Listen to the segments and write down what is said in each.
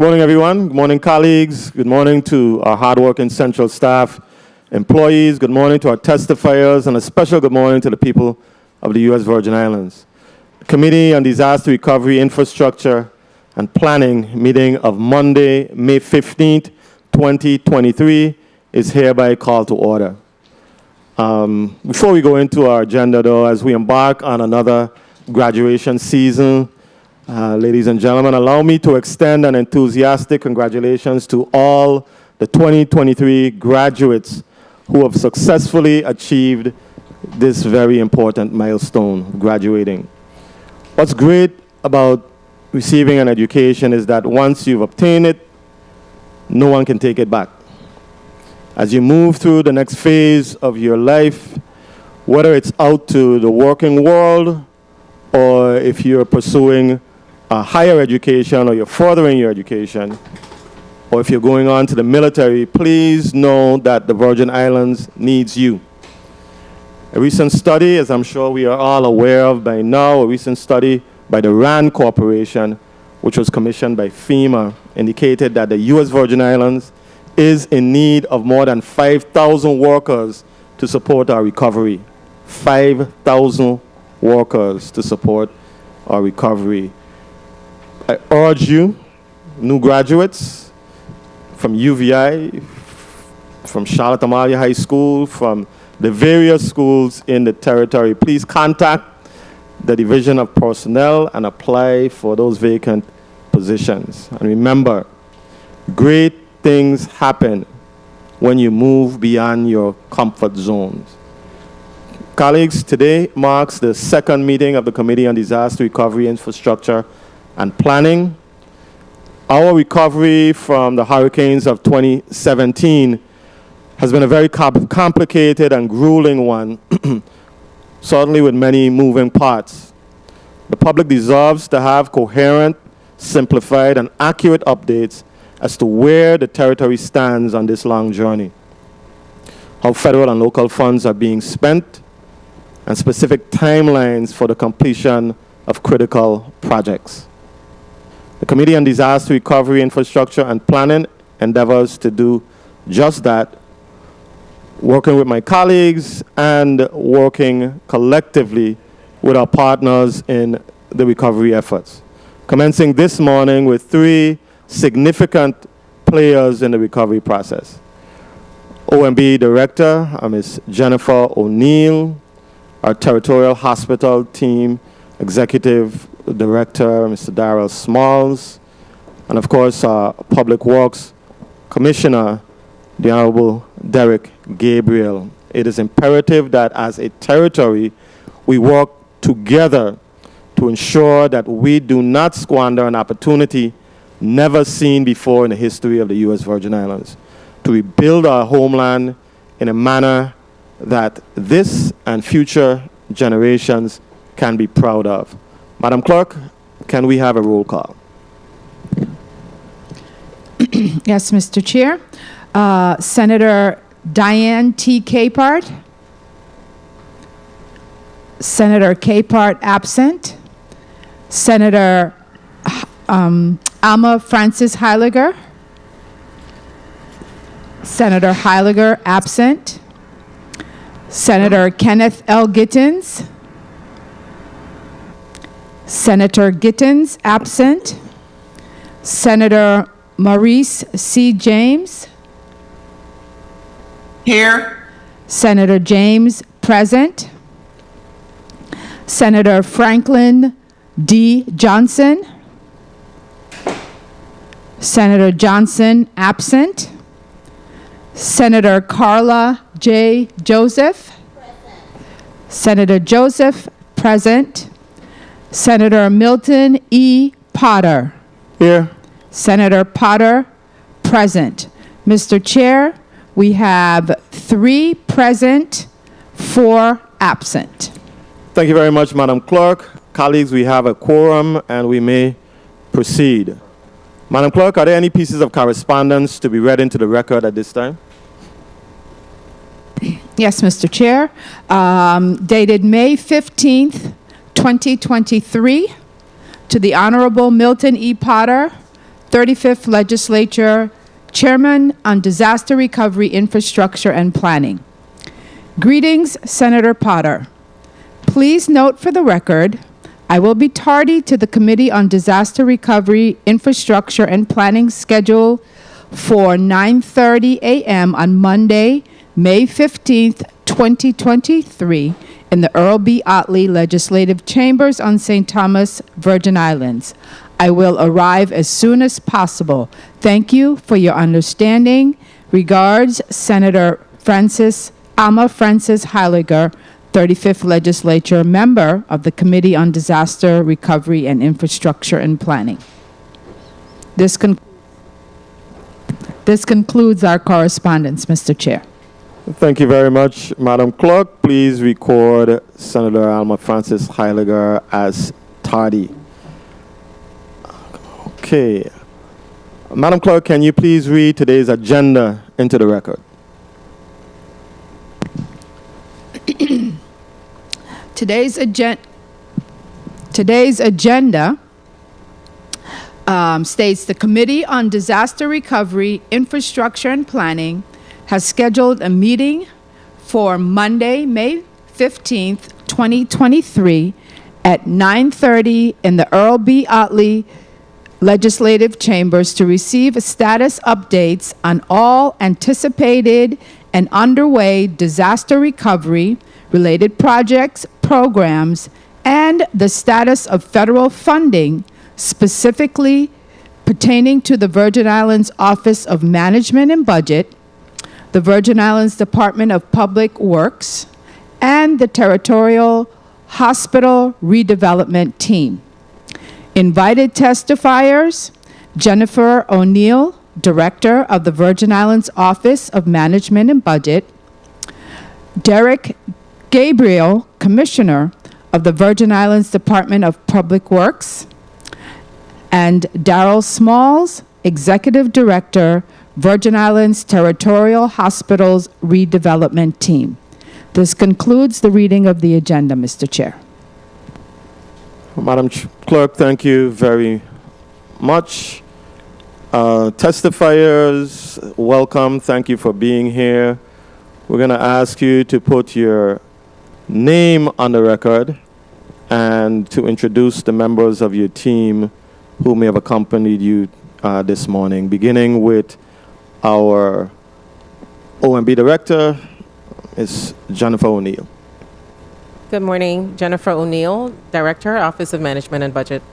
morning, everyone. Good morning, colleagues. Good morning to our hardworking central staff, employees. Good morning to our testifiers, and a special good morning to the people of the U.S. Virgin Islands. The Committee on Disaster Recovery, Infrastructure, and Planning meeting of Monday, May 15th, 2023 is hereby called to order. Before we go into our agenda, though, as we embark on another graduation season, ladies and gentlemen, allow me to extend an enthusiastic congratulations to all the 2023 graduates who have successfully achieved this very important milestone, graduating. What's great about receiving an education is that once you've obtained it, no one can take it back. As you move through the next phase of your life, whether it's out to the working world or if you're pursuing a higher education or you're furthering your education, or if you're going on to the military, please know that the Virgin Islands needs you. A recent study, as I'm sure we are all aware of by now, a recent study by the RAND Corporation, which was commissioned by FEMA, indicated that the U.S. Virgin Islands is in need of more than 5,000 workers to support our recovery. 5,000 workers to support our recovery. I urge you, new graduates from UVI, from Charlotte Amalia High School, from the various schools in the territory, please contact the Division of Personnel and apply for those vacant positions. And remember, great things happen when you move beyond your comfort zones. Colleagues, today marks the second meeting of the Committee on Disaster Recovery, Infrastructure, and Planning. Our recovery from the hurricanes of 2017 has been a very complicated and grueling one, certainly with many moving parts. The public deserves to have coherent, simplified, and accurate updates as to where the territory stands on this long journey, how federal and local funds are being spent, and specific timelines for the completion of critical projects. The Committee on Disaster Recovery, Infrastructure, and Planning endeavors to do just that, working with my colleagues and working collectively with our partners in the recovery efforts. Commencing this morning with three significant players in the recovery process. OMB Director, Ms. Jennifer O'Neill, our Territorial Hospital Team Executive Director, Mr. Darrell Smalls, and of course, our Public Works Commissioner, the Honorable Derek Gabriel. It is imperative that as a territory, we work together to ensure that we do not squander an opportunity never seen before in the history of the U.S. Virgin Islands, to rebuild our homeland in a manner that this and future generations can be proud of. Madam Clerk, can we have a roll call? Yes, Mr. Chair. Senator Diane T. Capehart. Senator Capehart absent. Senator Alma Francis Heiliger. Senator Heiliger absent. Senator Kenneth L. Gittens. Senator Gittens absent. Senator Maurice C. James. Here. Senator James present. Senator Franklin D. Johnson. Senator Johnson absent. Senator Carla J. Joseph. Present. Senator Joseph present. Senator Milton E. Potter. Here. Senator Potter present. Mr. Chair, we have 3 present, 4 absent. Thank you very much, Madam Clerk. Colleagues, we have a quorum and we may proceed. Madam Clerk, are there any pieces of correspondence to be read into the record at this time? Yes, Mr. Chair. Dated May 15th, 2023, to the Honorable Milton E. Potter, 35th Legislature, Chairman on Disaster Recovery, Infrastructure, and Planning. Greetings, Senator Potter. Please note for the record, I will be tardy to the Committee on Disaster Recovery, Infrastructure, and Planning scheduled for 9:30 a.m. on Monday, May 15th, 2023, in the Earl B. Otley Legislative Chambers on St. Thomas, Virgin Islands. I will arrive as soon as possible. Thank you for your understanding. Regards, Senator Alma Frances Heiliger, 35th Legislature, member of the Committee on Disaster Recovery and Infrastructure and Planning. This concludes our correspondence, Mr. Chair. Thank you very much, Madam Clerk. Please record Senator Alma Frances Heiliger as tardy. Okay. Madam Clerk, can you please read today's agenda into the record? Today's agenda states the Committee on Disaster Recovery, Infrastructure, and Planning has scheduled a meeting for Monday, May 15th, 2023 at 9:30 in the Earl B. Otley Legislative Chambers to receive status updates on all anticipated and underway disaster recovery related projects, programs, and the status of federal funding specifically pertaining to the Virgin Islands Office of Management and Budget, the Virgin Islands Department of Public Works, and the Territorial Hospital Redevelopment Team. Invited testifiers, Jennifer O'Neill, Director of the Virgin Islands Office of Management and Budget, Derek Gabriel, Commissioner of the Virgin Islands Department of Public Works, and Darrell Smalls, Executive Director, Virgin Islands Territorial Hospitals Redevelopment Team. This concludes the reading of the agenda, Mr. Chair. Madam Clerk, thank you very much. Testifiers, welcome. Thank you for being here. We're going to ask you to put your name on the record and to introduce the members of your team who may have accompanied you this morning, beginning with our OMB Director, Ms. Jennifer O'Neill. Good morning, Jennifer O'Neill, Director, Office of Management and Budget.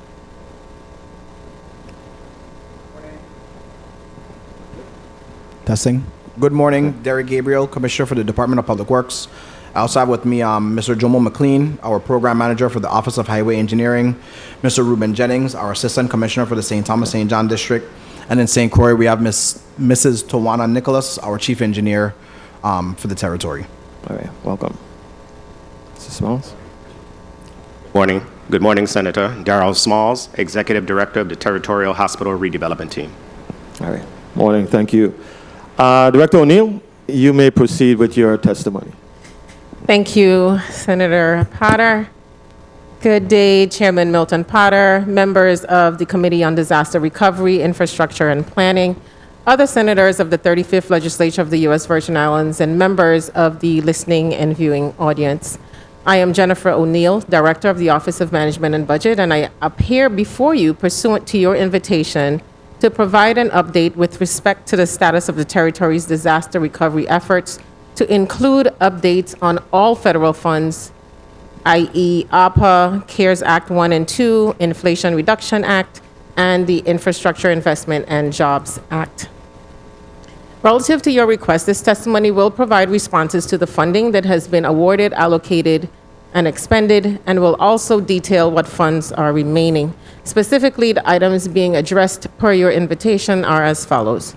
Testing. Good morning, Derek Gabriel, Commissioner for the Department of Public Works. I also have with me Mr. Jomo McLean, our Program Manager for the Office of Highway Engineering, Mr. Ruben Jennings, our Assistant Commissioner for the St. Thomas St. John District, and in St. Croix we have Mrs. Tawana Nicholas, our Chief Engineer for the territory. All right, welcome. Mr. Smalls. Morning. Good morning, Senator. Darrell Smalls, Executive Director of the Territorial Hospital Redevelopment Team. All right. Morning. Thank you. Director O'Neill, you may proceed with your testimony. Thank you, Senator Potter. Good day, Chairman Milton Potter, members of the Committee on Disaster Recovery, Infrastructure, and Planning, other senators of the 35th Legislature of the U.S. Virgin Islands, and members of the listening and viewing audience. I am Jennifer O'Neill, Director of the Office of Management and Budget, and I appear before you pursuant to your invitation to provide an update with respect to the status of the territory's disaster recovery efforts, to include updates on all federal funds, i.e. ARPA, CARES Act 1 and 2, Inflation Reduction Act, and the Infrastructure Investment and Jobs Act. Relative to your request, this testimony will provide responses to the funding that has been awarded, allocated, and expended, and will also detail what funds are remaining. Specifically, the items being addressed per your invitation are as follows.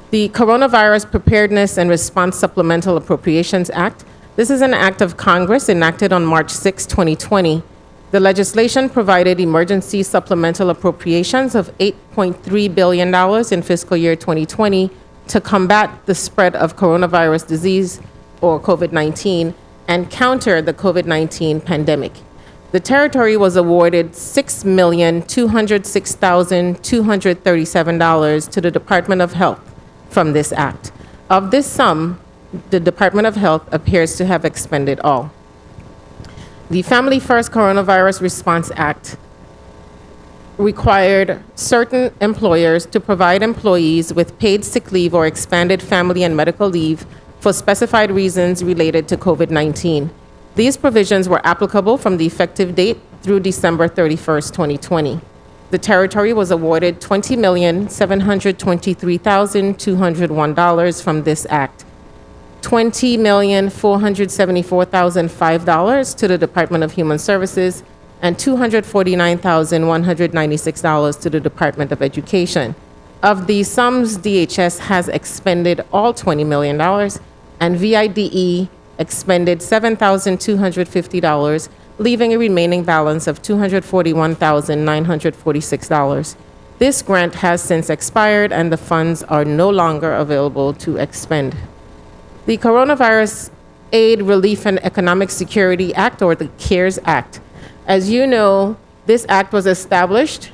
The Coronavirus Preparedness and Response Supplemental Appropriations Act. This is an act of Congress enacted on March 6, 2020. The legislation provided emergency supplemental appropriations of $8.3 billion in fiscal year 2020 to combat the spread of coronavirus disease, or COVID-19, and counter the COVID-19 pandemic. The territory was awarded $6,206,237 to the Department of Health from this act. Of this sum, the Department of Health appears to have expended all. The Family First Coronavirus Response Act required certain employers to provide employees with paid sick leave or expanded family and medical leave for specified reasons related to COVID-19. These provisions were applicable from the effective date through December 31st, 2020. The territory was awarded $20,723,201 from this act, $20,474,005 to the Department of Human Services, and $249,196 to the Department of Education. Of these sums, DHS has expended all $20 million, and VIDE expended $7,250, leaving a remaining balance of $241,946. This grant has since expired, and the funds are no longer available to expend. The Coronavirus Aid, Relief, and Economic Security Act, or the CARES Act. As you know, this act was established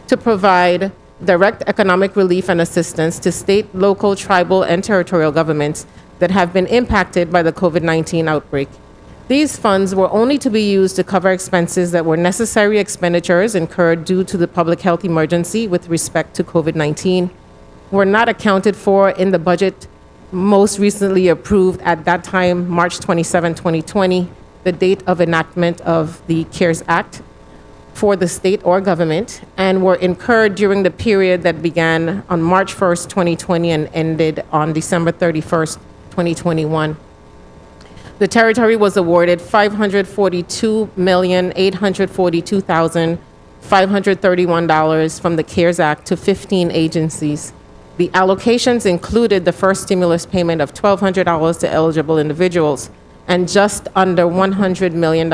to provide direct economic relief and assistance to state, local, tribal, and territorial governments that have been impacted by the COVID-19 outbreak. These funds were only to be used to cover expenses that were necessary expenditures incurred due to the public health emergency with respect to COVID-19, were not accounted for in the budget most recently approved at that time, March 27, 2020, the date of enactment of the CARES Act for the state or government, and were incurred during the period that began on March 1st, 2020 and ended on December 31st, 2021. The territory was awarded $542,842,531 from the CARES Act to 15 agencies. The allocations included the first stimulus payment of $1,200 to eligible individuals, and just under $100 million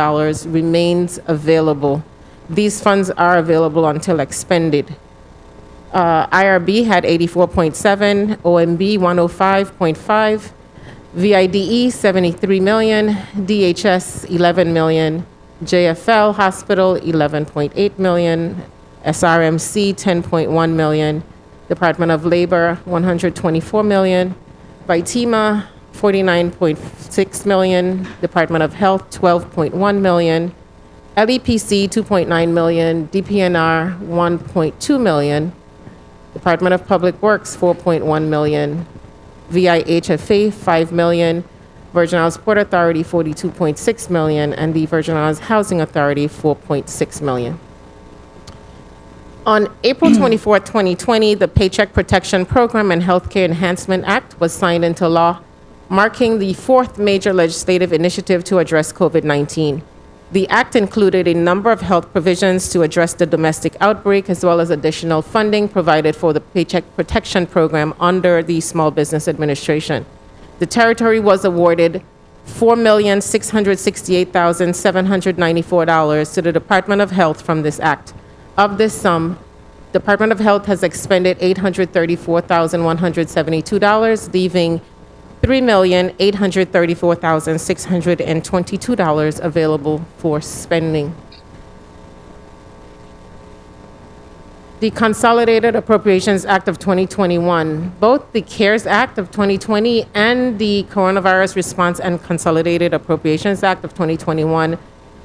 remains available. These funds are available until expended. IRB had 84.7, OMB 105.5, VIDE 73 million, DHS 11 million, JFL Hospital 11.8 million, SRMC 10.1 million, Department of Labor 124 million, Vitima 49.6 million, Department of Health 12.1 million, LEPC 2.9 million, DPNR 1.2 million, Department of Public Works 4.1 million, VIHFA 5 million, Virgin Islands Port Authority 42.6 million, and the Virgin Islands Housing Authority 4.6 million. On April 24, 2020, the Paycheck Protection Program and Healthcare Enhancement Act was signed into law, marking the fourth major legislative initiative to address COVID-19. The act included a number of health provisions to address the domestic outbreak, as well as additional funding provided for the Paycheck Protection Program under the Small Business Administration. The territory was awarded $4,668,794 to the Department of Health from this act. Of this sum, Department of Health has expended $834,172, leaving $3,834,622 available for spending. The Consolidated Appropriations Act of 2021, both the CARES Act of 2020 and the Coronavirus Response and Consolidated Appropriations Act of 2021,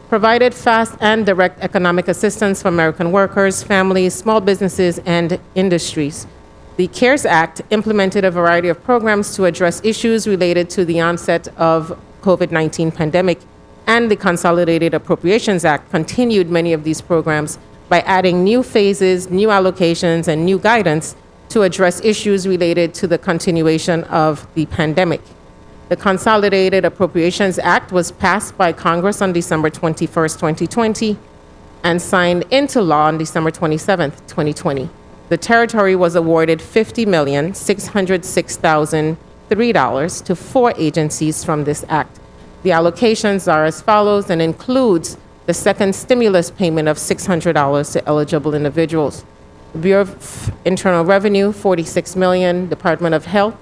provided fast and direct economic assistance for American workers, families, small businesses, and industries. The CARES Act implemented a variety of programs to address issues related to the onset of COVID-19 pandemic, and the Consolidated Appropriations Act continued many of these programs by adding new phases, new allocations, and new guidance to address issues related to the continuation of the pandemic. The Consolidated Appropriations Act was passed by Congress on December 21st, 2020, and signed into law on December 27th, 2020. The territory was awarded $50,606,003 to 4 agencies from this act. The allocations are as follows and includes the second stimulus payment of $600 to eligible individuals. The Bureau of Internal Revenue, $46 million, Department of Health,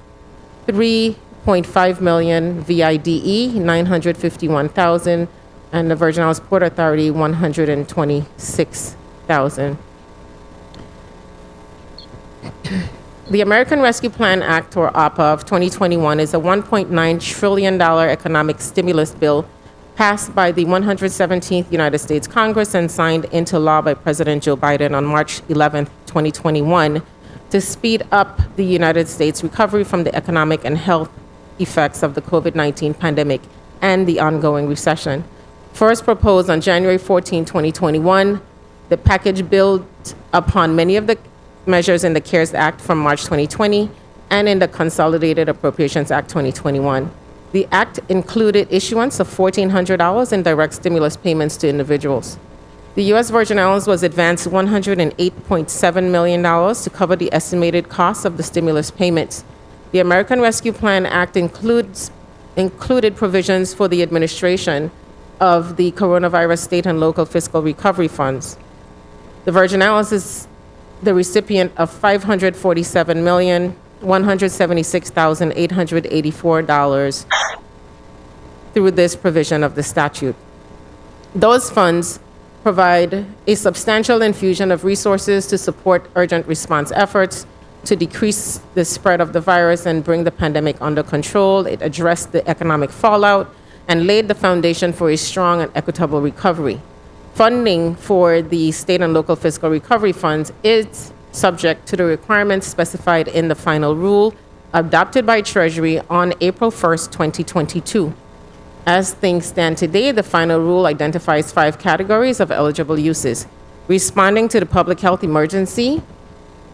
$3.5 million, VIDE, $951,000, and the Virgin Islands Port Authority, $126,000. The American Rescue Plan Act, or ARPA, of 2021 is a $1.9 trillion economic stimulus bill passed by the 117th United States Congress and signed into law by President Joe Biden on March 11, 2021, to speed up the United States' recovery from the economic and health effects of the COVID-19 pandemic and the ongoing recession. First proposed on January 14, 2021, the package built upon many of the measures in the CARES Act from March 2020 and in the Consolidated Appropriations Act 2021. The act included issuance of $1,400 in direct stimulus payments to individuals. The U.S. Virgin Islands was advanced $108.7 million to cover the estimated costs of the stimulus payments. The American Rescue Plan Act included provisions for the administration of the coronavirus state and local fiscal recovery funds. The Virgin Islands is the recipient of $547,176,884 through this provision of the statute. Those funds provide a substantial infusion of resources to support urgent response efforts to decrease the spread of the virus and bring the pandemic under control. It addressed the economic fallout and laid the foundation for a strong and equitable recovery. Funding for the state and local fiscal recovery funds is subject to the requirements specified in the final rule adopted by Treasury on April 1st, 2022. As things stand today, the final rule identifies 5 categories of eligible uses: responding to the public health emergency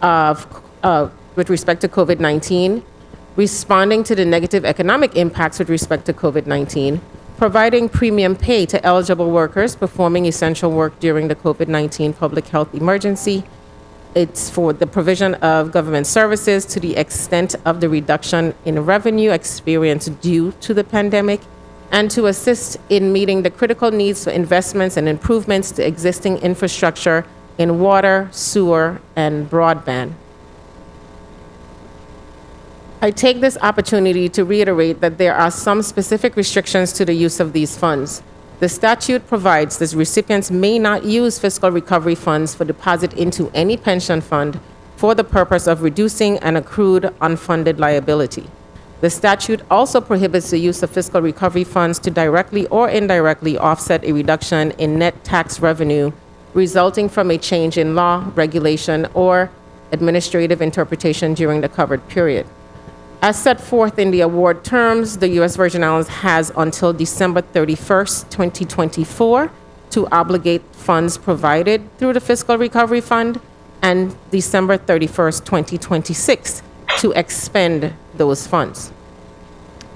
with respect to COVID-19, responding to the negative economic impacts with respect to COVID-19, providing premium pay to eligible workers performing essential work during the COVID-19 public health emergency. It's for the provision of government services to the extent of the reduction in revenue experienced due to the pandemic, and to assist in meeting the critical needs for investments and improvements to existing infrastructure in water, sewer, and broadband. I take this opportunity to reiterate that there are some specific restrictions to the use of these funds. The statute provides that recipients may not use fiscal recovery funds for deposit into any pension fund for the purpose of reducing an accrued unfunded liability. The statute also prohibits the use of fiscal recovery funds to directly or indirectly offset a reduction in net tax revenue resulting from a change in law, regulation, or administrative interpretation during the covered period. As set forth in the award terms, the U.S. Virgin Islands has until December 31st, 2024 to obligate funds provided through the Fiscal Recovery Fund, and December 31st, 2026 to expend those funds.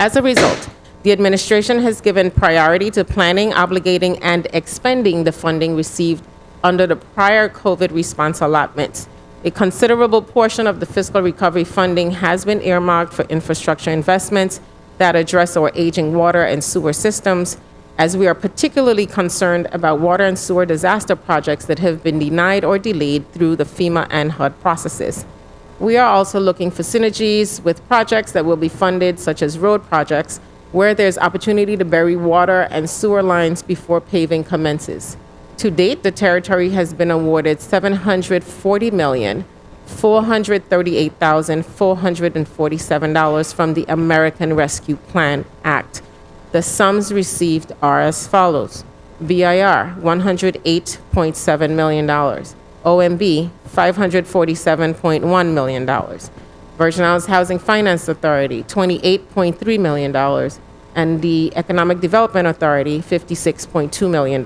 As a result, the administration has given priority to planning, obligating, and expending the funding received under the prior COVID response allotments. A considerable portion of the fiscal recovery funding has been earmarked for infrastructure investments that address our aging water and sewer systems, as we are particularly concerned about water and sewer disaster projects that have been denied or delayed through the FEMA and HUD processes. We are also looking for synergies with projects that will be funded, such as road projects, where there's opportunity to bury water and sewer lines before paving commences. To date, the territory has been awarded $740,438,447 from the American Rescue Plan Act. The sums received are as follows: BIR, $108.7 million. OMB, $547.1 million. Virgin Islands Housing Finance Authority, $28.3 million. And the Economic Development Authority, $56.2 million.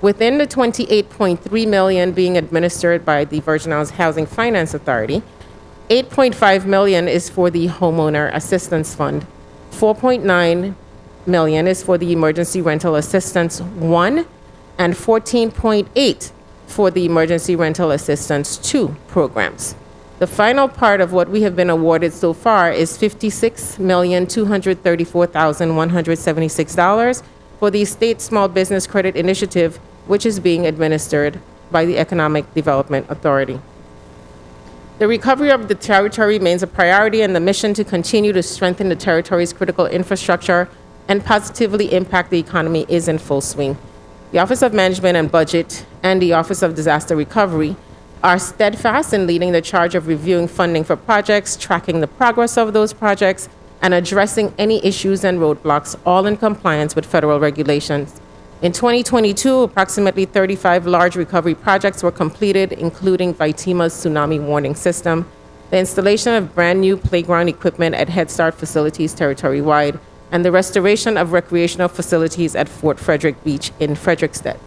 Within the $28.3 million being administered by the Virgin Islands Housing Finance Authority, $8.5 million is for the Homeowner Assistance Fund, $4.9 million is for the Emergency Rental Assistance 1, and $14.8 for the Emergency Rental Assistance 2 programs. The final part of what we have been awarded so far is $56,234,176 for the State Small Business Credit Initiative, which is being administered by the Economic Development Authority. The recovery of the territory remains a priority, and the mission to continue to strengthen the territory's critical infrastructure and positively impact the economy is in full swing. The Office of Management and Budget and the Office of Disaster Recovery are steadfast in leading the charge of reviewing funding for projects, tracking the progress of those projects, and addressing any issues and roadblocks, all in compliance with federal regulations. In 2022, approximately 35 large recovery projects were completed, including Vitima's tsunami warning system, the installation of brand-new playground equipment at Head Start facilities territory-wide, and the restoration of recreational facilities at Fort Frederick Beach in Frederiksted.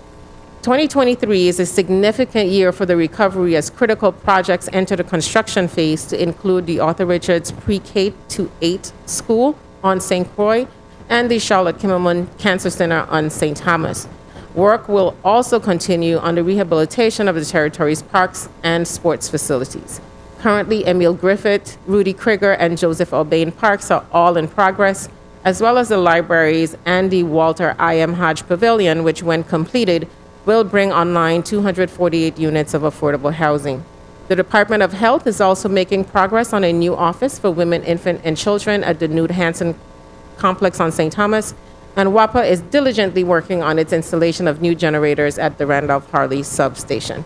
2023 is a significant year for the recovery as critical projects enter the construction phase to include the Arthur Richards Pre-K to 8 School on St. Croix and the Charlotte Kimmelman Cancer Center on St. Thomas. Work will also continue on the rehabilitation of the territory's parks and sports facilities. Currently, Emil Griffith, Rudy Krieger, and Joseph Urbane parks are all in progress, as well as the libraries and the Walter I.M. Hodge Pavilion, which, when completed, will bring online 248 units of affordable housing. The Department of Health is also making progress on a new office for women, infant, and children at the Newt Hansen Complex on St. Thomas, and WAPA is diligently working on its installation of new generators at the Randolph Harley substation.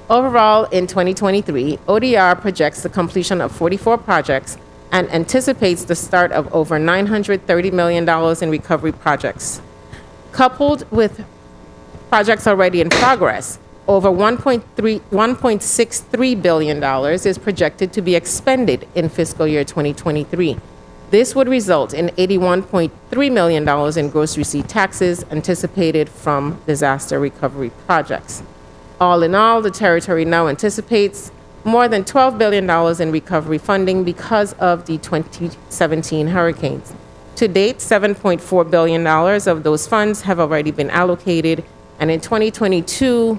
Overall, in 2023, ODR projects the completion of 44 projects and anticipates the start of over $930 million in recovery projects. Coupled with projects already in progress, over $1.63 billion is projected to be expended in fiscal year 2023. This would result in $81.3 million in gross receipt taxes anticipated from disaster recovery projects. All in all, the territory now anticipates more than $12 billion in recovery funding because of the 2017 hurricanes. To date, $7.4 billion of those funds have already been allocated, and in 2022,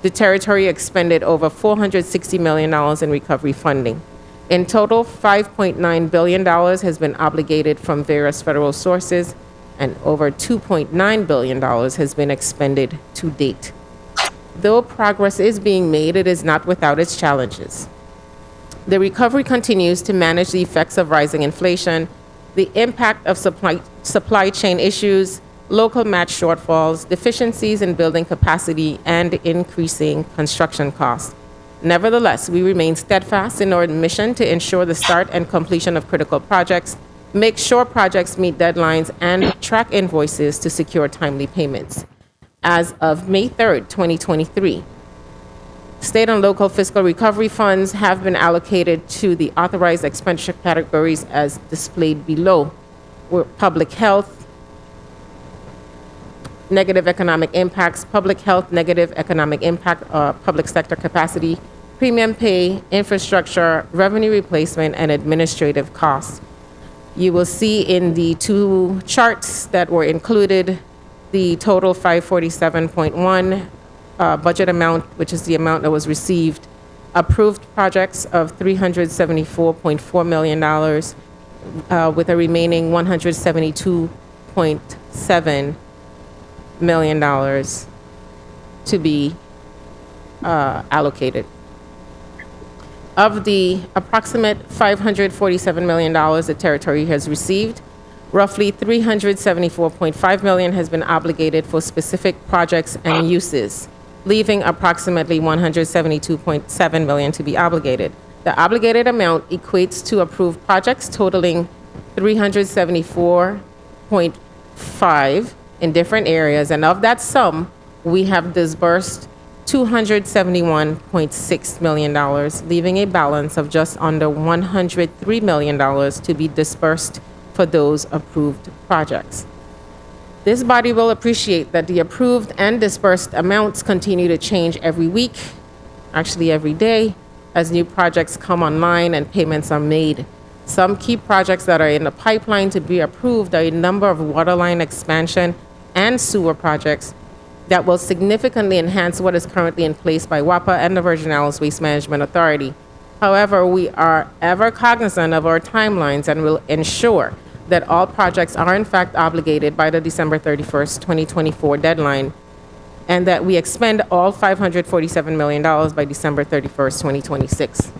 the territory expended over $460 million in recovery funding. In total, $5.9 billion has been obligated from various federal sources, and over $2.9 billion has been expended to date. Though progress is being made, it is not without its challenges. The recovery continues to manage the effects of rising inflation, the impact of supply chain issues, local match shortfalls, deficiencies in building capacity, and increasing construction costs. Nevertheless, we remain steadfast in our mission to ensure the start and completion of critical projects, make sure projects meet deadlines, and track invoices to secure timely payments. As of May 3rd, 2023, state and local fiscal recovery funds have been allocated to the authorized expenditure categories as displayed below, where public health, negative economic impacts, public health, negative economic impact, public sector capacity, premium pay, infrastructure, revenue replacement, and administrative costs. You will see in the two charts that were included the total 547.1 budget amount, which is the amount that was received, approved projects of $374.4 million, with a remaining $172.7 million to be allocated. Of the approximate $547 million the territory has received, roughly $374.5 million has been obligated for specific projects and uses, leaving approximately $172.7 million to be obligated. The obligated amount equates to approved projects totaling $374.5 in different areas, and of that sum, we have disbursed $271.6 million, leaving a balance of just under $103 million to be disbursed for those approved projects. This body will appreciate that the approved and disbursed amounts continue to change every week, actually every day, as new projects come online and payments are made. Some key projects that are in the pipeline to be approved are a number of waterline expansion and sewer projects that will significantly enhance what is currently in place by WAPA and the Virgin Islands Waste Management Authority. However, we are ever cognizant of our timelines and will ensure that all projects are in fact obligated by the December 31st, 2024 deadline, and that we expend all $547 million by December 31st, 2026.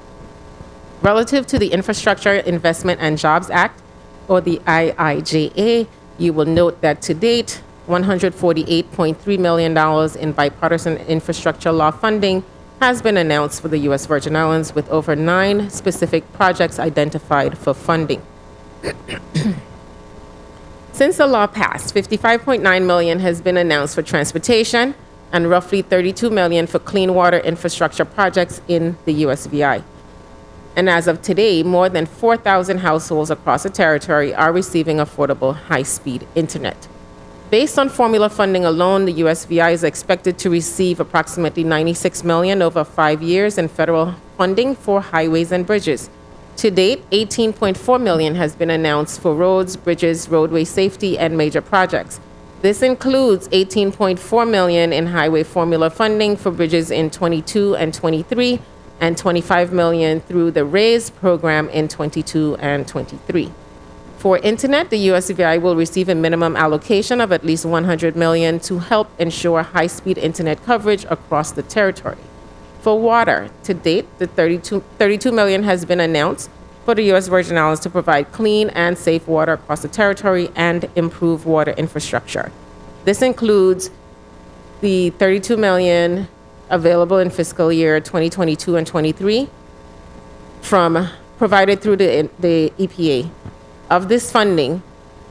Relative to the Infrastructure Investment and Jobs Act, or the IIJA, You will note that to date, $148.3 million in bipartisan infrastructure law funding has been announced for the U.S. Virgin Islands, with over 9 specific projects identified for funding. Since the law passed, $55.9 million has been announced for transportation and roughly $32 million for clean water infrastructure projects in the USVI. And as of today, more than 4,000 households across the territory are receiving affordable high-speed internet. Based on formula funding alone, the USVI is expected to receive approximately $96 million over 5 years in federal funding for highways and bridges. To date, $18.4 million has been announced for roads, bridges, roadway safety, and major projects. This includes $18.4 million in highway formula funding for bridges in 22 and 23, and $25 million through the RAISE program in 22 and 23. For internet, the USVI will receive a minimum allocation of at least $100 million to help ensure high-speed internet coverage across the territory. For water, to date, the $32 million has been announced for the U.S. Virgin Islands to provide clean and safe water across the territory and improve water infrastructure. This includes the $32 million available in fiscal year 2022 and 23 provided through the EPA. Of this funding,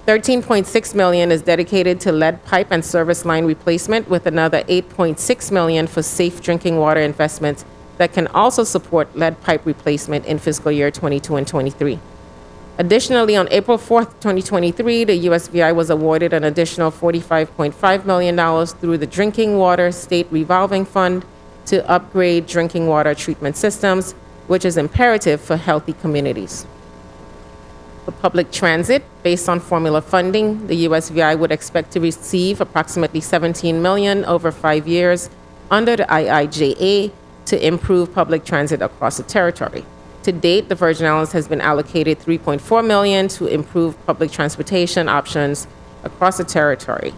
$13.6 million is dedicated to lead pipe and service line replacement, with another $8.6 million for safe drinking water investments that can also support lead pipe replacement in fiscal year 22 and 23. Additionally, on April 4th, 2023, the USVI was awarded an additional $45.5 million through the Drinking Water State Revolving Fund to upgrade drinking water treatment systems, which is imperative for healthy communities. For public transit, based on formula funding, the USVI would expect to receive approximately $17 million over 5 years under the IIJA to improve public transit across the territory. To date, the Virgin Islands has been allocated $3.4 million to improve public transportation options across the territory.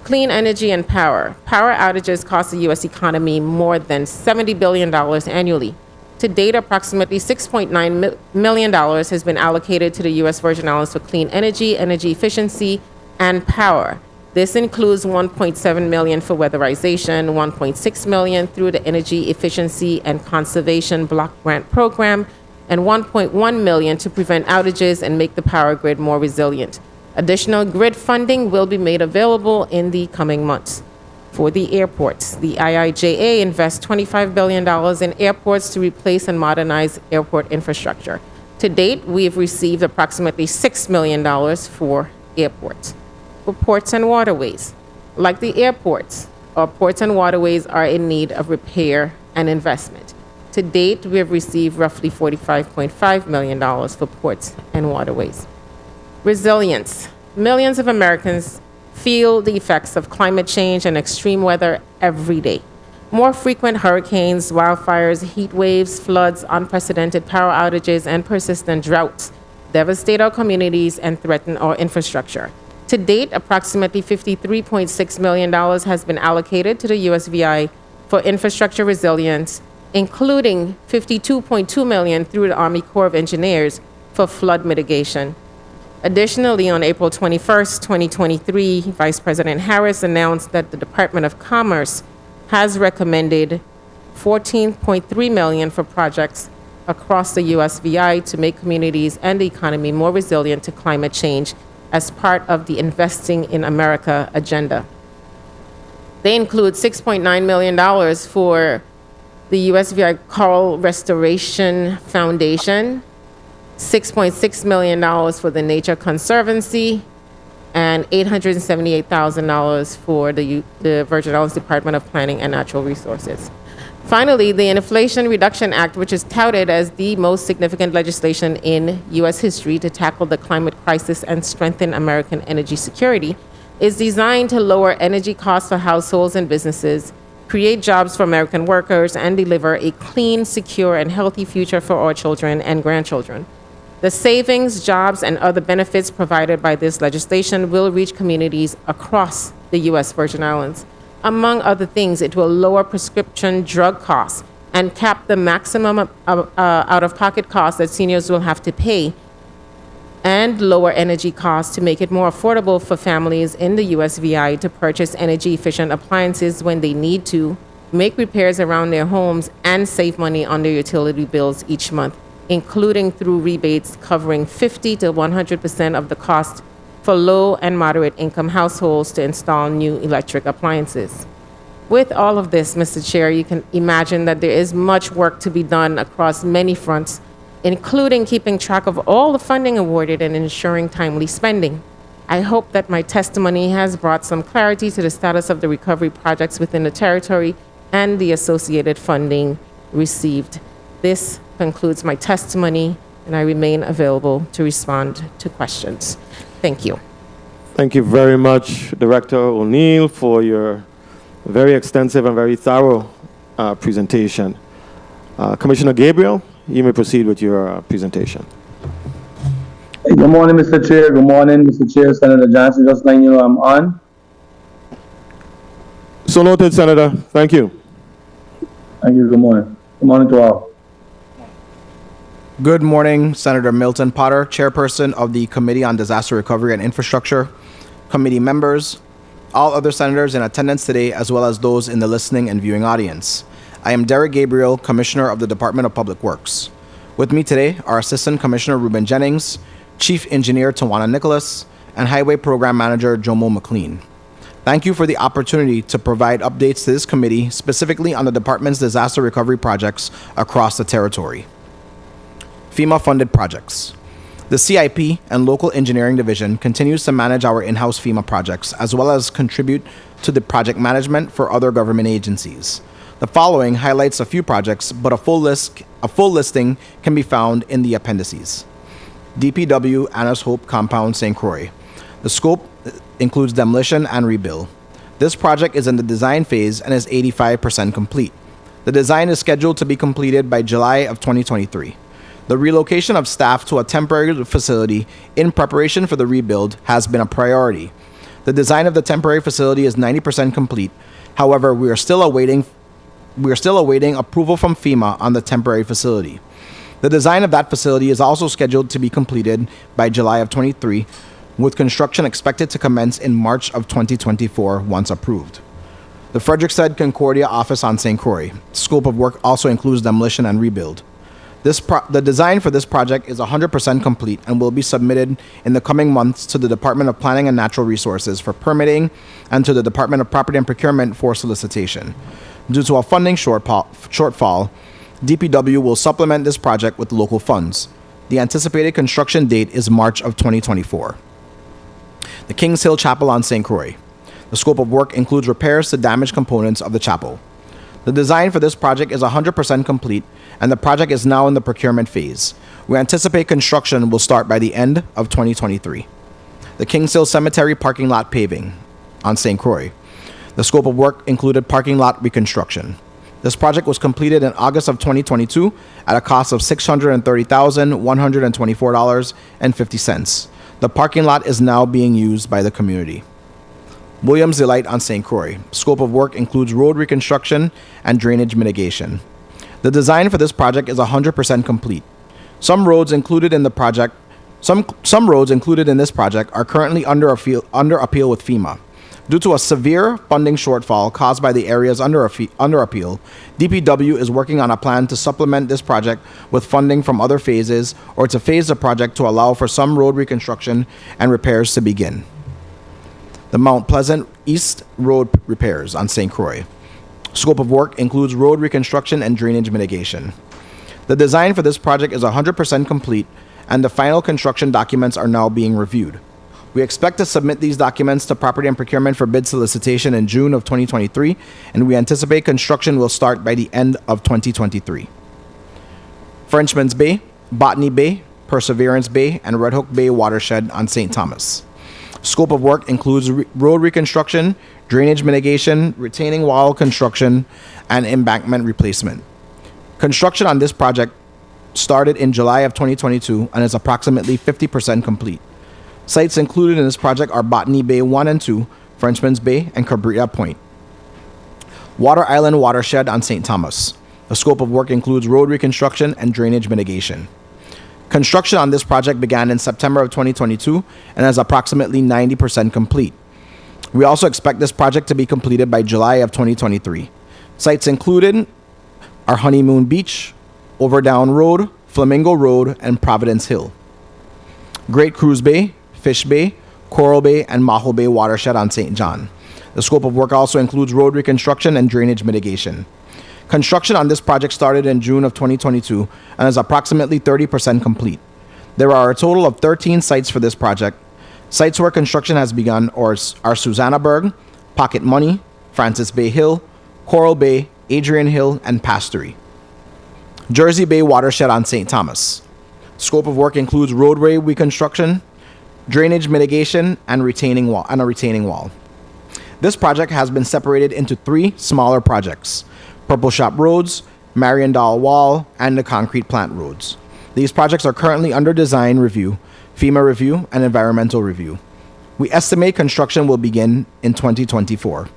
Clean energy and power. Power outages cost the U.S. economy more than $70 billion annually. To date, approximately $6.9 million has been allocated to the U.S. Virgin Islands for clean energy, energy efficiency, and power. This includes $1.7 million for weatherization, $1.6 million through the Energy Efficiency and Conservation Block Grant Program, and $1.1 million to prevent outages and make the power grid more resilient. Additional grid funding will be made available in the coming months. For the airports, the IIJA invests $25 billion in airports to replace and modernize airport infrastructure. To date, we have received approximately $6 million for airports. For ports and waterways, like the airports, our ports and waterways are in need of repair and investment. To date, we have received roughly $45.5 million for ports and waterways. Resilience. Millions of Americans feel the effects of climate change and extreme weather every day. More frequent hurricanes, wildfires, heat waves, floods, unprecedented power outages, and persistent droughts devastate our communities and threaten our infrastructure. To date, approximately $53.6 million has been allocated to the USVI for infrastructure resilience, including $52.2 million through the Army Corps of Engineers for flood mitigation. Additionally, on April 21st, 2023, Vice President Harris announced that the Department of Commerce has recommended $14.3 million for projects across the USVI to make communities and the economy more resilient to climate change as part of the Investing in America agenda. They include $6.9 million for the USVI Coral Restoration Foundation, $6.6 million for the Nature Conservancy, and $878,000 for the Virgin Islands Department of Planning and Natural Resources. Finally, the Inflation Reduction Act, which is touted as the most significant legislation in U.S. history to tackle the climate crisis and strengthen American energy security, is designed to lower energy costs for households and businesses, create jobs for American workers, and deliver a clean, secure, and healthy future for our children and grandchildren. The savings, jobs, and other benefits provided by this legislation will reach communities across the U.S. Virgin Islands. Among other things, it will lower prescription drug costs and cap the maximum out-of-pocket costs that seniors will have to pay and lower energy costs to make it more affordable for families in the USVI to purchase energy-efficient appliances when they need to, make repairs around their homes, and save money on their utility bills each month, including through rebates covering 50 to 100% of the cost for low and moderate income households to install new electric appliances. With all of this, Mr. Chair, you can imagine that there is much work to be done across many fronts, including keeping track of all the funding awarded and ensuring timely spending. I hope that my testimony has brought some clarity to the status of the recovery projects within the territory and the associated funding received. This concludes my testimony, and I remain available to respond to questions. Thank you. Thank you very much, Director O'Neill, for your very extensive and very thorough presentation. Commissioner Gabriel, you may proceed with your presentation. Hey, good morning, Mr. Chair. Good morning, Mr. Chair. Senator Johnson, just letting you know I'm on. So noted, Senator. Thank you. Thank you. Good morning. Good morning to all. Good morning, Senator Milton Potter, Chairperson of the Committee on Disaster Recovery and Infrastructure, committee members, all other senators in attendance today, as well as those in the listening and viewing audience. I am Derek Gabriel, Commissioner of the Department of Public Works. With me today are Assistant Commissioner Ruben Jennings, Chief Engineer Tawana Nicholas, and Highway Program Manager Jomo McLean. Thank you for the opportunity to provide updates to this committee, specifically on the department's disaster recovery projects across the territory. FEMA-funded projects. The CIP and Local Engineering Division continues to manage our in-house FEMA projects, as well as contribute to the project management for other government agencies. The following highlights a few projects, but a full listing can be found in the appendices. DPW Annis Hope Compound, St. Croix. The scope includes demolition and rebuild. This project is in the design phase and is 85% complete. The design is scheduled to be completed by July of 2023. The relocation of staff to a temporary facility in preparation for the rebuild has been a priority. The design of the temporary facility is 90% complete. However, we are still awaiting approval from FEMA on the temporary facility. The design of that facility is also scheduled to be completed by July of 23, with construction expected to commence in March of 2024 once approved. The Frederiksted Concordia office on St. Croix. Scope of work also includes demolition and rebuild. The design for this project is 100% complete and will be submitted in the coming months to the Department of Planning and Natural Resources for permitting and to the Department of Property and Procurement for solicitation. Due to a funding shortfall, DPW will supplement this project with local funds. The anticipated construction date is March of 2024. The Kings Hill Chapel on St. Croix. The scope of work includes repairs to damaged components of the chapel. The design for this project is 100% complete, and the project is now in the procurement phase. We anticipate construction will start by the end of 2023. The Kings Hill Cemetery parking lot paving on St. Croix. The scope of work included parking lot reconstruction. This project was completed in August of 2022 at a cost of $630,124.50. The parking lot is now being used by the community. Williams Delight on St. Croix. Scope of work includes road reconstruction and drainage mitigation. The design for this project is 100% complete. Some roads included in this project are currently under appeal with FEMA. Due to a severe funding shortfall caused by the areas under appeal, DPW is working on a plan to supplement this project with funding from other phases or to phase the project to allow for some road reconstruction and repairs to begin. The Mount Pleasant East Road repairs on St. Croix. Scope of work includes road reconstruction and drainage mitigation. The design for this project is 100% complete, and the final construction documents are now being reviewed. We expect to submit these documents to Property and Procurement for bid solicitation in June of 2023, and we anticipate construction will start by the end of 2023. Frenchman's Bay, Botany Bay, Perseverance Bay, and Red Hook Bay watershed on St. Thomas. Scope of work includes road reconstruction, drainage mitigation, retaining wall construction, and embankment replacement. Construction on this project started in July of 2022 and is approximately 50% complete. Sites included in this project are Botany Bay 1 and 2, Frenchman's Bay, and Cabrera Point. Water Island watershed on St. Thomas. The scope of work includes road reconstruction and drainage mitigation. Construction on this project began in September of 2022 and is approximately 90% complete. We also expect this project to be completed by July of 2023. Sites included are Honeymoon Beach, Overdown Road, Flamingo Road, and Providence Hill. Great Cruise Bay, Fish Bay, Coral Bay, and Maho Bay watershed on St. John. The scope of work also includes road reconstruction and drainage mitigation. Construction on this project started in June of 2022 and is approximately 30% complete. There are a total of 13 sites for this project. Sites where construction has begun are Susannaburg, Pocket Money, Francis Bay Hill, Coral Bay, Adrian Hill, and Pastory. Jersey Bay watershed on St. Thomas. Scope of work includes roadway reconstruction, drainage mitigation, and a retaining wall. This project has been separated into 3 smaller projects: Purple Shop Roads, Mariandal Wall, and the Concrete Plant Roads. These projects are currently under design review, FEMA review, and environmental review. We estimate construction will begin in 2024.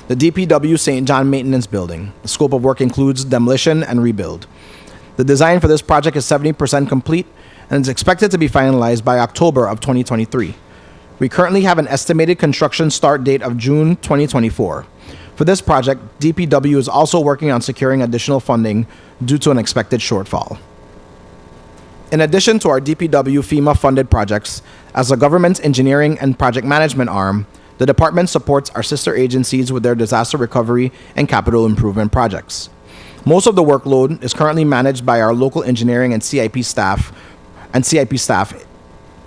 The DPW St. John Maintenance Building. The scope of work includes demolition and rebuild. The design for this project is 70% complete and is expected to be finalized by October of 2023. We currently have an estimated construction start date of June 2024. For this project, DPW is also working on securing additional funding due to an expected shortfall. In addition to our DPW FEMA-funded projects, as a government's engineering and project management arm, the department supports our sister agencies with their disaster recovery and capital improvement projects. Most of the workload is currently managed by our local engineering and CIP staff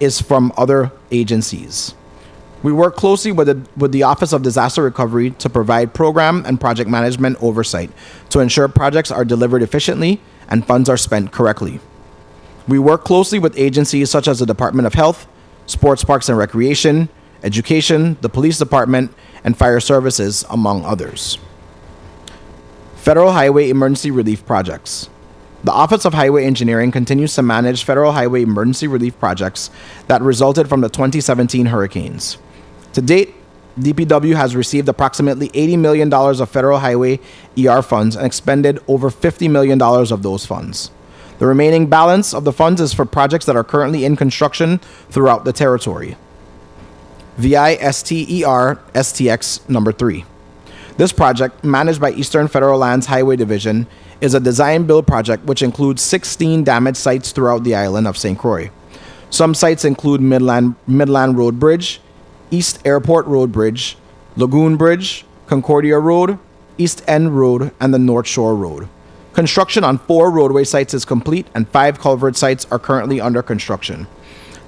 is from other agencies. We work closely with the Office of Disaster Recovery to provide program and project management oversight to ensure projects are delivered efficiently and funds are spent correctly. We work closely with agencies such as the Department of Health, Sports, Parks and Recreation, Education, the Police Department, and Fire Services, among others. Federal Highway Emergency Relief Projects. The Office of Highway Engineering continues to manage federal highway emergency relief projects that resulted from the 2017 hurricanes. To date, DPW has received approximately $80 million of federal highway ER funds and expended over $50 million of those funds. The remaining balance of the funds is for projects that are currently in construction throughout the territory. VISTER STX number 3. This project, managed by Eastern Federal Lands Highway Division, is a design-build project which includes 16 damaged sites throughout the island of St. Croix. Some sites include Midland Road Bridge, East Airport Road Bridge, Lagoon Bridge, Concordia Road, East End Road, and the North Shore Road. Construction on 4 roadway sites is complete and 5 culvert sites are currently under construction.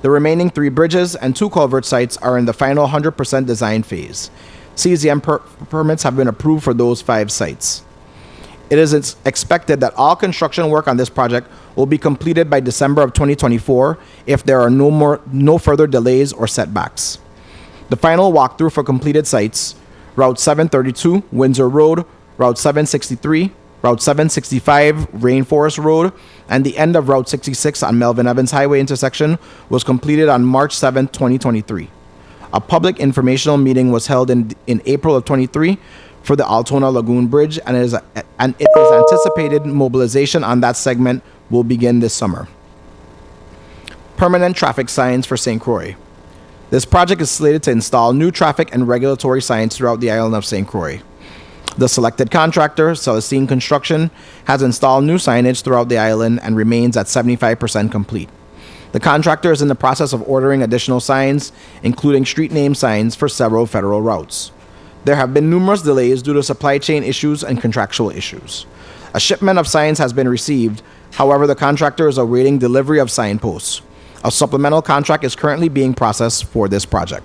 The remaining 3 bridges and 2 culvert sites are in the final 100% design phase. CZM permits have been approved for those 5 sites. It is expected that all construction work on this project will be completed by December of 2024 if there are no further delays or setbacks. The final walkthrough for completed sites: Route 732, Windsor Road, Route 763, Route 765, Rainforest Road, and the end of Route 66 on Melvin Evans Highway intersection was completed on March 7, 2023. A public informational meeting was held in April of 23 for the Altona Lagoon Bridge, and it is anticipated mobilization on that segment will begin this summer. Permanent traffic signs for St. Croix. This project is slated to install new traffic and regulatory signs throughout the island of St. Croix. The selected contractor, Celestine Construction, has installed new signage throughout the island and remains at 75% complete. The contractor is in the process of ordering additional signs, including street name signs for several federal routes. There have been numerous delays due to supply chain issues and contractual issues. A shipment of signs has been received, however, the contractor is awaiting delivery of signposts. A supplemental contract is currently being processed for this project.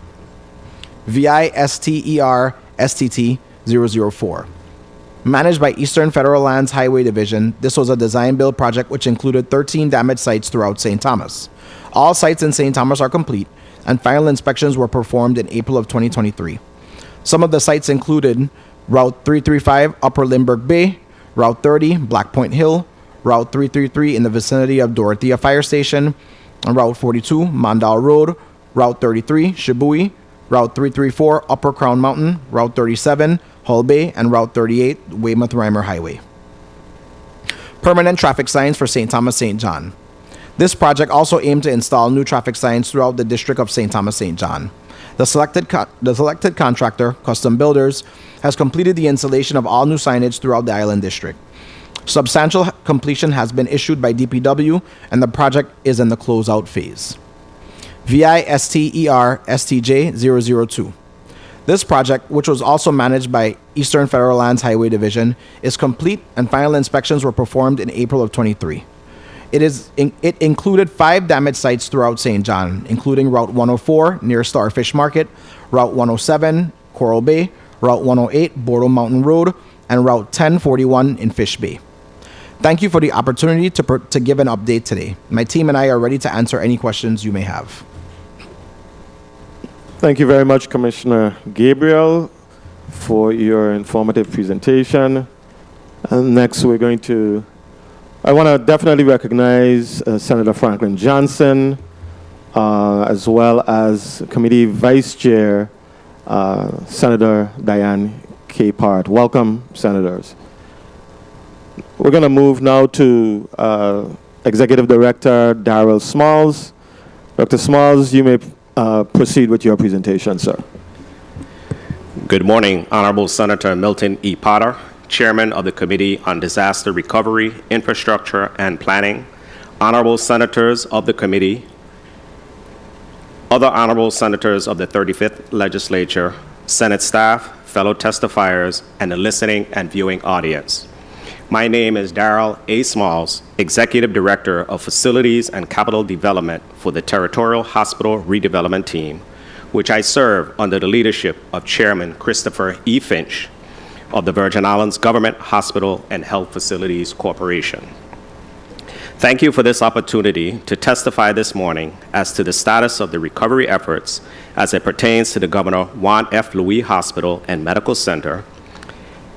VISTER STT 004. Managed by Eastern Federal Lands Highway Division, this was a design-build project which included 13 damaged sites throughout St. Thomas. All sites in St. Thomas are complete, and final inspections were performed in April of 2023. Some of the sites included Route 335 Upper Lindbergh Bay, Route 30 Black Point Hill, Route 333 in the vicinity of Dorothea Fire Station, and Route 42 Mondal Road, Route 33 Shibui, Route 334 Upper Crown Mountain, Route 37 Hull Bay, and Route 38 Weymouth Reimer Highway. Permanent traffic signs for St. Thomas St. John. This project also aimed to install new traffic signs throughout the district of St. Thomas St. John. The selected contractor, Custom Builders, has completed the installation of all new signage throughout the Island District. Substantial completion has been issued by DPW, and the project is in the closeout phase. VISTER STJ 002. This project, which was also managed by Eastern Federal Lands Highway Division, is complete and final inspections were performed in April of 23. It included 5 damaged sites throughout St. John, including Route 104 near Starfish Market, Route 107 Coral Bay, Route 108 Bordeaux Mountain Road, and Route 1041 in Fish Bay. Thank you for the opportunity to give an update today. My team and I are ready to answer any questions you may have. Thank you very much, Commissioner Gabriel, for your informative presentation. And next, I want to definitely recognize Senator Franklin Johnson, as well as Committee Vice Chair, Senator Diane Capehart. Welcome, Senators. We're going to move now to Executive Director Darrell Smalls. Dr. Smalls, you may proceed with your presentation, sir. Good morning, Honorable Senator Milton E. Potter, Chairman of the Committee on Disaster Recovery, Infrastructure, and Planning, Honorable Senators of the Committee, other Honorable Senators of the 35th Legislature, Senate staff, fellow testifiers, and the listening and viewing audience. My name is Darrell A. Smalls, Executive Director of Facilities and Capital Development for the Territorial Hospital Redevelopment Team, which I serve under the leadership of Chairman Christopher E. Finch of the Virgin Islands Government Hospital and Health Facilities Corporation. Thank you for this opportunity to testify this morning as to the status of the recovery efforts as it pertains to the Governor Juan F. Louis Hospital and Medical Center,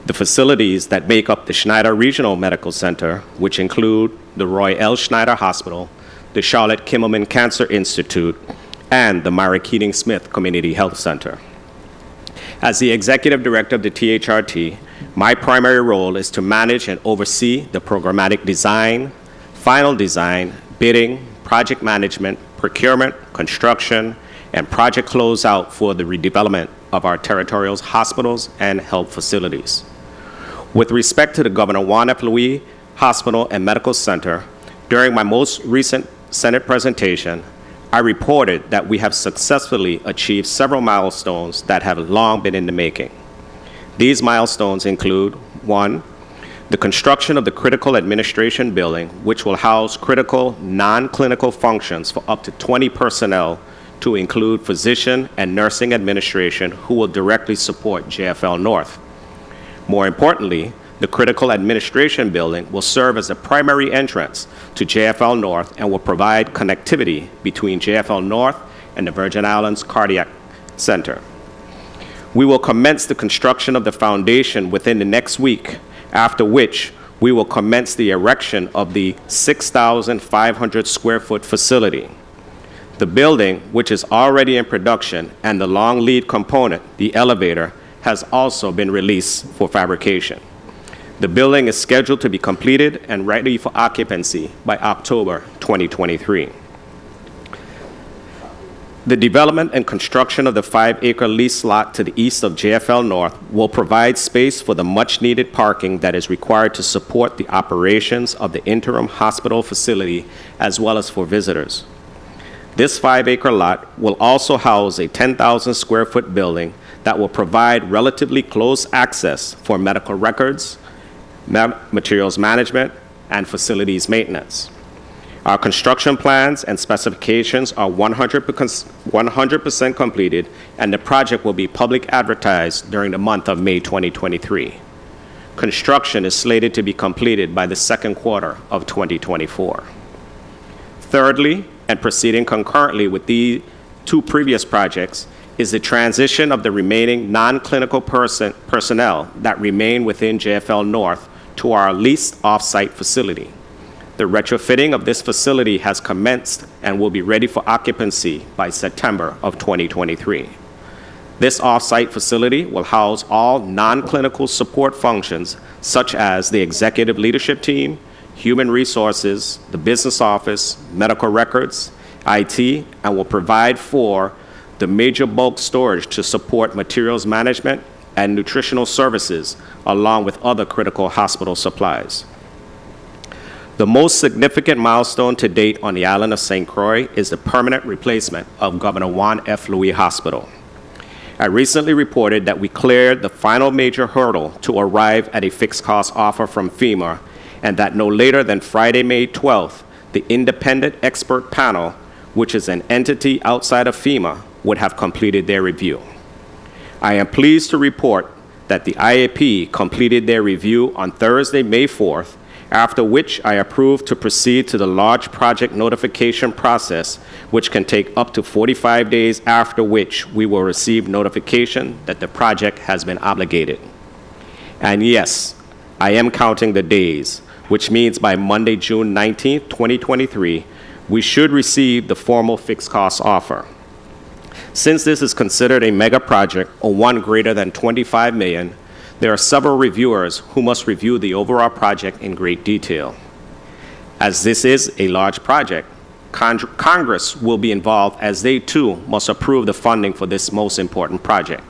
the facilities that make up the Schneider Regional Medical Center, which include the Roy L. Schneider Hospital, the Charlotte Kimmelman Cancer Institute, and the Myra Keating Smith Community Health Center. As the Executive Director of the THRT, my primary role is to manage and oversee the programmatic design, final design, bidding, project management, procurement, construction, and project closeout for the redevelopment of our territorial hospitals and health facilities. With respect to the Governor Juan F. Louis Hospital and Medical Center, during my most recent Senate presentation, I reported that we have successfully achieved several milestones that have long been in the making. These milestones include: 1, the construction of the Critical Administration Building, which will house critical non-clinical functions for up to 20 personnel to include physician and nursing administration who will directly support JFL North. More importantly, the Critical Administration Building will serve as a primary entrance to JFL North and will provide connectivity between JFL North and the Virgin Islands Cardiac Center. We will commence the construction of the foundation within the next week, after which we will commence the erection of the 6,500 square foot facility. The building, which is already in production, and the long lead component, the elevator, has also been released for fabrication. The building is scheduled to be completed and ready for occupancy by October 2023. The development and construction of the 5-acre lease lot to the east of JFL North will provide space for the much-needed parking that is required to support the operations of the interim hospital facility as well as for visitors. This 5-acre lot will also house a 10,000 square foot building that will provide relatively close access for medical records, materials management, and facilities maintenance. Our construction plans and specifications are 100% completed, and the project will be public advertised during the month of May 2023. Construction is slated to be completed by the second quarter of 2024. Thirdly, and proceeding concurrently with the 2 previous projects, is the transition of the remaining non-clinical personnel that remain within JFL North to our leased off-site facility. The retrofitting of this facility has commenced and will be ready for occupancy by September of 2023. This off-site facility will house all non-clinical support functions such as the executive leadership team, human resources, the business office, medical records, IT, and will provide for the major bulk storage to support materials management and nutritional services, along with other critical hospital supplies. The most significant milestone to date on the island of St. Croix is the permanent replacement of Governor Juan F. Louis Hospital. I recently reported that we cleared the final major hurdle to arrive at a fixed cost offer from FEMA, and that no later than Friday, May 12th, the independent expert panel, which is an entity outside of FEMA, would have completed their review. I am pleased to report that the IAP completed their review on Thursday, May 4th, after which I approved to proceed to the large project notification process, which can take up to 45 days, after which we will receive notification that the project has been obligated. And yes, I am counting the days, which means by Monday, June 19th, 2023, we should receive the formal fixed cost offer. Since this is considered a mega project, or one greater than $25 million, there are several reviewers who must review the overall project in great detail. As this is a large project, Congress will be involved, as they too must approve the funding for this most important project.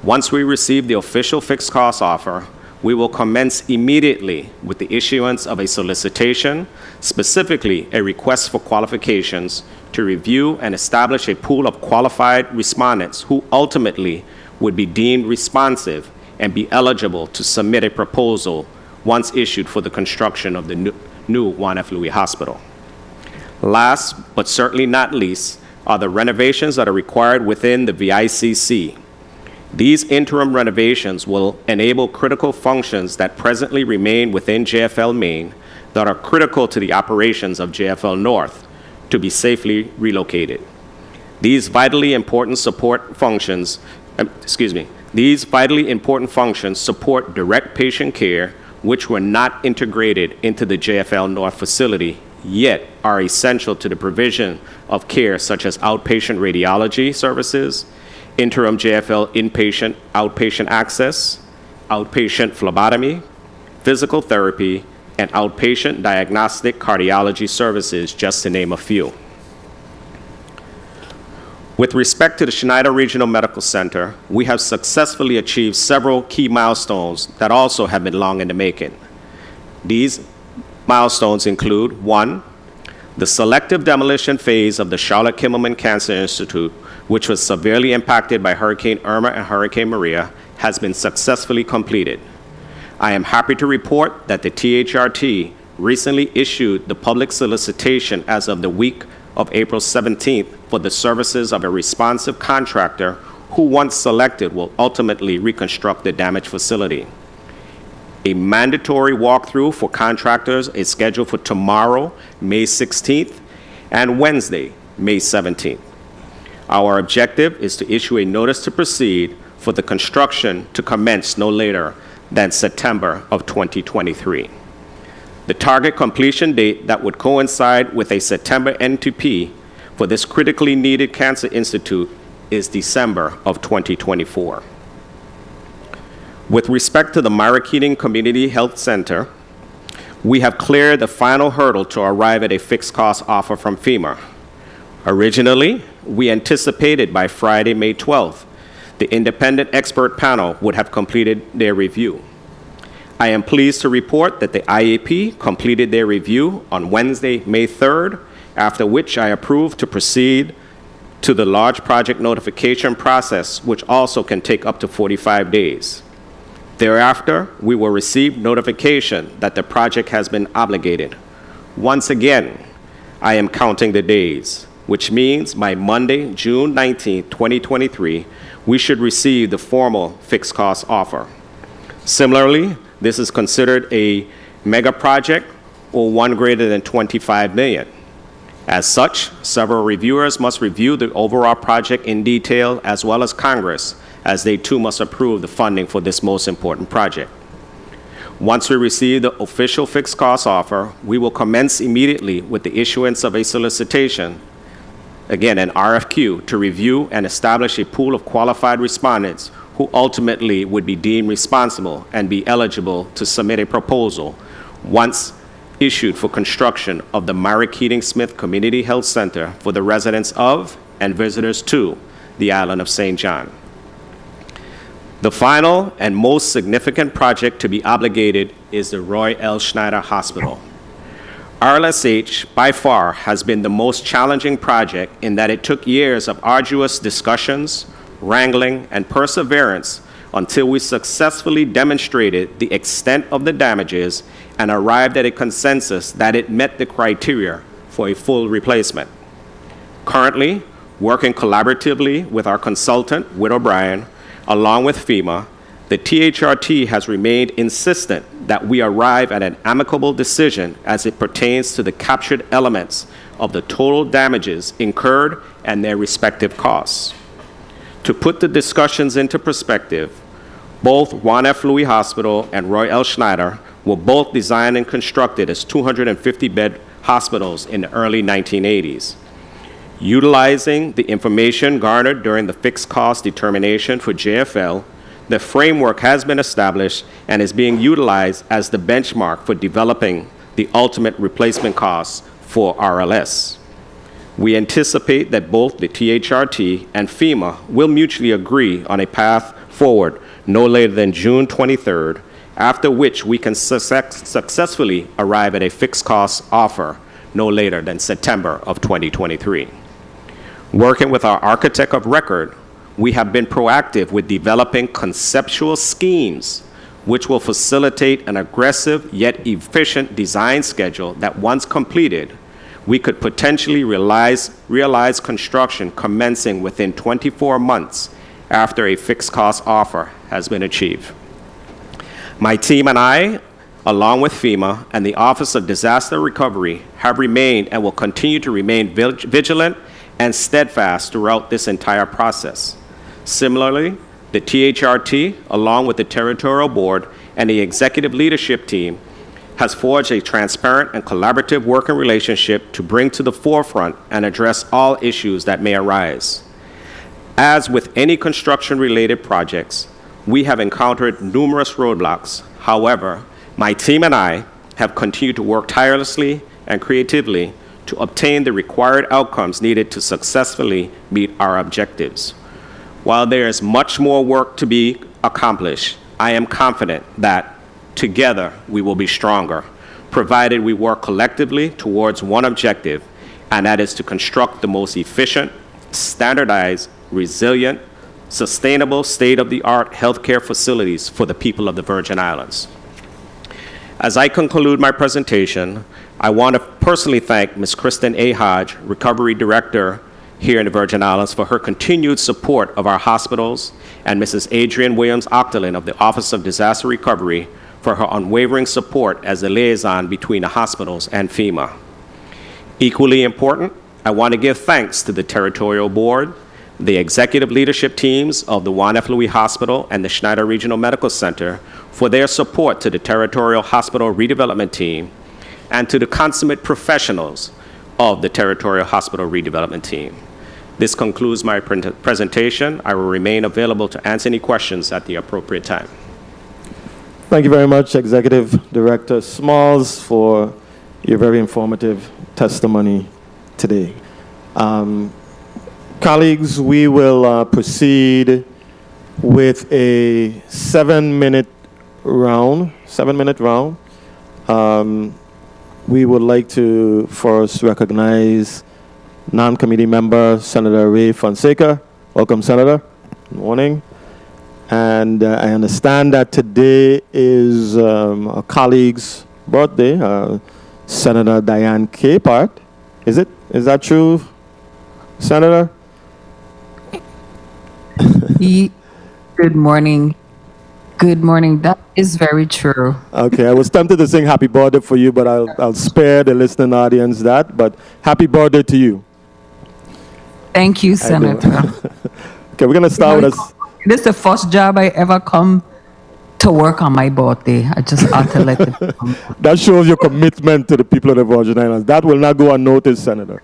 Once we receive the official fixed cost offer, we will commence immediately with the issuance of a solicitation, specifically a request for qualifications, to review and establish a pool of qualified respondents who ultimately would be deemed responsive and be eligible to submit a proposal once issued for the construction of the new Juan F. Louis Hospital. Last, but certainly not least, are the renovations that are required within the VICC. These interim renovations will enable critical functions that presently remain within JFL Main that are critical to the operations of JFL North to be safely relocated. These vitally important functions support direct patient care, which were not integrated into the JFL North facility, yet are essential to the provision of care such as outpatient radiology services, interim JFL inpatient, outpatient access, outpatient phlebotomy, physical therapy, and outpatient diagnostic cardiology services, just to name a few. With respect to the Schneider Regional Medical Center, we have successfully achieved several key milestones that also have been long in the making. These milestones include: 1, the selective demolition phase of the Charlotte Kimmelman Cancer Institute, which was severely impacted by Hurricane Irma and Hurricane Maria, has been successfully completed. I am happy to report that the THRT recently issued the public solicitation as of the week of April 17th for the services of a responsive contractor who, once selected, will ultimately reconstruct the damaged facility. A mandatory walkthrough for contractors is scheduled for tomorrow, May 16th, and Wednesday, May 17th. Our objective is to issue a notice to proceed for the construction to commence no later than September of 2023. The target completion date that would coincide with a September N2P for this critically needed cancer institute is December of 2024. With respect to the Myra Keating Community Health Center, we have cleared the final hurdle to arrive at a fixed cost offer from FEMA. Originally, we anticipated by Friday, May 12th, the independent expert panel would have completed their review. I am pleased to report that the IAP completed their review on Wednesday, May 3rd, after which I approved to proceed to the large project notification process, which also can take up to 45 days. Thereafter, we will receive notification that the project has been obligated. Once again, I am counting the days, which means by Monday, June 19, 2023, we should receive the formal fixed cost offer. Similarly, this is considered a mega project or one greater than $25 million. As such, several reviewers must review the overall project in detail, as well as Congress, as they too must approve the funding for this most important project. Once we receive the official fixed cost offer, we will commence immediately with the issuance of a solicitation, again an RFQ, to review and establish a pool of qualified respondents who ultimately would be deemed responsible and be eligible to submit a proposal once issued for construction of the Myra Keating Smith Community Health Center for the residents of and visitors to the island of St. John. The final and most significant project to be obligated is the Roy L. Schneider Hospital. RLSH, by far, has been the most challenging project in that it took years of arduous discussions, wrangling, and perseverance until we successfully demonstrated the extent of the damages and arrived at a consensus that it met the criteria for a full replacement. Currently, working collaboratively with our consultant, Whit O'Brien, along with FEMA, the THRT has remained insistent that we arrive at an amicable decision as it pertains to the captured elements of the total damages incurred and their respective costs. To put the discussions into perspective, both Juan F. Louis Hospital and Roy L. Schneider were both designed and constructed as 250-bed hospitals in the early 1980s. Utilizing the information garnered during the fixed cost determination for JFL, the framework has been established and is being utilized as the benchmark for developing the ultimate replacement costs for RLS. We anticipate that both the THRT and FEMA will mutually agree on a path forward no later than June 23rd, after which we can successfully arrive at a fixed cost offer no later than September of 2023. Working with our architect of record, we have been proactive with developing conceptual schemes which will facilitate an aggressive yet efficient design schedule that, once completed, we could potentially realize construction commencing within 24 months after a fixed cost offer has been achieved. My team and I, along with FEMA and the Office of Disaster Recovery, have remained and will continue to remain vigilant and steadfast throughout this entire process. Similarly, the THRT, along with the Territorial Board and the Executive Leadership Team, has forged a transparent and collaborative working relationship to bring to the forefront and address all issues that may arise. As with any construction-related projects, we have encountered numerous roadblocks. However, my team and I have continued to work tirelessly and creatively to obtain the required outcomes needed to successfully meet our objectives. While there is much more work to be accomplished, I am confident that together we will be stronger, provided we work collectively towards one objective, and that is to construct the most efficient, standardized, resilient, sustainable, state-of-the-art healthcare facilities for the people of the Virgin Islands. As I conclude my presentation, I want to personally thank Ms. Kristen A. Hodge, Recovery Director here in the Virgin Islands, for her continued support of our hospitals, and Mrs. Adrienne Williams-Octolin of the Office of Disaster Recovery for her unwavering support as the liaison between the hospitals and FEMA. Equally important, I want to give thanks to the Territorial Board, the executive leadership teams of the Juan F. Louis Hospital and the Schneider Regional Medical Center for their support to the Territorial Hospital Redevelopment Team, and to the consummate professionals of the Territorial Hospital Redevelopment Team. This concludes my presentation. I will remain available to answer any questions at the appropriate time. Thank you very much, Executive Director Smalls, for your very informative testimony today. Colleagues, we will proceed with a 7-minute round. We would like to first recognize non-committee member Senator Ray Fonseca. Welcome, Senator. Good morning. And I understand that today is a colleague's birthday, Senator Diane Capehart. Is it? Is that true, Senator? Good morning. Good morning. That is very true. Okay, I was tempted to sing happy birthday for you, but I'll spare the listening audience that. But happy birthday to you. Thank you, Senator. Okay, we're going to start with us. This is the first job I ever come to work on my birthday. I just ought to let it come. That shows your commitment to the people of the Virgin Islands. That will not go unnoticed, Senator.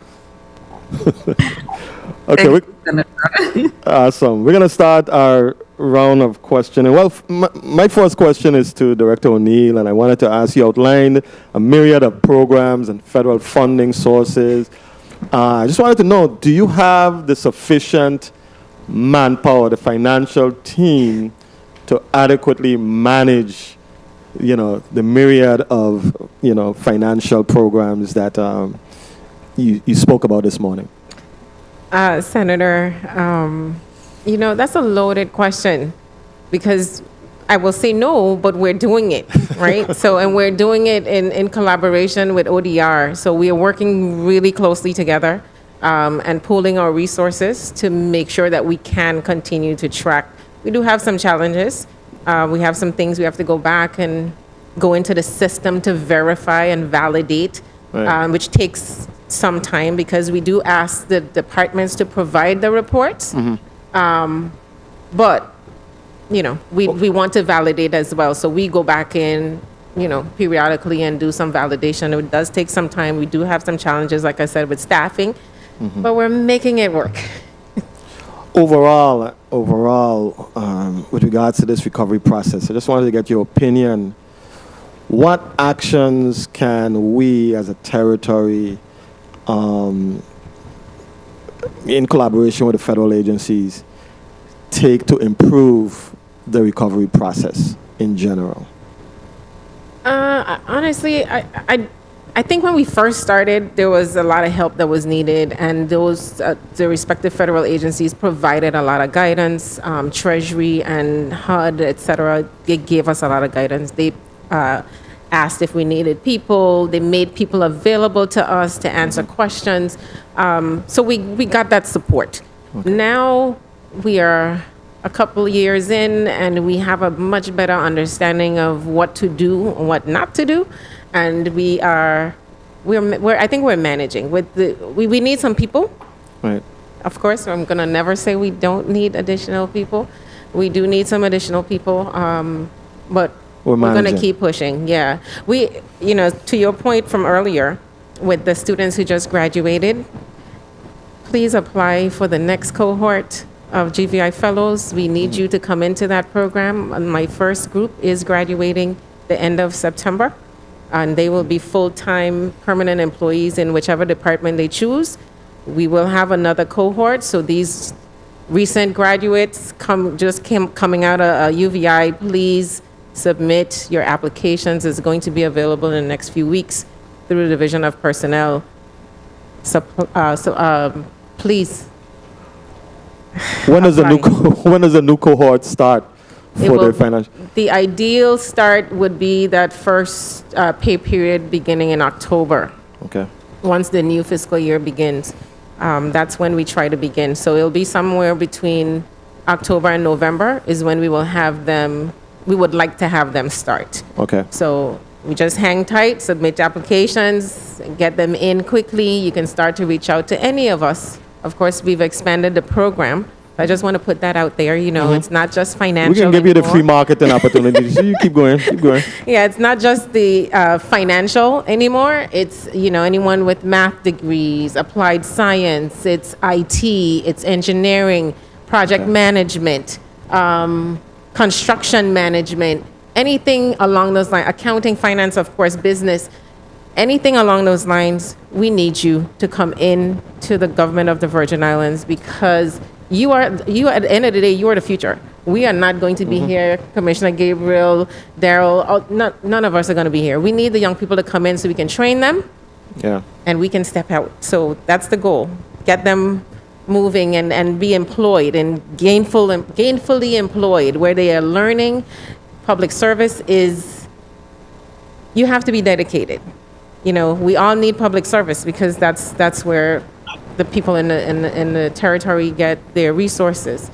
Okay, Thank you, Senator. awesome. We're going to start our round of questioning. Well, my first question is to Director O'Neill, and I wanted to ask you outlined a myriad of programs and federal funding sources. I just wanted to know, do you have the sufficient manpower, the financial team to adequately manage, the myriad of, financial programs that you spoke about this morning? Senator, that's a loaded question because I will say no, but we're doing it, right? And we're doing it in collaboration with ODR. So we are working really closely together and pooling our resources to make sure that we can continue to track. We do have some challenges. We have some things we have to go back and go into the system to verify and validate, Right. Which takes some time because we do ask the departments to provide the reports. But, we want to validate as well. So we go back in, periodically and do some validation. It does take some time. We do have some challenges, like I said, with staffing, but we're making it work. Overall, with regards to this recovery process, I just wanted to get your opinion. What actions can we as a territory, in collaboration with the federal agencies, take to improve the recovery process in general? Honestly, I think when we first started, there was a lot of help that was needed, and the respective federal agencies provided a lot of guidance. Treasury and HUD, et cetera, they gave us a lot of guidance. They asked if we needed people. They made people available to us to answer questions. So we got that support. Okay. Now we are a couple years in, and we have a much better understanding of what to do and what not to do. And I think we're managing with we need some people. Right. Of course, I'm gonna never say we don't need additional people. We do need some additional people, but We're we're gonna managing. keep pushing. Yeah, to your point from earlier, with the students who just graduated, please apply for the next cohort of GVI fellows. We need you to come into that program. And my first group is graduating the end of September, and they will be full-time permanent employees in whichever department they choose. We will have another cohort, so these recent graduates coming out of UVI, please submit your applications. It's going to be available in the next few weeks through the Division of Personnel. Please. When does the new cohort start It for will- the financial? The ideal start would be that first pay period beginning in October. Okay. Once the new fiscal year begins, that's when we try to begin. So it'll be somewhere between October and November is when we will have them, we would like to have them start. Okay. So we just hang tight, submit applications, get them in quickly. You can start to reach out to any of us. Of course, we've expanded the program. I just want to put that out there. It's not just financial. We can give you the anymore. free marketing opportunity. So you keep going. Keep going. Yeah, it's not just the financial anymore. It's, anyone with math degrees, applied science, it's IT, it's engineering, project management, construction management, anything along those lines, accounting, finance, of course, business, anything along those lines, we need you to come in to the government of the Virgin Islands because you at the end of the day, you are the future. We are not going to be here. Commissioner Gabriel, Daryl, none of us are going to be here. We need the young people to come in so we can train them Yeah. and we can step out. So that's the goal. Get them moving and be employed and gainfully employed where they are learning. Public service is, you have to be dedicated. We all need public service because that's where the people in the territory get their resources.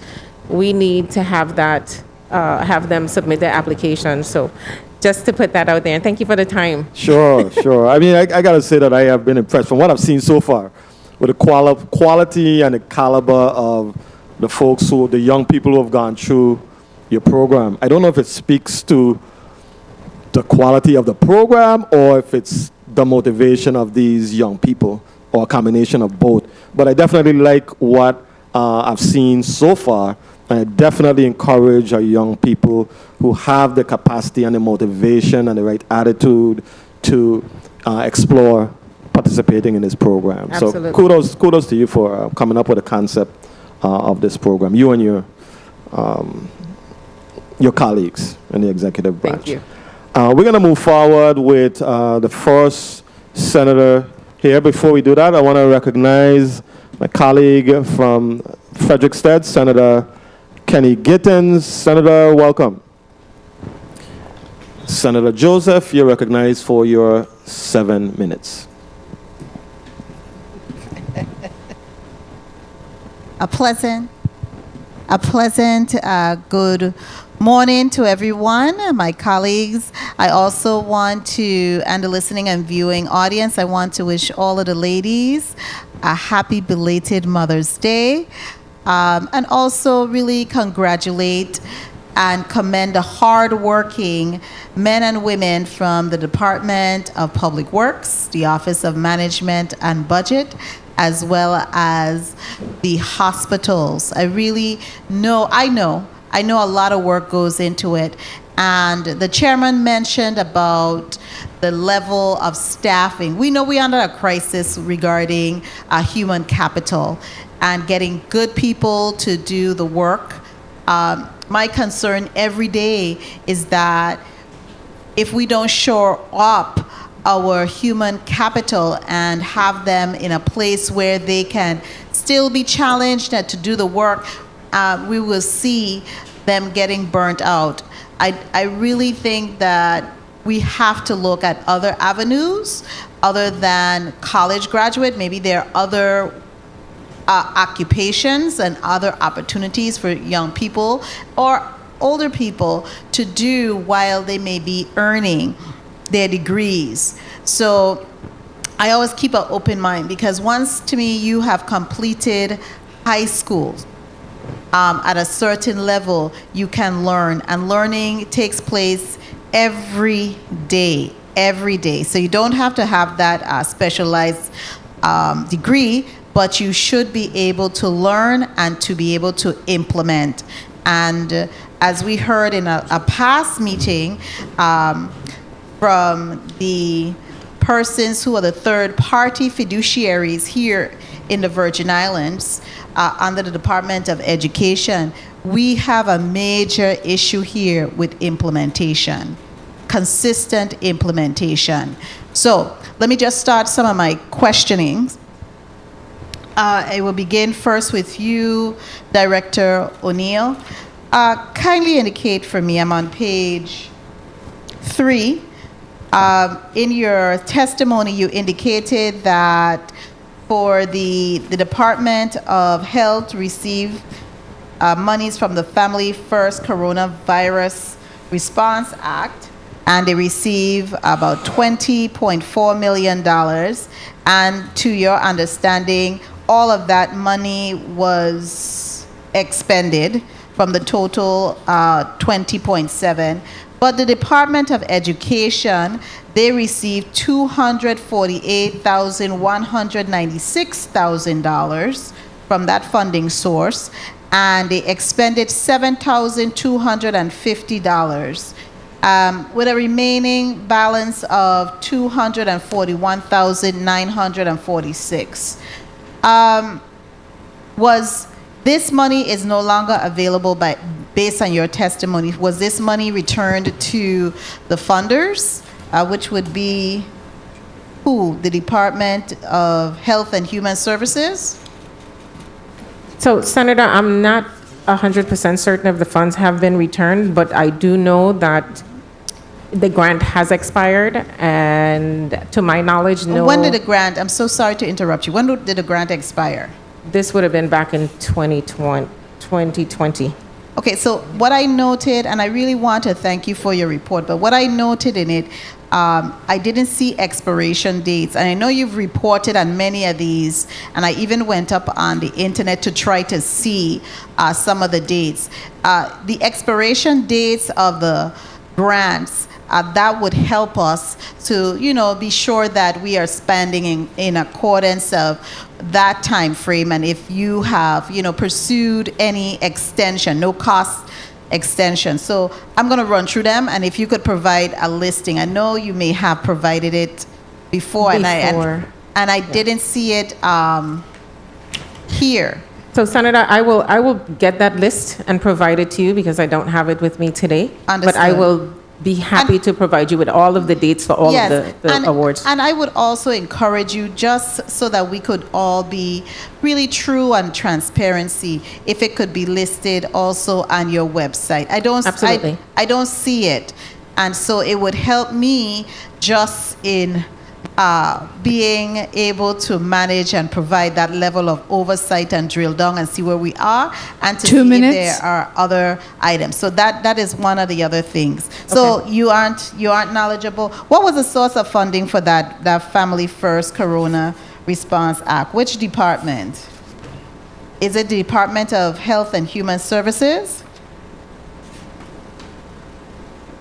We need to have that, have them submit their application. So just to put that out there, and thank you for the time. Sure, sure. I mean, I got to say that I have been impressed from what I've seen so far with the quality and the caliber of the young people who have gone through your program. I don't know if it speaks to the quality of the program or if it's the motivation of these young people or a combination of both. But I definitely like what I've seen so far I definitely encourage our young people who have the capacity and the motivation and the right attitude to explore participating in this program. Absolutely. So kudos to you for coming up with a concept of this program, you and your colleagues in the executive branch. Thank you. We're going to move forward with the first senator here. Before we do that, I want to recognize my colleague from Frederiksted, Senator Kenny Gittins. Senator, welcome. Senator Joseph, you're recognized for your 7 minutes. A pleasant good morning to everyone, my colleagues. I also want to, and the listening and viewing audience, I want to wish all of the ladies a happy belated Mother's Day, and also really congratulate and commend the hardworking men and women from the Department of Public Works, the Office of Management and Budget, as well as the hospitals. I know a lot of work goes into it. And the chairman mentioned about the level of staffing. We know we're under a crisis regarding human capital and getting good people to do the work. My concern every day is that if we don't shore up our human capital and have them in a place where they can still be challenged and to do the work, we will see them getting burnt out. I really think that we have to look at other avenues other than college graduate. Maybe there are other occupations and other opportunities for young people or older people to do while they may be earning their degrees. So I always keep an open mind, because once, to me, you have completed high school at a certain level, you can learn, and learning takes place every day. So you don't have to have that specialized degree, but you should be able to learn and to be able to implement. And as we heard in a past meeting from the persons who are the third-party fiduciaries here in the Virgin Islands under the Department of Education, we have a major issue here with implementation, consistent implementation. So let me just start some of my questionings. I will begin first with you, Director O'Neill. Kindly indicate for me, I'm on page 3. In your testimony, you indicated that for the Department of Health received monies from the Family First Coronavirus Response Act, and they receive about $20.4 million. And to your understanding, all of that money was expended from the total 20.7. But the Department of Education, they received $248,196,000 from that funding source, and they expended $7,250 with a remaining balance of $241,946. Was this money is no longer available based on your testimony? Was this money returned to the funders, which would be who? The Department of Health and Human Services? So, Senator, I'm not 100% certain if the funds have been returned, but I do know that the grant has expired, and to my knowledge, no. When did the grant, I'm so sorry to interrupt you, when did the grant expire? This would have been back in 2020. Okay, so what I noted, and I really want to thank you for your report, but what I noted in it, I didn't see expiration dates. And I know you've reported on many of these, and I even went up on the internet to try to see some of the dates. The expiration dates of the grants that would help us to, be sure that we are spending in accordance of that time frame. And if you have, pursued any extension, no cost extension. So I'm going to run through them, and if you could provide a listing. I know you may have provided it before. And I didn't see it here. So, Senator, I will get that list and provide it to you because I don't have it with me today. But I Understood. will be happy to provide you with all of the dates for all of the awards. And I would also encourage you, just so that we could all be really true and transparency, if it could be listed also on your website. Absolutely. I don't see it. And so it would help me just in being able to manage and provide that level of oversight and drill down and see where we are, and to 2 see minutes. if there are other items. So that is one of the other things. So you aren't knowledgeable. What was the source of funding for that Family First Corona Response Act? Which department? Is it the Department of Health and Human Services?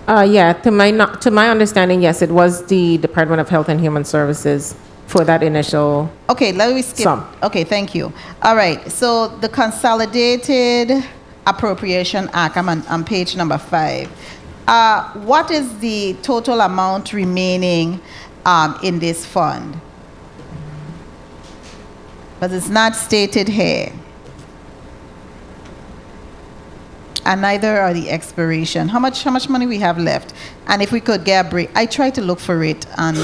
Yeah, to my understanding, yes, it was the Department of Health and Human Services for that initial. Okay, let me skip. Some. Okay, thank you. All right, so the Consolidated Appropriation Act, I'm on page number 5. What is the total amount remaining in this fund? But it's not stated here. And neither are the expiration. How much money we have left? And if we could get a break, I tried to look for it on the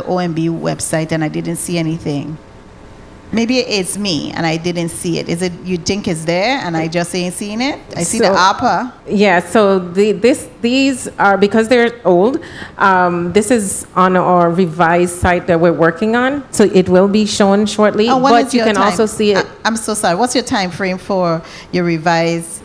OMB website, and I didn't see anything. Maybe it's me and I didn't see it. Is it you think it's there and I just ain't seen it? I see the So- APA. Yeah, so these are, because they're old, this is on our revised site that we're working on, so it will be shown shortly, When but is you your can time? also see it. I'm so sorry. What's your time frame for your revised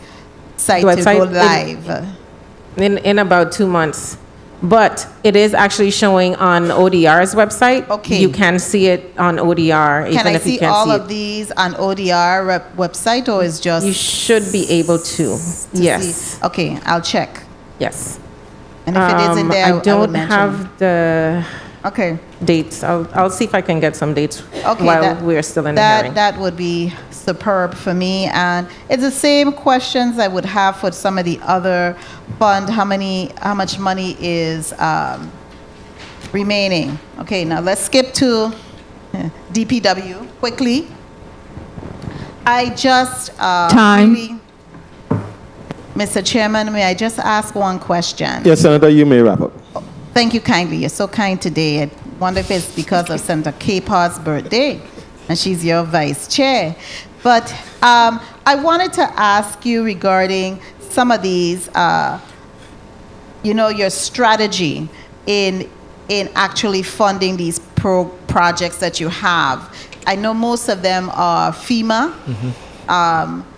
site The to website go in- live? In about 2 months. But it is actually showing on ODR's website. Okay. You can see it on ODR, Can even I if you see can't all see of it. these on ODR website, or is just You should be able to. Yes. see? Okay, I'll check. Yes. And if it isn't there, I would don't mention have it. the Okay. dates. I'll see if I can get some dates Okay, while we're still in the hearing. that would be superb for me. And it's the same questions I would have for some of the other fund. How much money is remaining? Okay, now let's skip to DPW quickly. I just Time. really- Mr. Chairman, may I just ask one question? Yes, Senator, you may wrap up. Thank you kindly. You're so kind today. I wonder if it's because of Senator Capar's birthday, and she's your vice chair. But I wanted to ask you regarding some of these, your strategy in actually funding these projects that you have. I know most of them are FEMA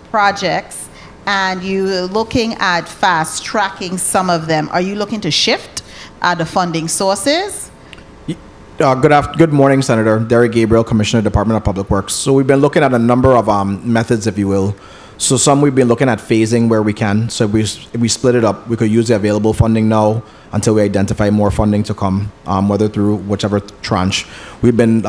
projects, and you're looking at fast tracking some of them. Are you looking to shift the funding sources? Good morning, Senator. Derek Gabriel, Commissioner, Department of Public Works. So we've been looking at a number of methods, if you will. So some we've been looking at phasing where we can. So if we split it up, we could use the available funding now until we identify more funding to come, whether through whichever tranche. We have been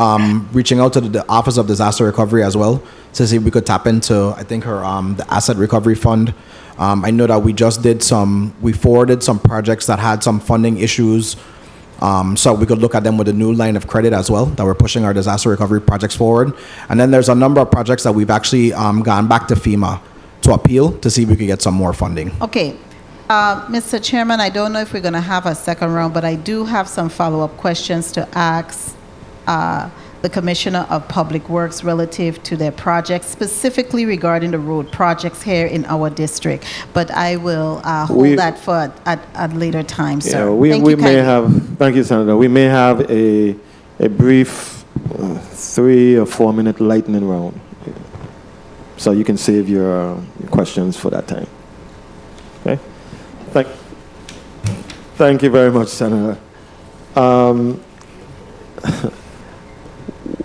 reaching out to the Office of Disaster Recovery as well to see if we could tap into, I think, the Asset Recovery Fund. I know that we forwarded some projects that had some funding issues. So we could look at them with a new line of credit as well, that we're pushing our disaster recovery projects forward. And then there's a number of projects that we've actually gone back to FEMA to appeal to see if we could get some more funding. Okay. Mr. Chairman, I don't know if we're going to have a second round, but I do have some follow-up questions to ask the Commissioner of Public Works relative to their projects, specifically regarding the road projects here in our district. But I will hold that for at a later time, sir. Yeah, we Thank you may kindly. have, thank you, Senator. We may have a brief 3 or 4 minute lightning round. So you can save your questions for that time. Okay? Thank you very much, Senator.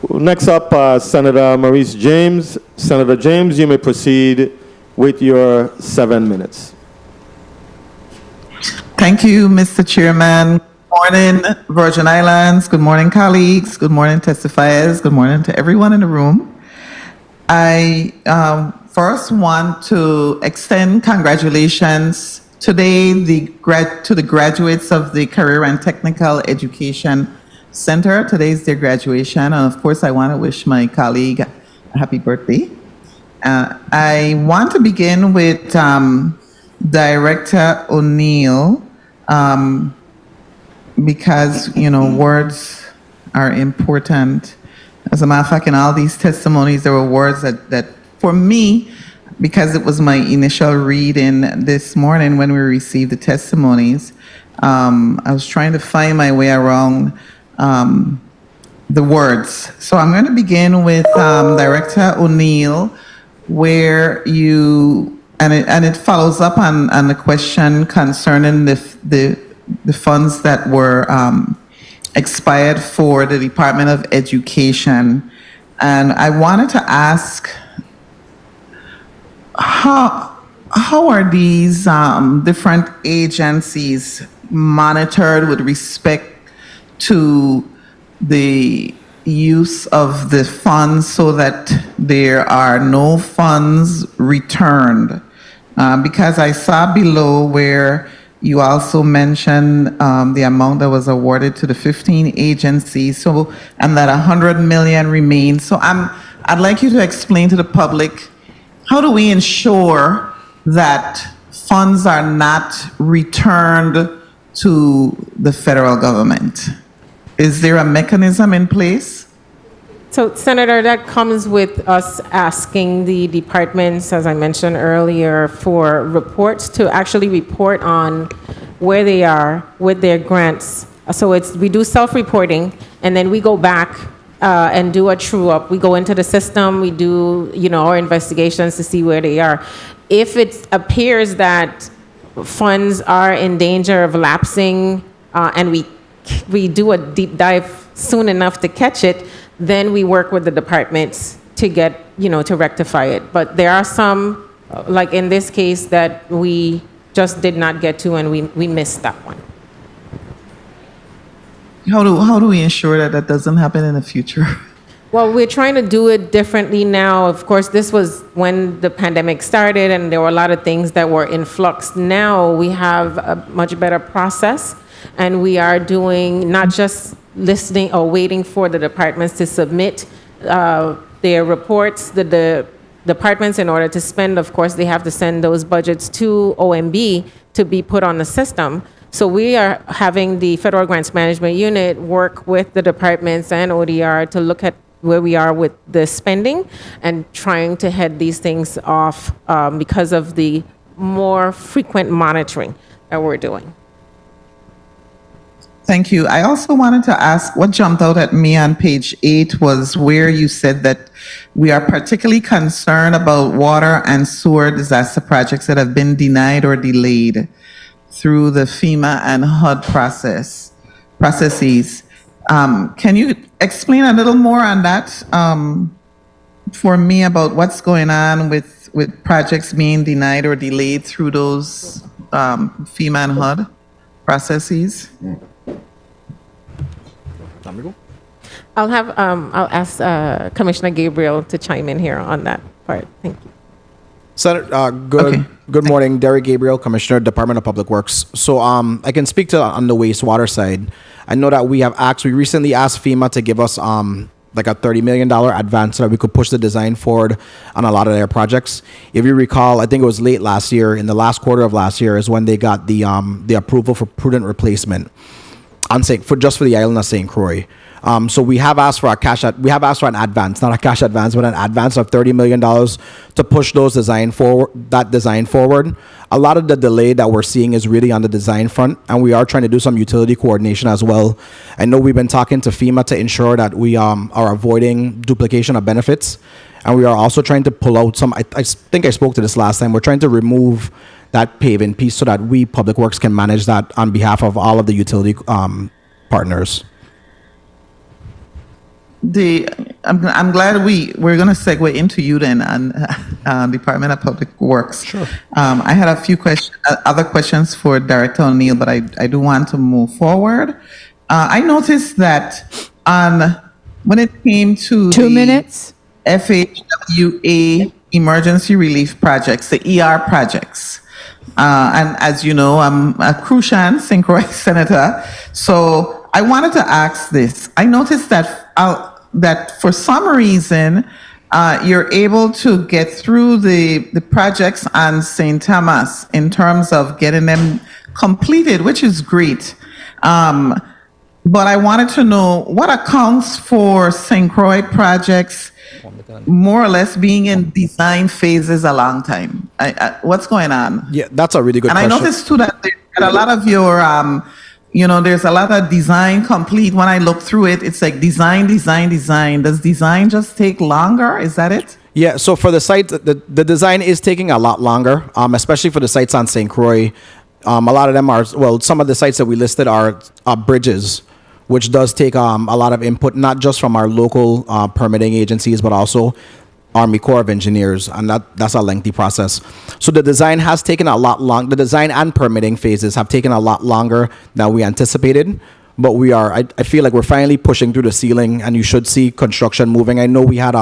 Next up, Senator Maurice James. Senator James, you may proceed with your 7 minutes. Thank you, Mr. Chairman. Good morning, Virgin Islands. Good morning, colleagues. Good morning, testifiers. Good morning to everyone in the room. I first want to extend congratulations today to the graduates of the Career and Technical Education Center. Today's their graduation, and of course, I want to wish my colleague a happy birthday. I want to begin with Director O'Neill, because, you know, words are important. As a matter of fact, in all these testimonies, there were words that for me, because it was my initial reading this morning when we received the testimonies, I was trying to find my way around the words. So I'm going to begin with Director O'Neill, where you, and it follows up on the question concerning the funds that were expired for the Department of Education. And I wanted to ask, how are these different agencies monitored with respect to the use of the funds so that there are no funds returned? Because I saw below where you also mentioned the amount that was awarded to the 15 agencies, so, and that 100 million remains. So I'd like you to explain to the public, how do we ensure that funds are not returned to the federal government? Is there a mechanism in place? So, Senator, that comes with us asking the departments, as I mentioned earlier, for reports to actually report on where they are with their grants. So we do self-reporting, and then we go back and do a true-up. We go into the system, we do, you know, our investigations to see where they are. If it appears that funds are in danger of lapsing, and we do a deep dive soon enough to catch it, then we work with the departments to get, you know, to rectify it. But there are some, like in this case, that we just did not get to, and we missed that one. How do we ensure that that doesn't happen in the future? Well, we're trying to do it differently now. Of course, this was when the pandemic started, and there were a lot of things that were in flux. Now we have a much better process, and we are doing not just listening or waiting for the departments to submit their reports. The departments, in order to spend, of course, they have to send those budgets to OMB to be put on the system. So we are having the Federal Grants Management Unit work with the departments and ODR to look at where we are with the spending and trying to head these things off because of the more frequent monitoring that we're doing. Thank you. I also wanted to ask, what jumped out at me on page 8 was where you said that we are particularly concerned about water and sewer disaster projects that have been denied or delayed through the FEMA and HUD processes. Can you explain a little more on that for me about what's going on with projects being denied or delayed through those FEMA and HUD processes? I'll ask Commissioner Gabriel to chime in here on that part. Thank you. Senator, good morning. Derek Gabriel, Commissioner, Department of Public Works. So I can speak to on the wastewater side. I know that we recently asked FEMA to give us like a $30 million advance so that we could push the design forward on a lot of their projects. If you recall, I think it was late last year, in the last quarter of last year is when they got the approval for prudent replacement just for the island of St. Croix. So we have asked for an advance, not a cash advance, but an advance of $30 million to push that design forward. A lot of the delay that we're seeing is really on the design front, and we are trying to do some utility coordination as well. I know we've been talking to FEMA to ensure that we are avoiding duplication of benefits, and we are also trying to pull out some, I think I spoke to this last time, we're trying to remove that paving piece so that we, Public Works, can manage that on behalf of all of the utility partners. I'm glad we're going to segue into you then on Department of Public Works. Sure. I had a few other questions for Director O'Neill, but I do want to move forward. I noticed that when it came to 2 minutes. FHWA emergency relief projects, the ER projects. And as you know, I'm a Crucian St. Croix senator. So I wanted to ask this. I noticed that for some reason, you're able to get through the projects on St. Thomas in terms of getting them completed, which is great. But I wanted to know what accounts for St. Croix projects more or less being in design phases a long time. What's going on? Yeah, that's a really good And question. I noticed too that a lot of your, there's a lot of design complete. When I look through it, it's like design. Does design just take longer? Is that it? Yeah, so for the site, the design is taking a lot longer, especially for the sites on St. Croix. A lot of them are, some of the sites that we listed are bridges, which does take a lot of input, not just from our local permitting agencies, but also Army Corps of Engineers, and that's a lengthy process. So the design has taken a lot long. The design and permitting phases have taken a lot longer than we anticipated, but I feel like we're finally pushing through the ceiling, and you should see construction moving. I know we had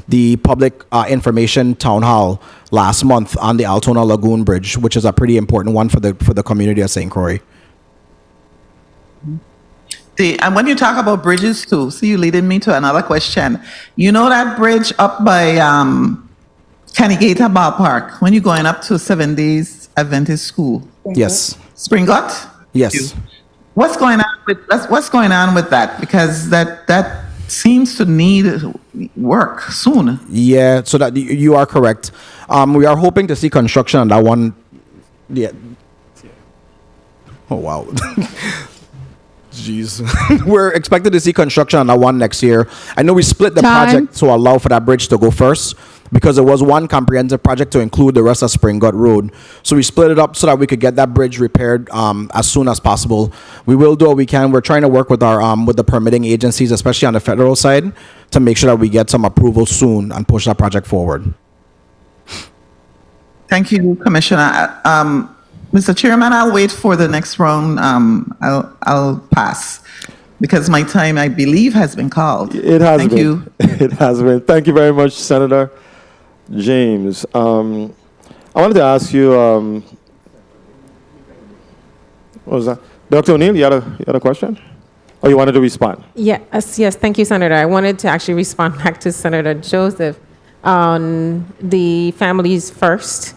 the public information town hall last month on the Altona Lagoon Bridge, which is a pretty important one for the community of St. Croix. And when you talk about bridges too, see, you leading me to another question. You know that bridge up by Canigata Ballpark, when you're going up to 7 Days Adventist School? Yes. Springot? Yes. What's going on with that? Because that seems to need work soon. Yeah, so that you are correct. We are hoping to see construction on that one. Yeah. Oh, wow. Jeez. We're expected to see construction on that one next year. I know we split the project to allow for that bridge to go first because it was one comprehensive project to include the rest of Spring Gut Road. So we split it up so that we could get that bridge repaired as soon as possible. We will do what we can. We're trying to work with our with the permitting agencies, especially on the federal side, to make sure that we get some approval soon and push that project forward. Thank you, Commissioner. Mr. Chairman, I'll wait for the next round. I'll pass because my time, I believe, has been called. It has Thank been. you. It has been. Thank you very much, Senator James. I wanted to ask you, what was that? Dr. O'Neill, you had a question? Or you wanted to respond? Yes, thank you, Senator. I wanted to actually respond back to Senator Joseph on the Families First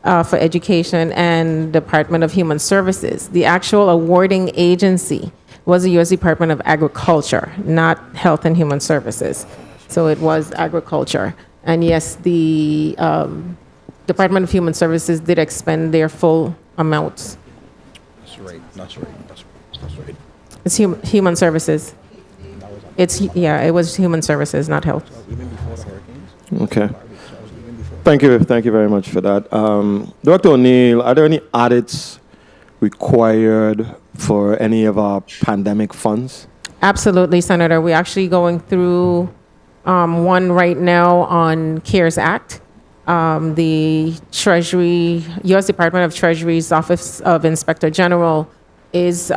for Education and Department of Human Services. The actual awarding agency was the U.S. Department of Agriculture, not Health and Human Services. So it was agriculture. And yes, the Department of Human Services did expend their full amounts. That's right. It's human services. It was human services, not health. Okay. Thank you very much for that. Dr. O'Neill, are there any audits required for any of our pandemic funds? Absolutely, Senator. We're actually going through one right now on CARES Act. The Treasury, U.S. Department of Treasury's Office of Inspector General is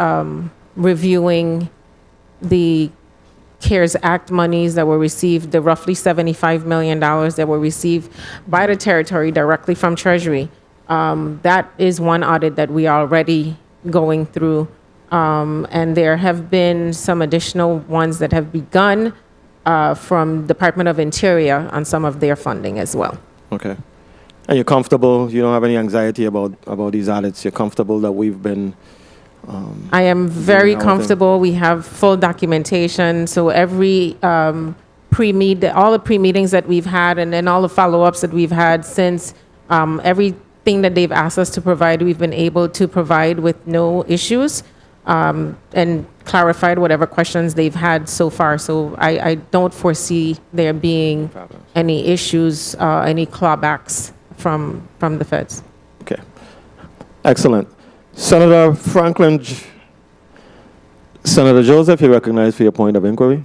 reviewing the CARES Act monies that were received, the roughly $75 million that were received by the territory directly from Treasury. That is one audit that we are already going through. And there have been some additional ones that have begun from Department of Interior on some of their funding as well. Okay. And you're comfortable? You don't have any anxiety about these audits? You're comfortable that we've been... I am very our thing. comfortable. We have full documentation. So every all the pre-meetings that we've had and then all the follow-ups that we've had since everything that they've asked us to provide, we've been able to provide with no issues and clarified whatever questions they've had so far. So I don't foresee there being any issues, any clawbacks from the feds. Okay. Excellent. Senator Franklin, Senator Joseph, you're recognized for your point of inquiry.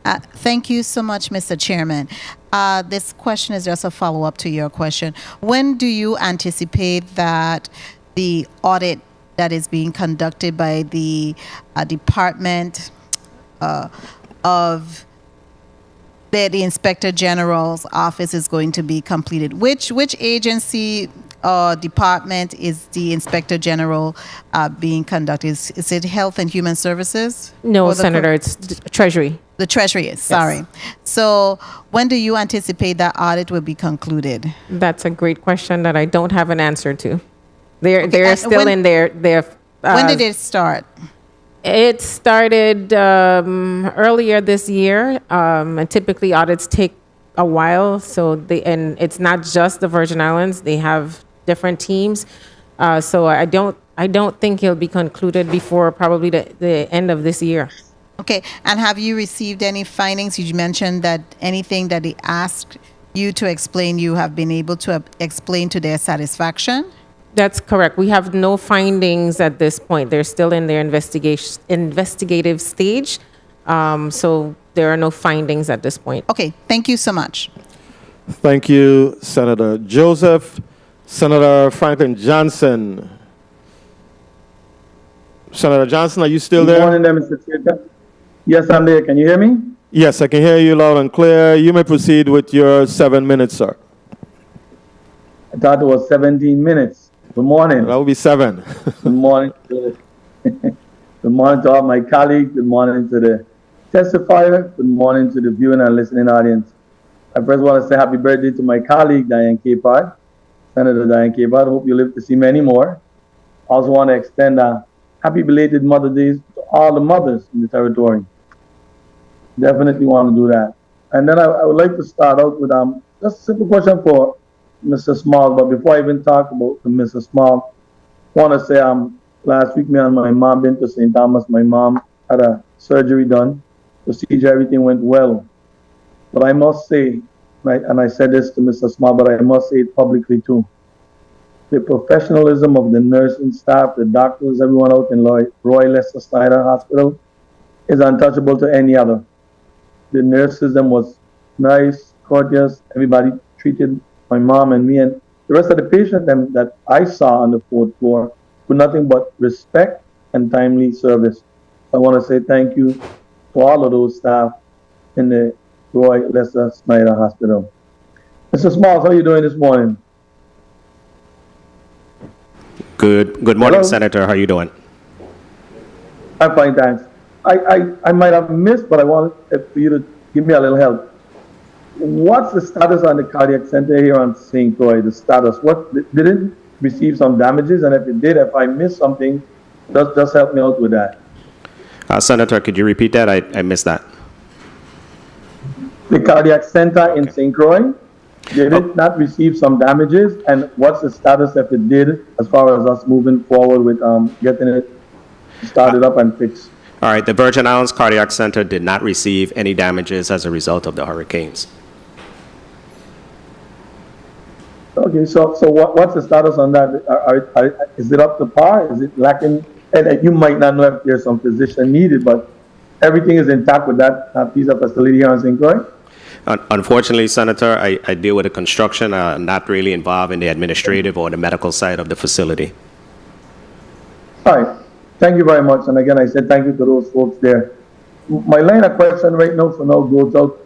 Thank you so much, Mr. Chairman. This question is just a follow-up to your question. When do you anticipate that the audit that is being conducted by the Department of the Inspector General's office is going to be completed? Which agency or department is the Inspector General being conducted? Is it Health and Human Services? No, Or the Senator, it's Treasury. The Treasury is, sorry. So when do you anticipate that audit will be concluded? That's a great question that I don't have an answer to. They're and still when- in their When did it start? It started earlier this year. And typically audits take a while, and it's not just the Virgin Islands. They have different teams. So I don't think it'll be concluded before probably the end of this year. Okay, and have you received any findings? You mentioned that anything that they asked you to explain, you have been able to explain to their satisfaction? That's correct. We have no findings at this point. They're still in their investigative stage. So there are no findings at this point. Okay, thank you so much. Thank you, Senator Joseph. Senator Franklin Johnson. Senator Johnson, are you still Good there? morning, there, Mr. Chair. Yes, I'm there. Can you hear me? Yes, I can hear you loud and clear. You may proceed with your 7 minutes, sir. I thought it was 17 minutes. Good morning. That would be 7. Good morning. Good morning to all my colleagues. Good morning to the testifier. Good morning to the viewing and listening audience. I first want to say happy birthday to my colleague, Diane Capehart, Senator Diane Capehart. Hope you live to see many more. I also want to extend a happy belated Mother's Day to all the mothers in the territory. Definitely want to do that. And then I would like to start out with just a simple question for Mr. Small. But before I even talk about Mr. Small, I want to say last week me and my mom been to St. Thomas. My mom had a surgery done. Procedure, everything went well. But I must say, and I said this to Mr. Small, but I must say it publicly too. The professionalism of the nursing staff, the doctors, everyone out in Roy Lester Snyder Hospital is untouchable to any other. The nurses, them was nice, courteous. Everybody treated my mom and me and the rest of the patients that I saw on the 4th floor with nothing but respect and timely service. I want to say thank you to all of those staff in the Roy Lester Snyder Hospital. Mr. Smalls, how are you doing this morning? Good morning, Hello? Senator. How are you doing? I'm fine, thanks. I might have missed, but I wanted for you to give me a little help. What's the status on the cardiac center here on St. Croix? The status? What did it receive some damages? And if it did, if I missed something, just help me out with that. Senator, could you repeat that? I missed that. The cardiac center in St. Croix, did it not receive some damages? And what's the status if it did, as far as us moving forward with getting it started up and fixed? All right, the Virgin Islands Cardiac Center did not receive any damages as a result of the hurricanes. Okay, so what's the status on that? Is it up to par? Is it lacking? And you might not know if there's some physician needed, but everything is intact with that piece of facility here in St. Croix? Unfortunately, Senator, I deal with the construction, not really involved in the administrative or the medical side of the facility. All right. Thank you very much. And again, I said thank you to those folks there. My line of question right now for now goes out.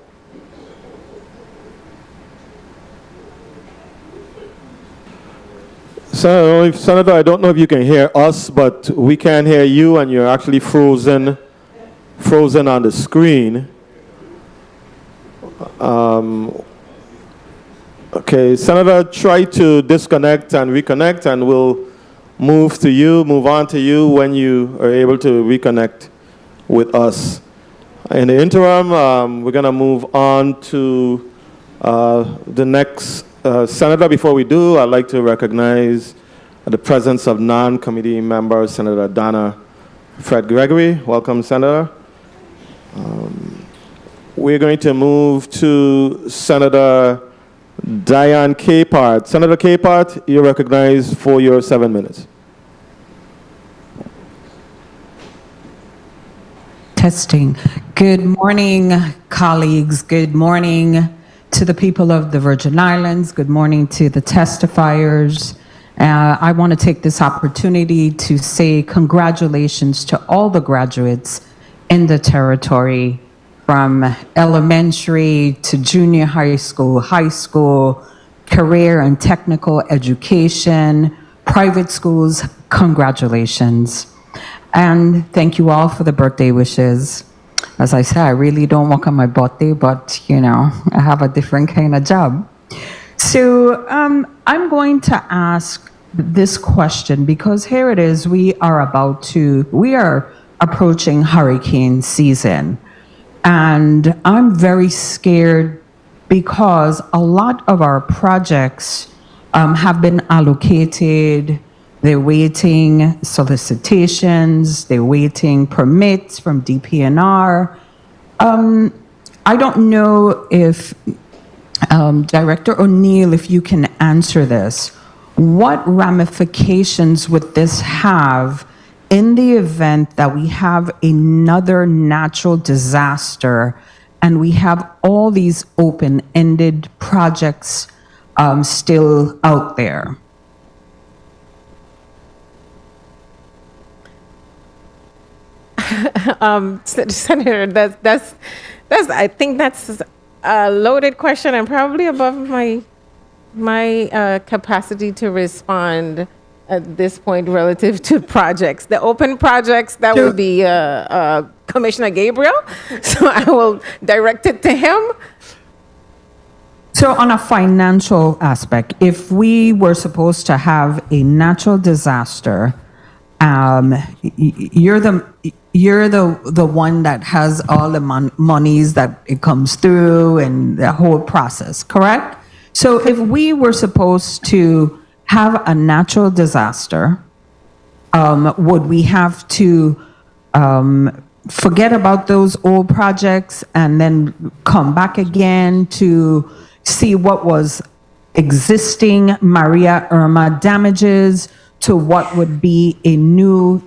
Senator, I don't know if you can hear us, but we can hear you, and you're actually frozen on the screen. Okay, Senator, try to disconnect and reconnect, and we'll move on to you when you are able to reconnect with us. In the interim, we're going to move on to the next Senator. Before we do, I'd like to recognize the presence of non-committee member, Senator Donna Fred Gregory. Welcome, Senator. We're going to move to Senator Diane Capehart. Senator Capehart, you're recognized for your 7 minutes. Testing. Good morning, colleagues. Good morning to the people of the Virgin Islands. Good morning to the testifiers. I want to take this opportunity to say congratulations to all the graduates in the territory, from elementary to junior high school, career and technical education, private schools. Congratulations. And thank you all for the birthday wishes. As I said, I really don't work on my birthday, but I have a different kind of job. So I'm going to ask this question because here it is. We are approaching hurricane season. And I'm very scared because a lot of our projects have been allocated. They're waiting solicitations, they're waiting permits from DPNR. I don't know if, Director O'Neill, if you can answer this. What ramifications would this have in the event that we have another natural disaster and we have all these open-ended projects still out there? Senator, that's I think that's a loaded question and probably above my capacity to respond at this point relative to projects. The open projects, that would be Commissioner Gabriel, so I will direct it to him. So on a financial aspect, if we were supposed to have a natural disaster, you're the one that has all the monies that it comes through and the whole process, correct? So if we were supposed to have a natural disaster, would we have to forget about those old projects and then come back again to see what was existing Maria Irma damages to what would be a new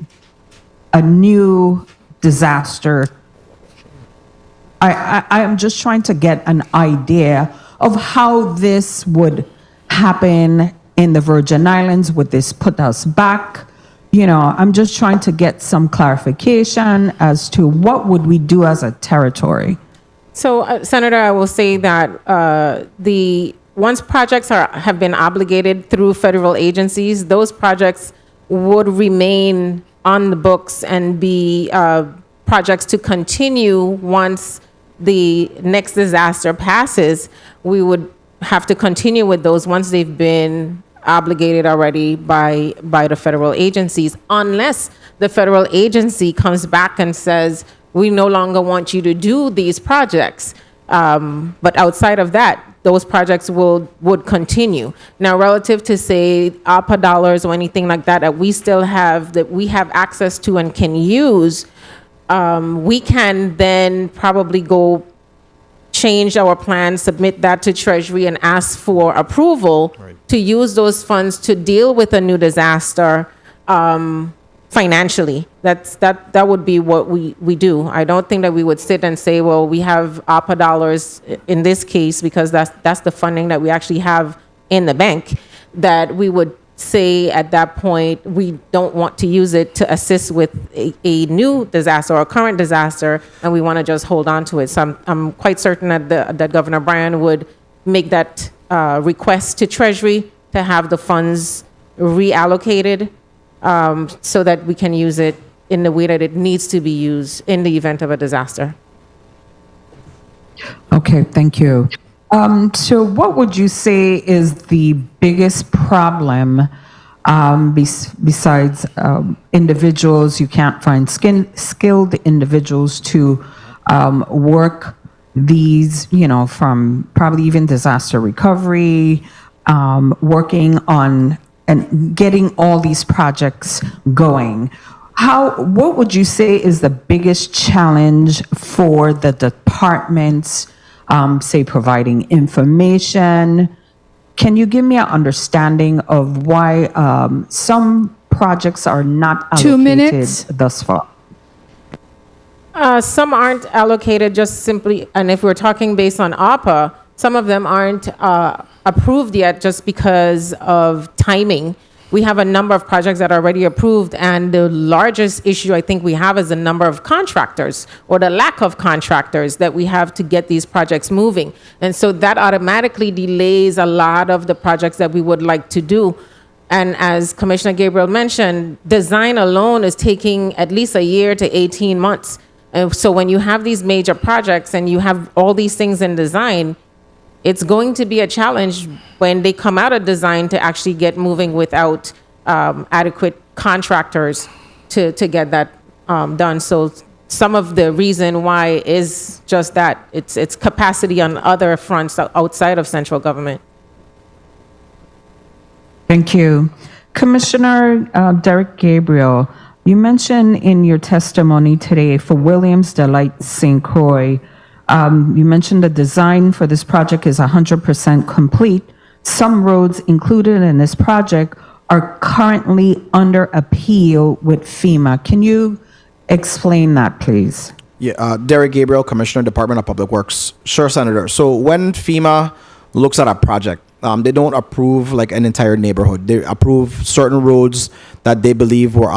disaster? I am just trying to get an idea of how this would happen in the Virgin Islands. Would this put us back? I'm just trying to get some clarification as to what would we do as a territory. So, Senator, I will say that once projects have been obligated through federal agencies, those projects would remain on the books and be projects to continue once the next disaster passes. We would have to continue with those once they've been obligated already by the federal agencies, unless the federal agency comes back and says, we no longer want you to do these projects. But outside of that, those projects would continue. Now, relative to, say, ARPA dollars or anything like that we still have, that we have access to and can use, we can then probably go change our plan, submit that to Treasury and ask for approval to use those funds to deal with a new disaster financially. That would be what we do. I don't think that we would sit and say, well, we have ARPA dollars in this case, because that's the funding that we actually have in the bank, that we would say at that point we don't want to use it to assist with a new disaster or a current disaster, and we want to just hold on to it. So I'm quite certain that Governor Bryan would make that request to Treasury to have the funds reallocated so that we can use it in the way that it needs to be used in the event of a disaster. Okay, thank you. So what would you say is the biggest problem besides individuals? You can't find skilled individuals to work these, from probably even disaster recovery, working on and getting all these projects going. What would you say is the biggest challenge for the departments, say providing information? Can you give me an understanding of why some projects are not allocated 2 minutes. thus far? Some aren't allocated just simply, and if we're talking based on ARPA, some of them aren't approved yet just because of timing. We have a number of projects that are already approved, and the largest issue I think we have is the number of contractors or the lack of contractors that we have to get these projects moving. And so that automatically delays a lot of the projects that we would like to do. And as Commissioner Gabriel mentioned, design alone is taking at least a year to 18 months. And so when you have these major projects and you have all these things in design, it's going to be a challenge when they come out of design to actually get moving without adequate contractors to get that done. So some of the reason why is just that. It's capacity on other fronts outside of central government. Thank you. Commissioner Derek Gabriel, you mentioned in your testimony today for Williams Delight St. Croix, you mentioned the design for this project is 100% complete. Some roads included in this project are currently under appeal with FEMA. Can you explain that, please? Yeah, Derek Gabriel, Commissioner, Department of Public Works. Sure, Senator. So when FEMA looks at a project, they don't approve like an entire neighborhood. They approve certain roads that they believe were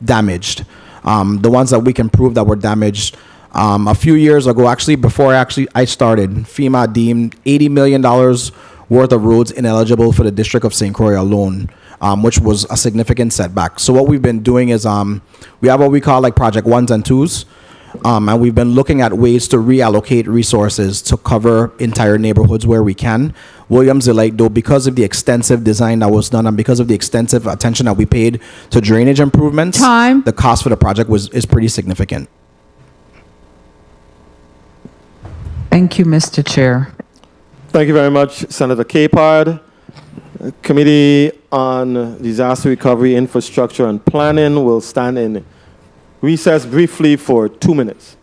damaged. The ones that we can prove that were damaged. A few years ago, before I started, FEMA deemed $80 million worth of roads ineligible for the District of St. Croix alone, which was a significant setback. So what we've been doing is we have what we call like Project 1s and 2s, and we've been looking at ways to reallocate resources to cover entire neighborhoods where we can. Williams Delight, though, because of the extensive design that was done and because of the extensive attention that we paid to drainage improvements, Time. the cost for the project is pretty significant. Thank you, Mr. Chair. Thank you very much, Senator Capard. Committee on Disaster Recovery, Infrastructure, and Planning will stand in recess briefly for 2 minutes.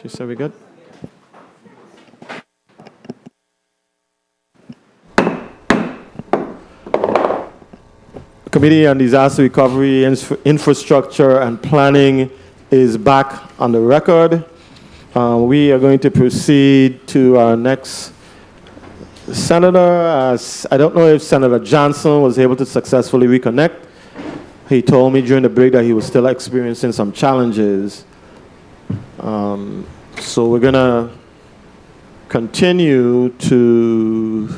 You said we good? Committee on Disaster Recovery, Infrastructure, and Planning is back on the record. We are going to proceed to our next senator. I don't know if Senator Johnson was able to successfully reconnect. He told me during the break that he was still experiencing some challenges. So we're going to continue to...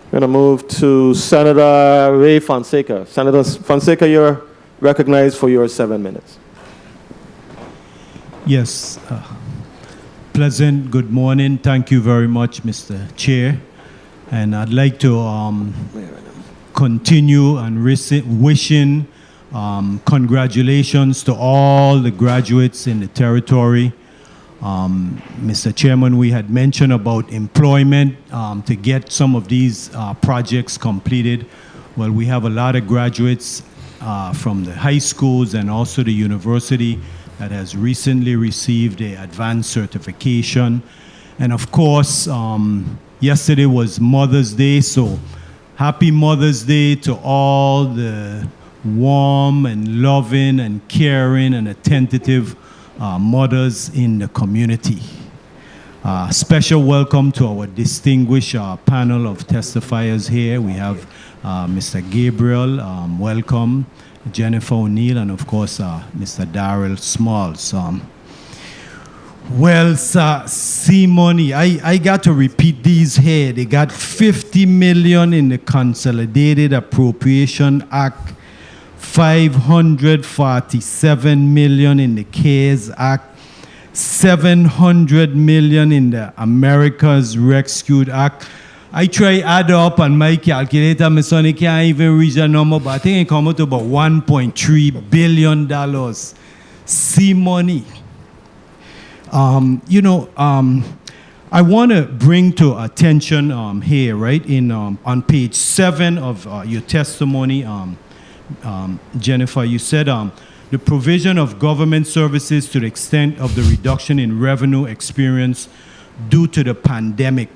We're going to move to Senator Ray Fonseca. Senator Fonseca, you're recognized for your 7 minutes. Yes. Pleasant good morning. Thank you very much, Mr. Chair. And I'd like to continue and wishing congratulations to all the graduates in the territory. Mr. Chairman, we had mentioned about employment to get some of these projects completed. Well, we have a lot of graduates from the high schools and also the university that has recently received an advanced certification. And of course, yesterday was Mother's Day, so happy Mother's Day to all the warm and loving and caring and attentive mothers in the community. Special welcome to our distinguished panel of testifiers here. We have Mr. Gabriel, welcome, Jennifer O'Neill, and of course, Mr. Darrell Smalls. Well, C-Money, I got to repeat these here. They got $50 million in the Consolidated Appropriation Act, $547 million in the CARES Act, $700 million in the America's Rescued Act. I try add up on my calculator, my son can't even reach a number, but I think it comes out to about $1.3 billion. C-Money. I want to bring to attention here, right, in on page 7 of your testimony, Jennifer, you said the provision of government services to the extent of the reduction in revenue experienced due to the pandemic.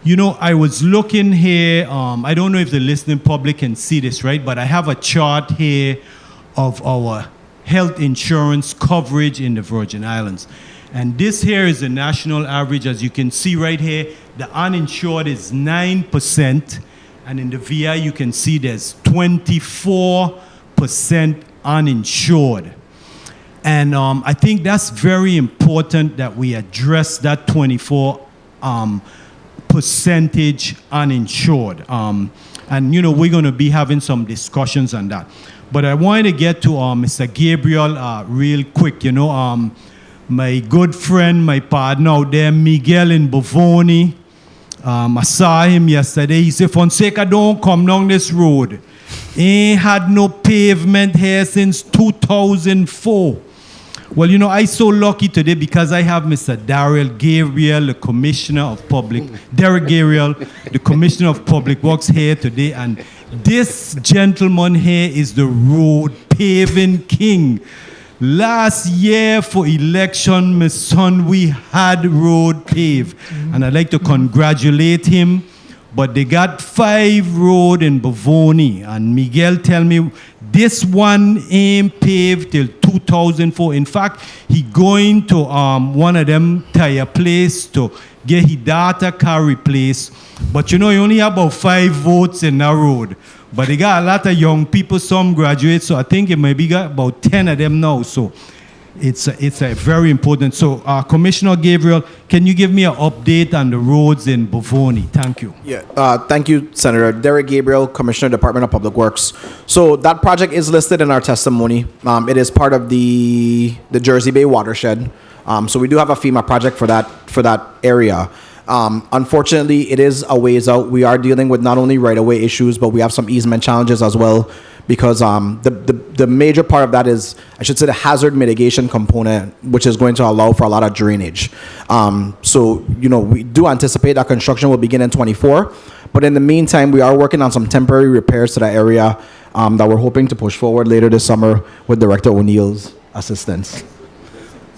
You know, I was looking here, I don't know if the listening public can see this, right? But I have a chart here of our health insurance coverage in the Virgin Islands. And this here is the national average. As you can see right here, the uninsured is 9%. And in the VI, you can see there's 24% uninsured. And I think that's very important that we address that 24 percentage uninsured. And, you know, we're going to be having some discussions on that. But I wanted to get to Mr. Gabriel real quick. You know, my good friend, my partner out there, Miguel in Bovoni, I saw him yesterday. He said, Fonseca, don't come down this road. Ain't had no pavement here since 2004. Well, you know, I'm so lucky today because I have Mr. Darrell Gabriel, the Commissioner of Public, Derek Gabriel, the Commissioner of Public Works here today. And this gentleman here is the road paving king. Last year for election, my son, we had road paved. And I'd like to congratulate him. But they got 5 road in Bovoni. And Miguel tell me this one ain't paved till 2004. In fact, he going to one of them tire place to get his data car replaced. But you know, he only have about 5 votes in that road. But they got a lot of young people, some graduates, so I think it maybe got about 10 of them now. So it's a very important. So Commissioner Gabriel, can you give me an update on the roads in Bovoni? Thank you. Yeah, thank you, Senator. Derek Gabriel, Commissioner, Department of Public Works. So that project is listed in our testimony. It is part of the Jersey Bay watershed. So we do have a FEMA project for that area. Unfortunately, it is a ways out. We are dealing with not only right-of-way issues, but we have some easement challenges as well, because the major part of that is, I should say, the hazard mitigation component, which is going to allow for a lot of drainage. So, you know, we do anticipate that construction will begin in 24, but in the meantime, we are working on some temporary repairs to that area that we're hoping to push forward later this summer with Director O'Neill's assistance.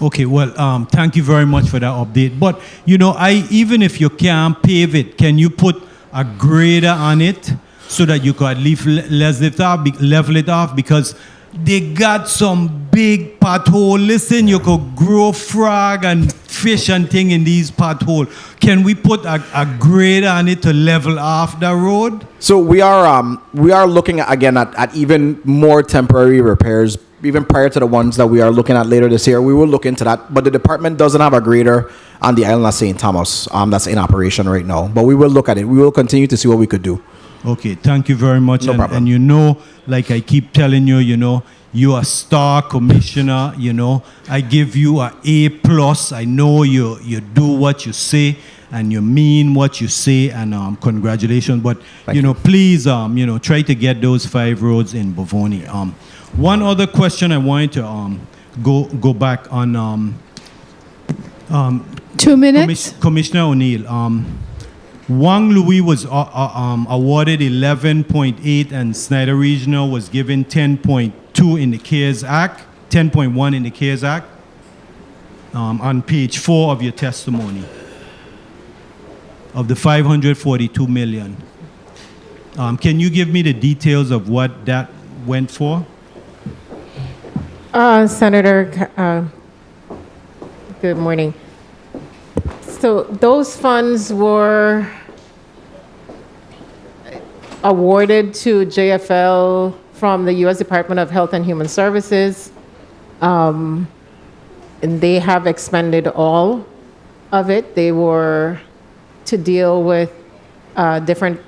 Okay, well, thank you very much for that update. But, you know, even if you can't pave it, can you put a grader on it so that you could at least level it off? Because they got some big pothole. Listen, you could grow frog and fish and thing in these pothole. Can we put a grader on it to level off the road? So we are looking at even more temporary repairs, even prior to the ones that we are looking at later this year. We will look into that, but the department doesn't have a grader on the island of St. Thomas that's in operation right now. But we will look at it. We will continue to see what we could do. Okay, thank you very much. No problem. And you know, like I keep telling you, you know, you're a star commissioner, you know. I give you a A+. I know you do what you say and you mean what you say, and congratulations. But, you know, please, you know, try to get those 5 roads in Bovoni. One other question I wanted to go back on. 2 minutes. Commissioner O'Neill, Wang Louis was awarded 11.8 and Snyder Regional was given 10.2 in the CARES Act, 10.1 in the CARES Act, on page 4 of your testimony of the 542 million. Can you give me the details of what that went for? Senator, good morning. So those funds were awarded to JFL from the U.S. Department of Health and Human Services. And they have expended all of it. They were to deal with different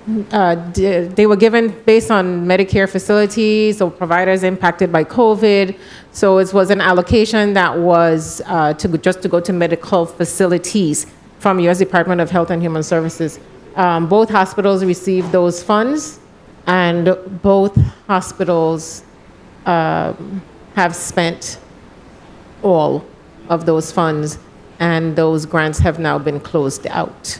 they were given based on Medicare facilities or providers impacted by COVID. So it was an allocation that was to go to medical facilities from U.S. Department of Health and Human Services. Both hospitals received those funds, and both hospitals have spent all of those funds, and those grants have now been closed out.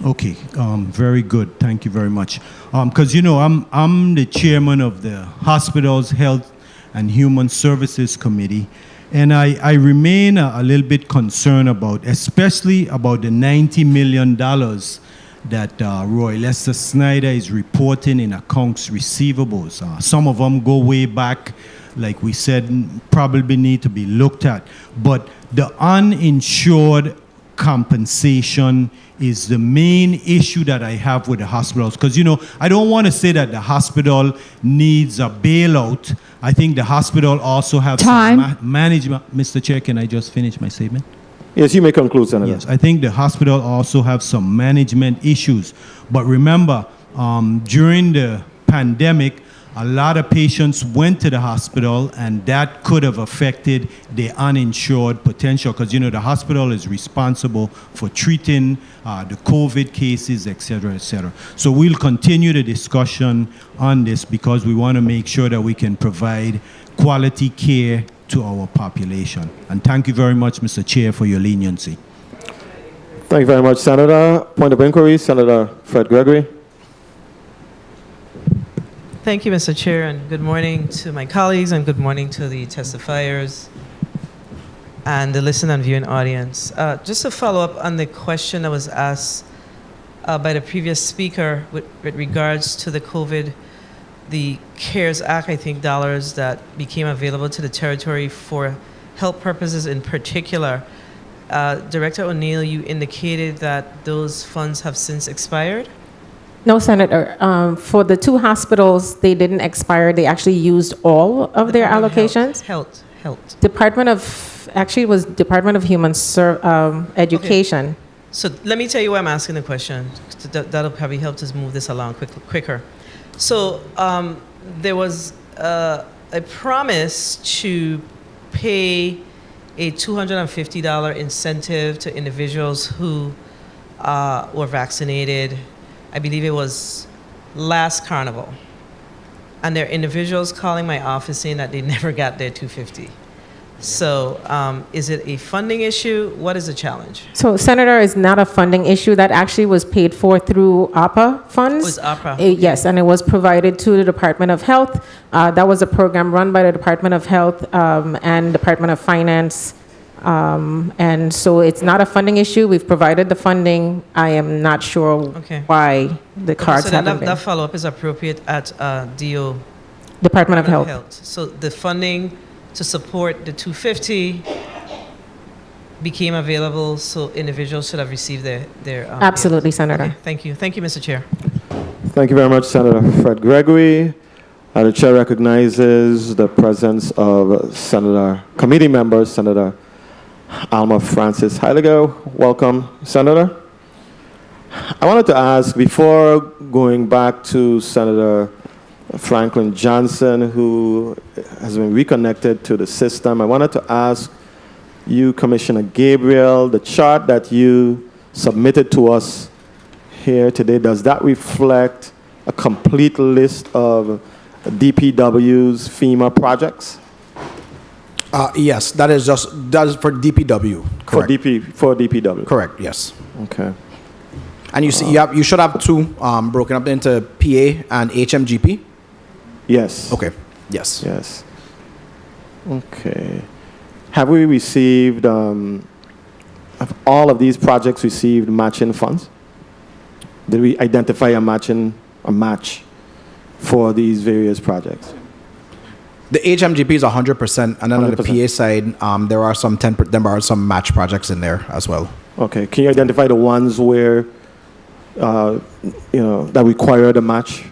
Okay, very good. Thank you very much. Because you know, I'm the chairman of the Hospitals Health and Human Services Committee, and I remain a little bit concerned about, especially about the $90 million that Roy Lester Snyder is reporting in accounts receivables. Some of them go way back, like we said, probably need to be looked at. But the uninsured compensation is the main issue that I have with the hospitals. Because, you know, I don't want to say that the hospital needs a bailout. I think the hospital also has some management. Mr. Chair, can I just finish my statement? Yes, you may conclude, Senator. Yes, I think the hospital also have some management issues. But remember, during the pandemic, a lot of patients went to the hospital, and that could have affected the uninsured potential, because, you know, the hospital is responsible for treating the COVID cases, et cetera, et cetera. So we'll continue the discussion on this because we want to make sure that we can provide quality care to our population. And thank you very much, Mr. Chair, for your leniency. Thank you very much, Senator. Point of inquiry, Senator Fred Gregory. Thank you, Mr. Chair, and good morning to my colleagues, and good morning to the testifiers and the listen and viewing audience. Just to follow up on the question that was asked by the previous speaker with regards to the COVID, the CARES Act, I think, dollars that became available to the territory for health purposes in particular. Director O'Neill, you indicated that those funds have since expired? No, Senator. For the 2 hospitals, they didn't expire. They actually used all of their allocations. Health. Actually, it was Department of Human Education. Okay. So let me tell you why I'm asking the question. That'll probably help us move this along quicker. So there was a promise to pay a $250 incentive to individuals who were vaccinated. I believe it was last Carnival. And there are individuals calling my office saying that they never got their $250. So is it a funding issue? What is the challenge? So, Senator, it's not a funding issue. That actually was paid for through APA funds. Oh, it's APA. Yes, and it was provided to the Department of Health. That was a program run by the Department of Health and Department of Finance. And so it's not a funding issue. We've provided the funding. I am not sure Okay. why the cards So then haven't been. that follow-up is appropriate at DO. Department of Health. So the funding to support the 250 became available, so individuals should have received their Absolutely, Senator. Okay, thank you. Thank you, Mr. Chair. Thank you very much, Senator Fred Gregory. The chair recognizes the presence of committee member, Senator Alma Francis Heiliger. Welcome, Senator. I wanted to ask, before going back to Senator Franklin Johnson, who has been reconnected to the system, I wanted to ask you, Commissioner Gabriel, the chart that you submitted to us here today, does that reflect a complete list of DPW's FEMA projects? Yes, that is for DPW. Correct. For DPW. Correct. Yes. Okay. And you see, you should have two broken up into PA and HMGP. Yes. Okay. Yes. Yes. Okay. Have we received, have all of these projects received matching funds? Did we identify a match for these various projects? The HMGP is 100%, and then on the 100%. PA side, there are some match projects in there as well. Okay. Can you identify the ones where, that required a match,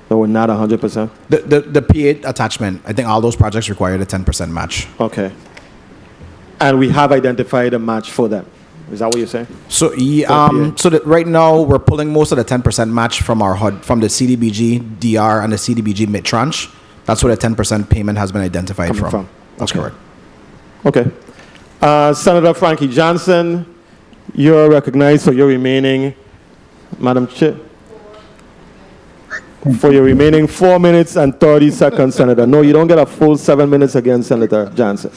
that were not 100%? The PA attachment, I think all those projects required a 10% match. Okay. And we have identified a match for them. Is that what you're saying? So PA. so that right now we're pulling most of the 10% match from our HUD, from the CDBG DR and the CDBG mid tranche. That's where the 10% payment has been identified Coming from. That's Okay. correct. Okay. Senator Frankie Johnson, you're recognized for your remaining, Madam Chair, for your remaining 4 minutes and 30 seconds, Senator. No, you don't get a full 7 minutes again, Senator Johnson.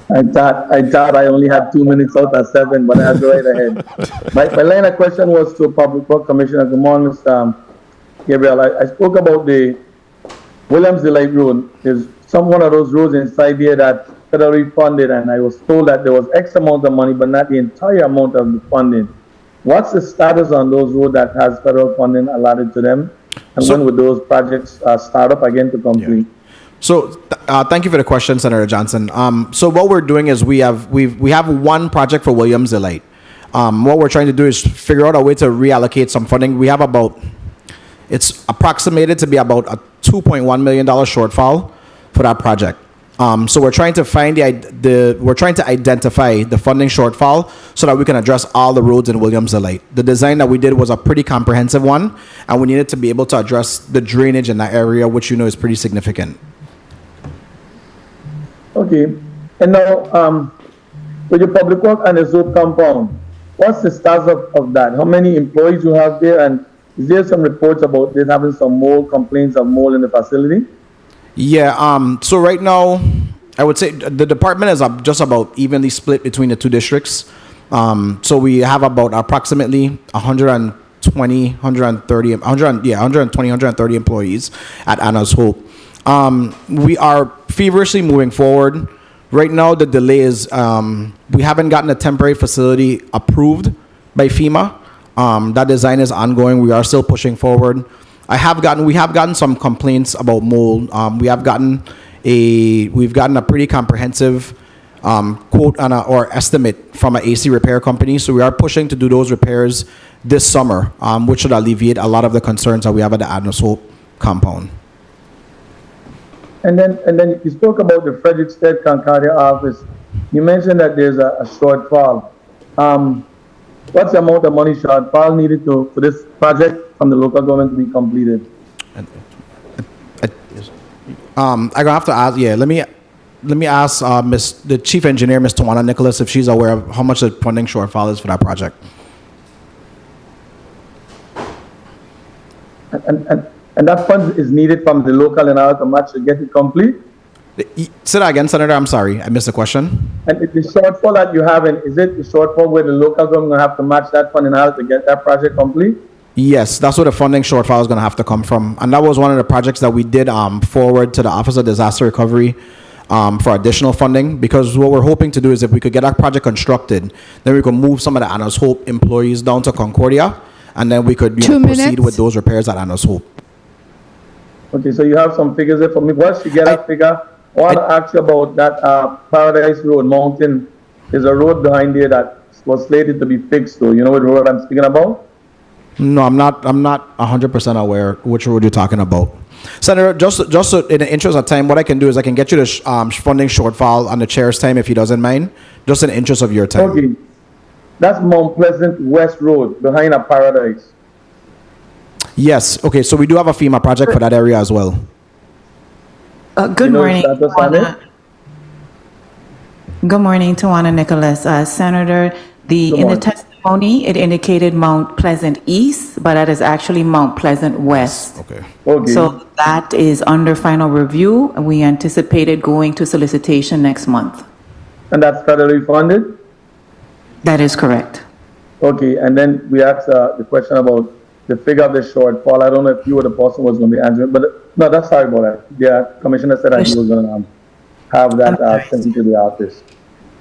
I thought I only had 2 minutes out of 7, but I'll go right ahead. My line of question was to Public Works Commissioner. Good morning, Mr. Gabriel. I spoke about the Williams Delight Road. There's one of those roads inside there that federally funded, and I was told that there was X amount of money, but not the entire amount of the funding. What's the status on those roads that has federal funding allotted to them? And when would those projects start up again to complete? So thank you for the question, Senator Johnson. So what we're doing is we have one project for Williams Delight. What we're trying to do is figure out a way to reallocate some funding. We have it's approximated to be about a $2.1 million shortfall for that project. So we're trying to find we're trying to identify the funding shortfall so that we can address all the roads in Williams Delight. The design that we did was a pretty comprehensive one, and we needed to be able to address the drainage in that area, which is pretty significant. Okay. And now, with your public work and the ZOP compound, what's the status of that? How many employees you have there? And is there some reports about there having some mold, complaints of mold in the facility? Yeah. So right now, I would say the department is just about evenly split between the two districts. So we have about approximately 120, 130 employees at Anna's Hope. We are feverishly moving forward. Right now, the delay is we haven't gotten a temporary facility approved by FEMA. That design is ongoing. We are still pushing forward. We have gotten some complaints about mold. We've gotten a pretty comprehensive quote or estimate from an AC repair company. So we are pushing to do those repairs this summer, which should alleviate a lot of the concerns that we have at the Adams Hope compound. And then you spoke about the Frederickstead Concordia office. You mentioned that there's a shortfall. What's the amount of money shortfall needed for this project from the local government to be completed? I'm gonna have to ask. Yeah, let me ask the chief engineer, Ms. Tawana Nicholas, if she's aware of how much the funding shortfall is for that project. And that fund is needed from the local and out to match to get it complete? Say that again, Senator. I'm sorry. I missed the question. And the shortfall that you have, is it the shortfall where the local government have to match that fund in order to get that project complete? Yes, that's where the funding shortfall is going to have to come from. And that was one of the projects that we did forward to the Office of Disaster Recovery for additional funding, because what we're hoping to do is if we could get that project constructed, then we could move some of the Anna's Hope employees down to Concordia, and then we could proceed with those repairs at Anna's Hope. Okay, so you have some figures there for me. Once you get a figure, I want to ask you about that Paradise Road Mountain. There's a road behind there that was slated to be fixed, though. You know what road I'm speaking about? No, I'm not 100% aware which road you're talking about. Senator, just in the interest of time, what I can do is I can get you the funding shortfall on the chair's time if he doesn't mind, just in the interest of your time. Okay. That's Mount Pleasant West Road behind a Paradise. Yes. Okay, so we do have a FEMA project for that area as well. Good morning. Good morning, Tawana Nicholas. Senator, in the testimony, it indicated Mount Pleasant East, but that is actually Mount Pleasant West. Okay. So that is under final review, and we anticipated going to solicitation next month. And that's federally funded? That is correct. Okay, and then we asked the question about the figure of the shortfall. I don't know if you or the person was going to be answering, but no, that's sorry about that. The commissioner said that he was going to have that sent to the office.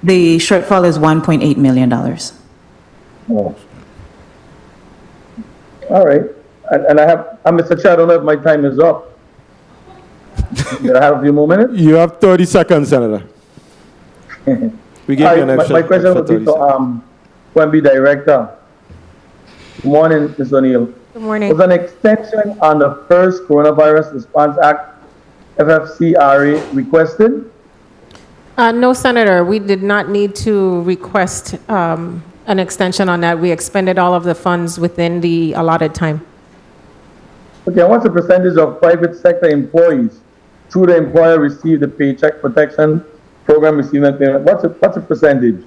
The shortfall is $1.8 million. Oh. All right. And Mr. Chair, I don't know if my time is up. Do I have a few more minutes? You have 30 seconds, Senator. We give you an extra. My question would be to QMB Director. Good morning, Ms. O'Neill. Good morning. Was an extension on the first Coronavirus Response Act, FFCRA, requested? No, Senator, we did not need to request an extension on that. We expended all of the funds within the allotted time. Okay, and what's the percentage of private sector employees through the employer receive the Paycheck Protection Program receiving payment? What's the percentage?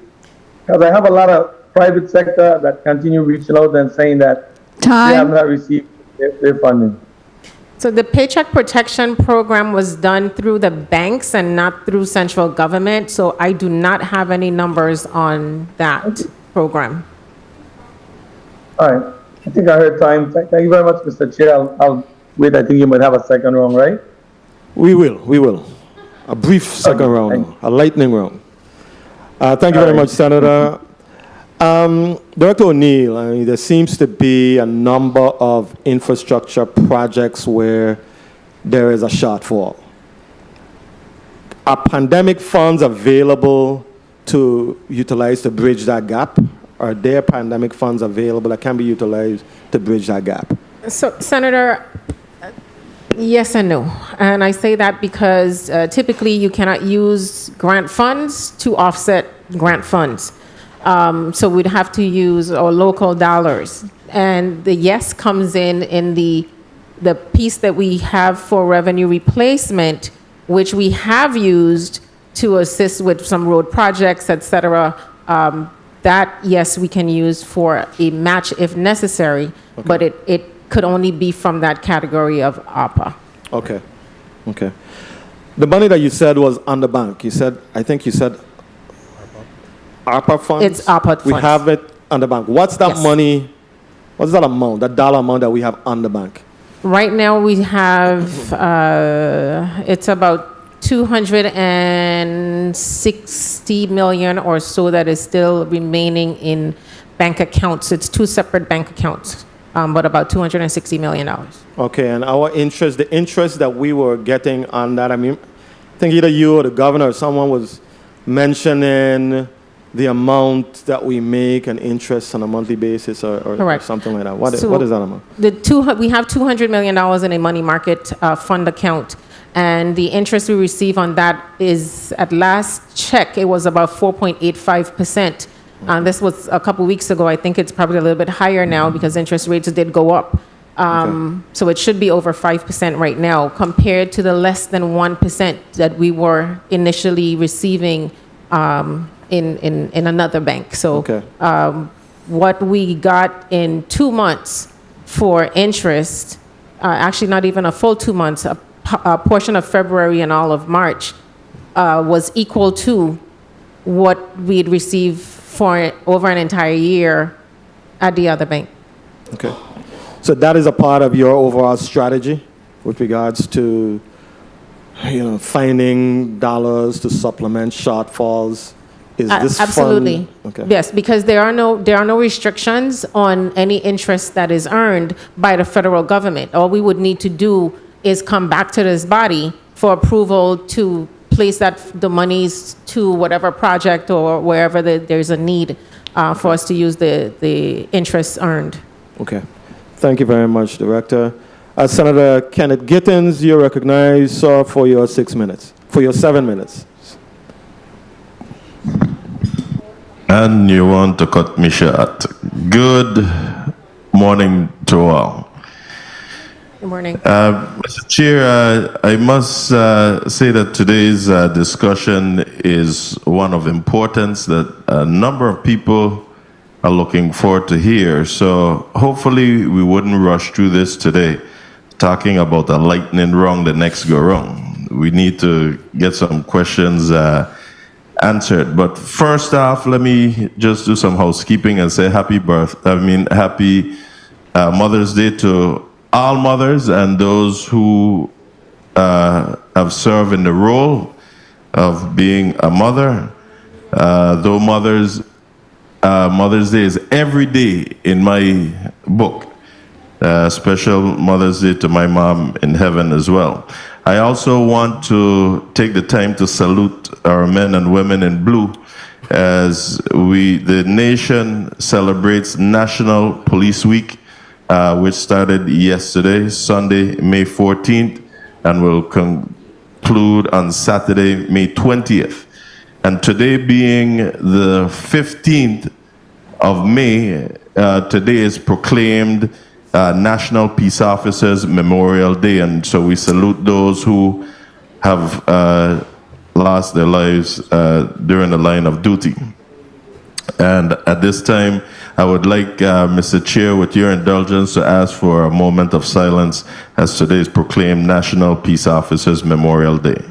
Because I have a lot of private sector that continue reaching out and saying that they have not received their funding. So the Paycheck Protection Program was done through the banks and not through central government, so I do not have any numbers on that program. All right. I think I heard time. Thank you very much, Mr. Chair. I'll wait. I think you might have a second round, right? We will. A brief second round, a lightning round. Thank you very much, Senator. Director O'Neill, there seems to be a number of infrastructure projects where there is a shortfall. Are pandemic funds available to utilize to bridge that gap? Are there pandemic funds available that can be utilized to bridge that gap? So, Senator, yes and no. And I say that because typically you cannot use grant funds to offset grant funds. So we'd have to use our local dollars. And the yes comes in the piece that we have for revenue replacement, which we have used to assist with some road projects, et cetera. That, yes, we can use for a match if necessary, but it could only be from that category of ARPA. Okay. The money that you said was on the bank. I think you said ARPA funds? It's ARPA funds. We have it on the bank. What's that money, what's that amount, that dollar amount that we have on the bank? Right now we have, it's about 260 million or so that is still remaining in bank accounts. It's two separate bank accounts, but about $260 million. Okay, and our interest, the interest that we were getting on that, I think either you or the governor or someone was mentioning the amount that we make and interest on a monthly basis or something like that. What is that amount? We have $200 million in a money market fund account. And the interest we receive on that is, at last check, it was about 4.85%. This was a couple weeks ago. I think it's probably a little bit higher now because interest rates did go up. So it should be over 5% right now compared to the less than 1% that we were initially receiving in another bank. So what we got in 2 months for interest, actually not even a full 2 months, a portion of February and all of March, was equal to what we'd receive for over an entire year at the other bank. Okay. So that is a part of your overall strategy with regards to, finding dollars to supplement shortfalls. Is this Absolutely. fund? Okay. Yes, because there are no restrictions on any interest that is earned by the federal government. All we would need to do is come back to this body for approval to place the monies to whatever project or wherever there's a need for us to use the interest earned. Okay. Thank you very much, Director. Senator Kenneth Gittins, you're recognized, sir, for your 7 minutes. And you want to cut me short. Good morning to all. Good morning. Mr. Chair, I must say that today's discussion is one of importance that a number of people are looking forward to hear. So hopefully we wouldn't rush through this today, talking about a lightning round the next go round. We need to get some questions answered. But first off, let me just do some housekeeping and say happy Mother's Day to all mothers and those who have served in the role of being a mother. Though Mother's Day is every day in my book. Special Mother's Day to my mom in heaven as well. I also want to take the time to salute our men and women in blue as the nation celebrates National Police Week, which started yesterday, Sunday, May 14th, and will conclude on Saturday, May 20th. And today being the 15th of May, today is proclaimed National Peace Officers Memorial Day, and so we salute those who have lost their lives during the line of duty. And at this time, I would like, Mr. Chair, with your indulgence, to ask for a moment of silence as today is proclaimed National Peace Officers Memorial Day.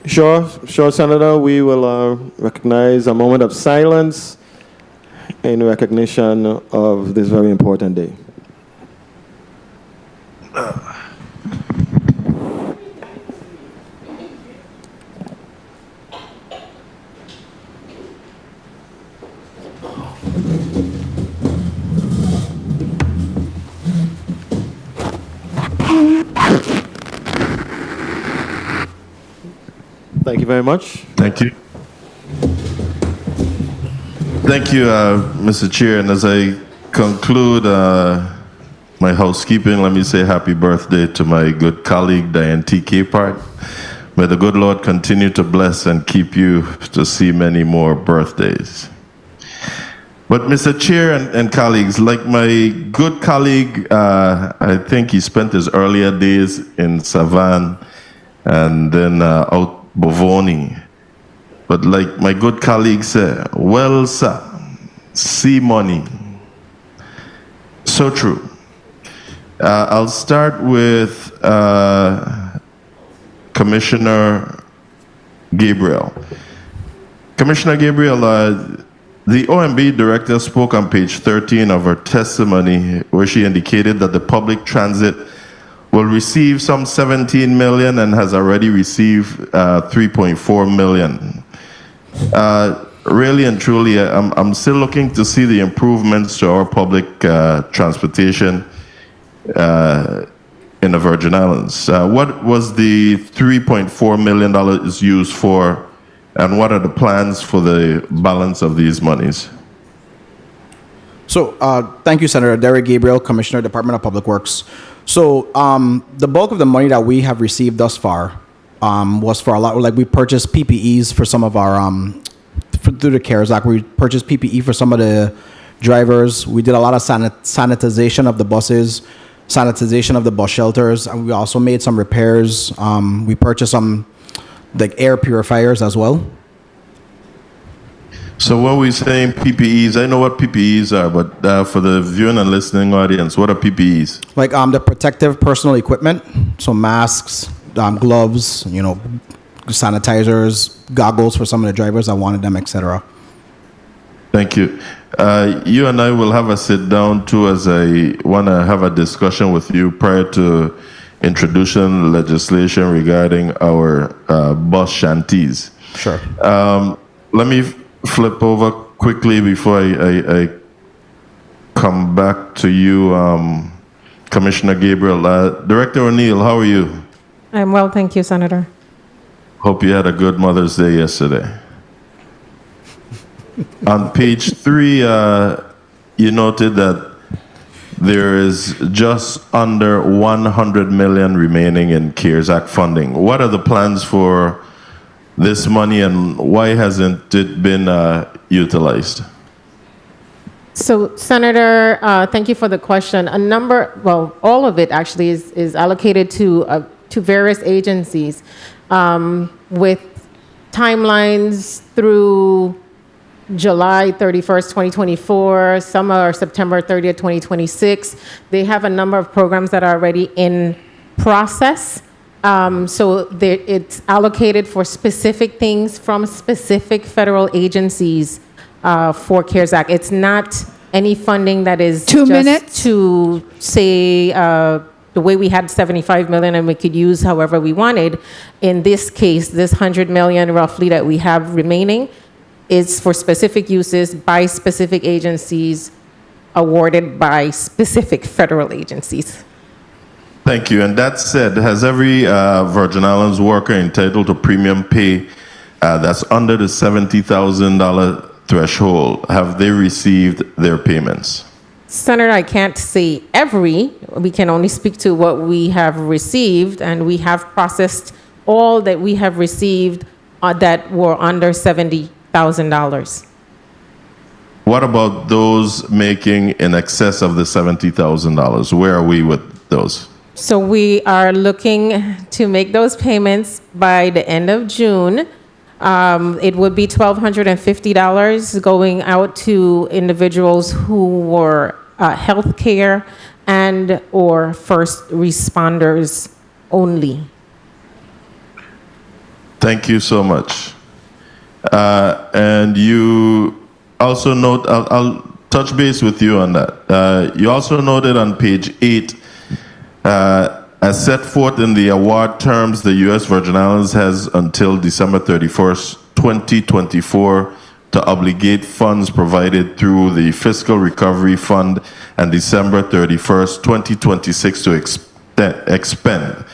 Sure, Senator. We will recognize a moment of silence in recognition of this very important day. Thank you very much. Thank you. Thank you, Mr. Chair. And as I conclude my housekeeping, let me say happy birthday to my good colleague, Diane T. Capehart. May the good Lord continue to bless and keep you to see many more birthdays. But Mr. Chair and colleagues, like my good colleague, I think he spent his earlier days in Savannah and then out Bovoni. But like my good colleague said, well, sir, see money. So true. I'll start with Commissioner Gabriel. Commissioner Gabriel, the OMB director spoke on page 13 of her testimony where she indicated that the public transit will receive some 17 million and has already received 3.4 million. Really and truly, I'm still looking to see the improvements to our public transportation in the Virgin Islands. What was the $3.4 million used for, and what are the plans for the balance of these monies? So, thank you, Senator Derek Gabriel, Commissioner, Department of Public Works. So, the bulk of the money that we have received thus far was for a lot. Like, we purchased PPEs for some of our through the CARES Act. We purchased PPE for some of the drivers. We did a lot of sanitization of the buses, sanitization of the bus shelters, and we also made some repairs. We purchased some like air purifiers as well. So when we saying PPEs, I know what PPEs are, but for the viewing and listening audience, what are PPEs? Like the protective personal equipment, so masks, gloves, sanitizers, goggles for some of the drivers that wanted them, etc. Thank you. You and I will have a sit down too, as I want to have a discussion with you prior to introducing legislation regarding our bus shanties. Sure. Let me flip over quickly before I come back to you, Commissioner Gabriel. Director O'Neill, how are you? I'm well, thank you, Senator. Hope you had a good Mother's Day yesterday. On page 3, you noted that there is just under 100 million remaining in CARES Act funding. What are the plans for this money, and why hasn't it been utilized? So, Senator, thank you for the question. All of it actually is allocated to various agencies with timelines through July 31st, 2024. Some are September 30th, 2026. They have a number of programs that are already in process. So it's allocated for specific things from specific federal agencies for CARES Act. It's not any funding that is 2 minutes just to say the way we had 75 million and we could use however we wanted. In this case, this 100 million roughly that we have remaining is for specific uses by specific agencies, awarded by specific federal agencies. Thank you. And that said, has every Virgin Islands worker entitled to premium pay that's under the $70,000 threshold, have they received their payments? Senator, I can't say every. We can only speak to what we have received, and we have processed all that we have received that were under $70,000. What about those making in excess of the $70,000? Where are we with those? So we are looking to make those payments by the end of June. It would be $1,250 going out to individuals who were healthcare and or first responders only. Thank you so much. And you also note, I'll touch base with you on that. You also noted on page 8, as set forth in the award terms, the U.S. Virgin Islands has until December 31st, 2024 to obligate funds provided through the Fiscal Recovery Fund and December 31st, 2026 to expend.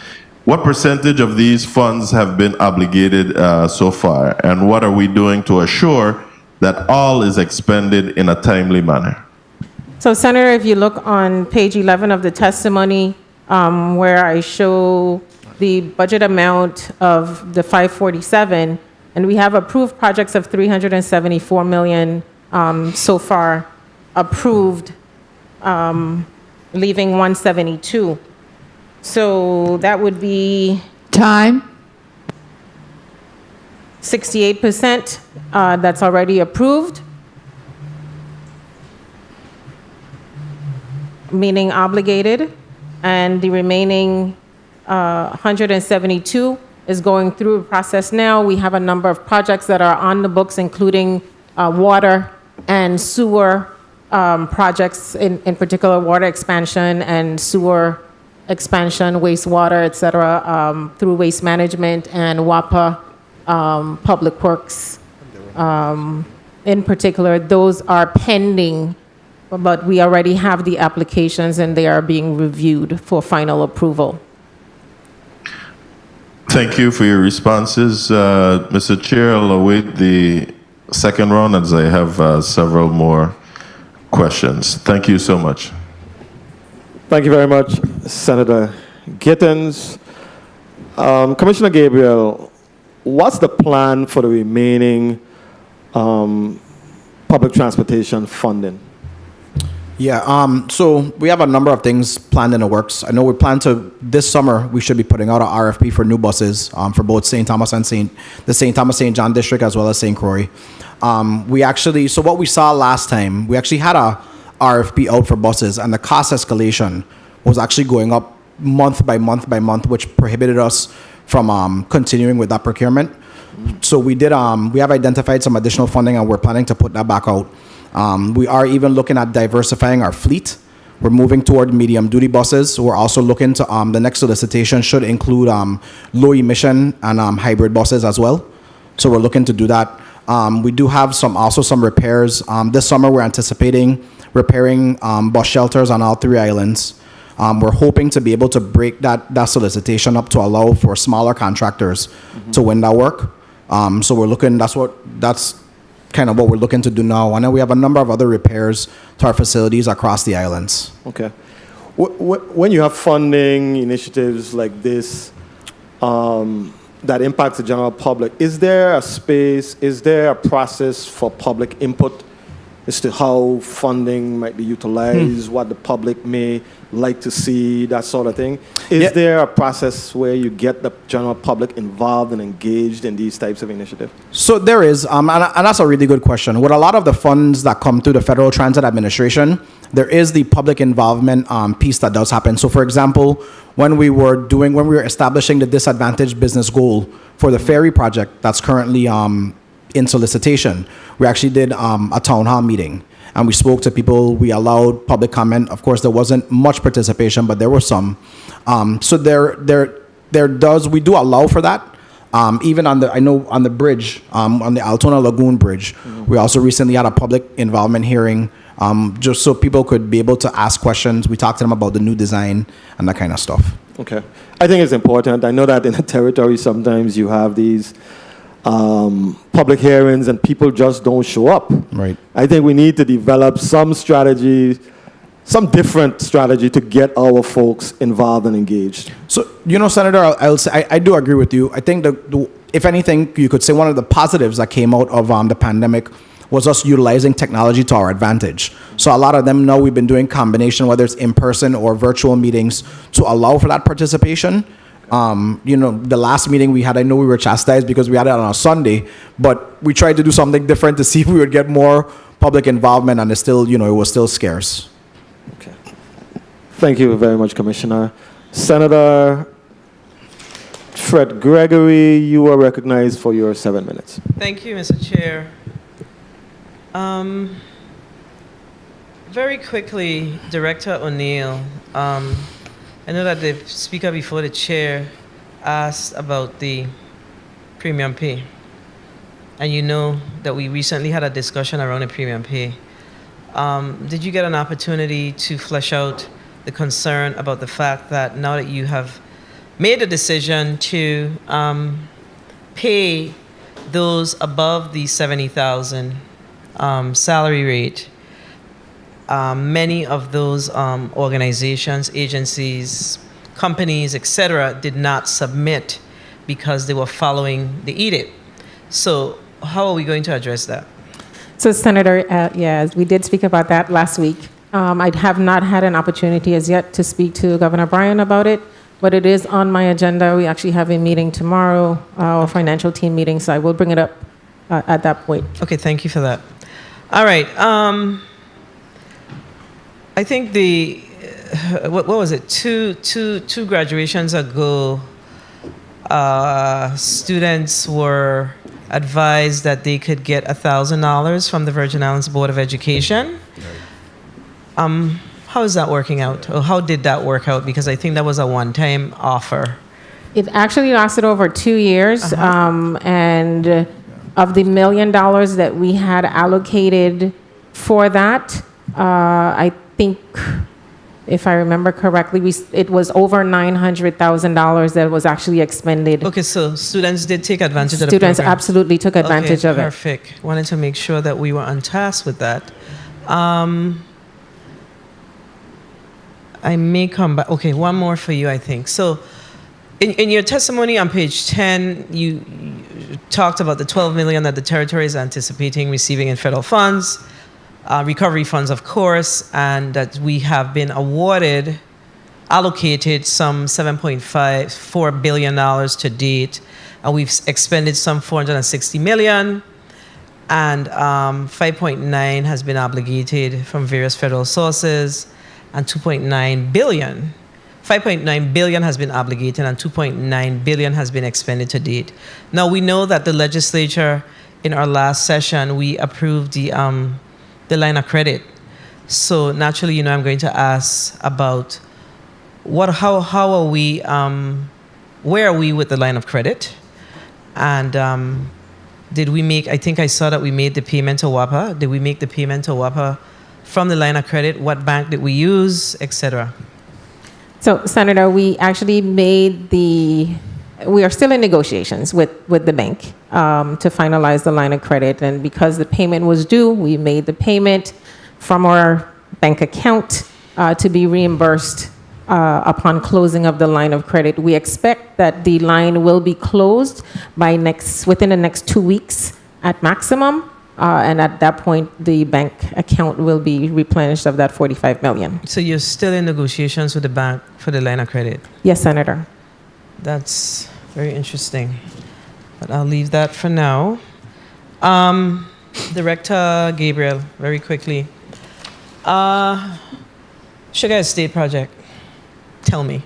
What percentage of these funds have been obligated so far, and what are we doing to assure that all is expended in a timely manner? So, Senator, if you look on page 11 of the testimony, where I show the budget amount of the 547, and we have approved projects of 374 million so far approved, leaving 172. So that would be time 68% that's already approved, meaning obligated, and the remaining 172 is going through a process now. We have a number of projects that are on the books, including water and sewer projects, in particular water expansion and sewer expansion, wastewater, et cetera, through waste management and WAPA, Public Works. In particular, those are pending, but we already have the applications and they are being reviewed for final approval. Thank you for your responses. Mr. Chair, I'll await the second round as I have several more questions. Thank you so much. Thank you very much, Senator Gittins. Commissioner Gabriel, what's the plan for the remaining public transportation funding? Yeah, so we have a number of things planned in the works. I know we plan to, this summer, we should be putting out an RFP for new buses for both St. Thomas and the St. Thomas St. John district as well as St. Croix. So what we saw last time, we actually had a RFP out for buses, and the cost escalation was actually going up month by month by month, which prohibited us from continuing with that procurement. So we have identified some additional funding, and we're planning to put that back out. We are even looking at diversifying our fleet. We're moving toward medium-duty buses. We're also looking to, the next solicitation should include low-emission and hybrid buses as well. So we're looking to do that. We do have some repairs. This summer, we're anticipating repairing bus shelters on all 3 islands. We're hoping to be able to break that solicitation up to allow for smaller contractors to win that work. So we're looking, that's kind of what we're looking to do now. And then we have a number of other repairs to our facilities across the islands. Okay. When you have funding initiatives like this that impacts the general public, is there a space, is there a process for public input as to how funding might be utilized, what the public may like to see, that sort of thing? Is there a process where you get the general public involved and engaged in these types of initiatives? So there is, and that's a really good question. With a lot of the funds that come through the Federal Transit Administration, there is the public involvement piece that does happen. So for example, when we were establishing the disadvantaged business goal for the ferry project that's currently in solicitation, we actually did a town hall meeting, and we spoke to people. We allowed public comment. Of course, there wasn't much participation, but there was some. So we do allow for that. Even on the bridge, on the Altona Lagoon Bridge, we also recently had a public involvement hearing, just so people could be able to ask questions. We talked to them about the new design and that kind of stuff. Okay. I think it's important. I know that in the territory sometimes you have these public hearings and people just don't show up. Right. I think we need to develop some strategy, some different strategy to get our folks involved and engaged. So, Senator, I'll say I do agree with you. I think if anything, you could say one of the positives that came out of the pandemic was us utilizing technology to our advantage. So a lot of them know we've been doing combination, whether it's in-person or virtual meetings, to allow for that participation. The last meeting we had, I know we were chastised because we had it on a Sunday, but we tried to do something different to see if we would get more public involvement, and it was still scarce. Okay. Thank you very much, Commissioner. Senator Fred Gregory, you are recognized for your 7 minutes. Thank you, Mr. Chair. Very quickly, Director O'Neill, I know that the speaker before the chair asked about the premium pay. And you know that we recently had a discussion around the premium pay. Did you get an opportunity to flesh out the concern about the fact that now that you have made a decision to pay those above the $70,000 salary rate, many of those organizations, agencies, companies, etc., did not submit because they were following the edict. So how are we going to address that? So, Senator, yes, we did speak about that last week. I have not had an opportunity as yet to speak to Governor Bryan about it, but it is on my agenda. We actually have a meeting tomorrow, our financial team meeting, so I will bring it up at that point. Okay, thank you for that. All right. I think what was it? Two graduations ago, students were advised that they could get $1,000 from the Virgin Islands Board of Education. How is that working out? Or how did that work out? Because I think that was a one-time offer. It actually lasted over 2 years, and of the $1 million that we had allocated for that, I think, if I remember correctly, it was over $900,000 that was actually expended. Okay, so students did take advantage of the program. Students absolutely took advantage of it. Perfect. Wanted to make sure that we were on task with that. I may come back. Okay, one more for you, I think. So in your testimony on page 10, you talked about the $12 million that the territory is anticipating receiving in federal funds. Recovery funds, of course, and that we have been allocated some $7.4 billion to date, and we've expended some $460 million, and 5.9 has been obligated from various federal sources, and 2.9 billion 5.9 billion has been obligated and 2.9 billion has been expended to date. Now we know that the legislature, in our last session, we approved the line of credit. So naturally, I'm going to ask about how are we, where are we with the line of credit? And did we make, I think I saw that we made the payment to WAPA. Did we make the payment to WAPA from the line of credit? What bank did we use, etc.? So, Senator, we actually we are still in negotiations with the bank to finalize the line of credit. And because the payment was due, we made the payment from our bank account to be reimbursed upon closing of the line of credit. We expect that the line will be closed within the next 2 weeks at maximum. And at that point, the bank account will be replenished of that $45 million. So you're still in negotiations with the bank for the line of credit? Yes, Senator. That's very interesting. But I'll leave that for now. Director Gabriel, very quickly. Sugar Estate project. Tell me.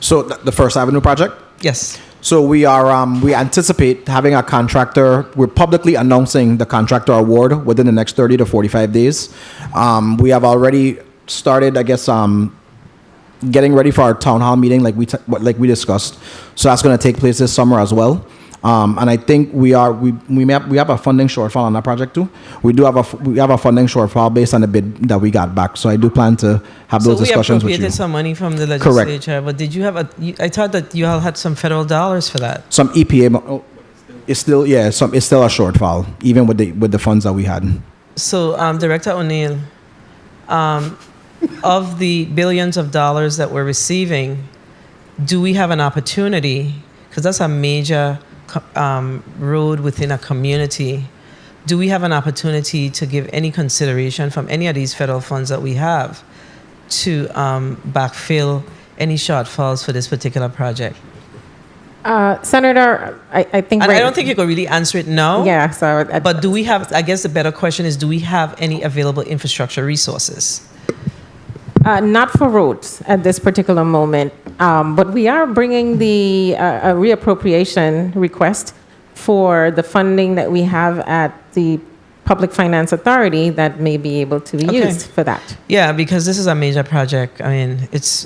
So the First Avenue project? Yes. So we anticipate having a contractor. We're publicly announcing the contractor award within the next 30 to 45 days. We have already started, I guess, getting ready for our town hall meeting, like we discussed. So that's going to take place this summer as well. And I think we have a funding shortfall on that project too. We have a funding shortfall based on the bid that we got back. So I do plan to have those discussions with you. So we appropriated some money from the legislature. Correct. But did you have I thought that you all had some federal dollars for that. Some EPA. It's still it's still a shortfall even with the funds that we had. So Director O'Neill, of the billions of dollars that we're receiving, do we have an opportunity? Because that's a major road within a community. Do we have an opportunity to give any consideration from any of these federal funds that we have to backfill any shortfalls for this particular project? Senator, I think... And I don't think you can really answer it now. Yeah, so... But do we have, I guess the better question is, do we have any available infrastructure resources? Not for roads at this particular moment, but we are bringing a reappropriation request for the funding that we have at the Public Finance Authority that may be able to be used for that. Yeah, because this is a major project. I mean,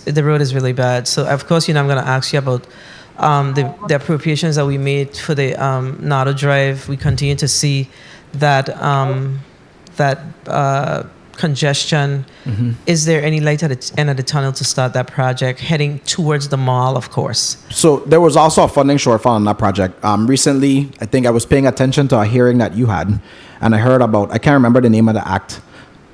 the road is really bad. So, of course, I'm going to ask you about the appropriations that we made for the Nardo Drive. We continue to see that congestion. Mm-hmm. Is there any light at the end of the tunnel to start that project, heading towards the mall, of course? So there was also a funding shortfall on that project. Recently, I think I was paying attention to a hearing that you had, and I heard about, I can't remember the name of the act,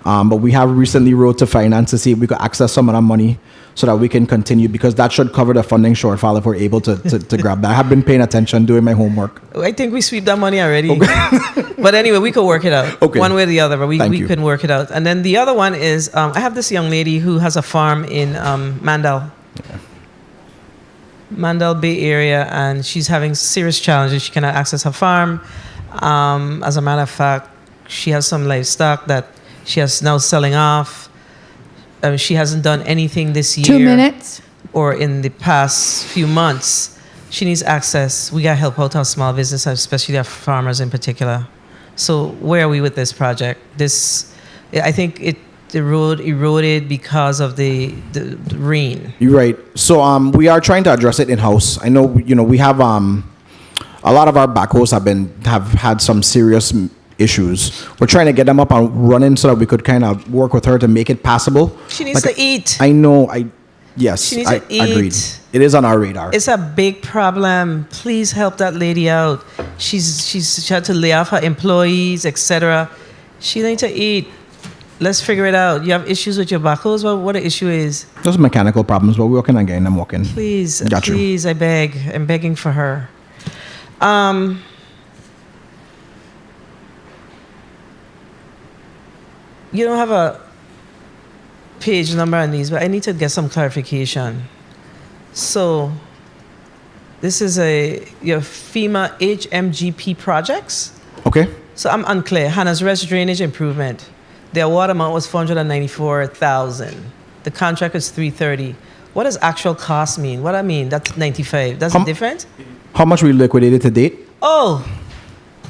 but we have recently wrote to finance to see if we could access some of that money so that we can continue, because that should cover the funding shortfall if we're able to grab that. I have been paying attention, doing my homework. I think we sweep that money already. Okay. But anyway, we could work it out. Okay. One way or the other, but we can work it out. And then the other one is, I have this young lady who has a farm in Mandel. Okay. Mandel Bay area, and she's having serious challenges. She cannot access her farm. As a matter of fact, she has some livestock that she is now selling off. She hasn't done anything this year. 2 minutes. Or in the past few months. She needs access. We got to help out our small business, especially our farmers in particular. So where are we with this project? I think the road eroded because of the rain. You're right. So we are trying to address it in-house. I know, we have a lot of our backhoes have had some serious issues. We're trying to get them up and running so that we could kind of work with her to make it passable. She needs to eat. I know. Yes, she needs to eat. Agreed. It is on our radar. It's a big problem. Please help that lady out. She had to lay off her employees, etc. She needs to eat. Let's figure it out. You have issues with your backhoes? Well, what the issue is? Those mechanical problems, but we're working on getting them working. Please, please, I beg. I'm begging for her. You don't have a page number on these, but I need to get some clarification. So, this is your FEMA HMGP projects? Okay. So I'm unclear. Hannah's Rest drainage improvement. Their water amount was $494,000. the contract is 330. What does actual cost mean? What I mean, that's 95. That's the difference? How much we liquidated to date? Oh,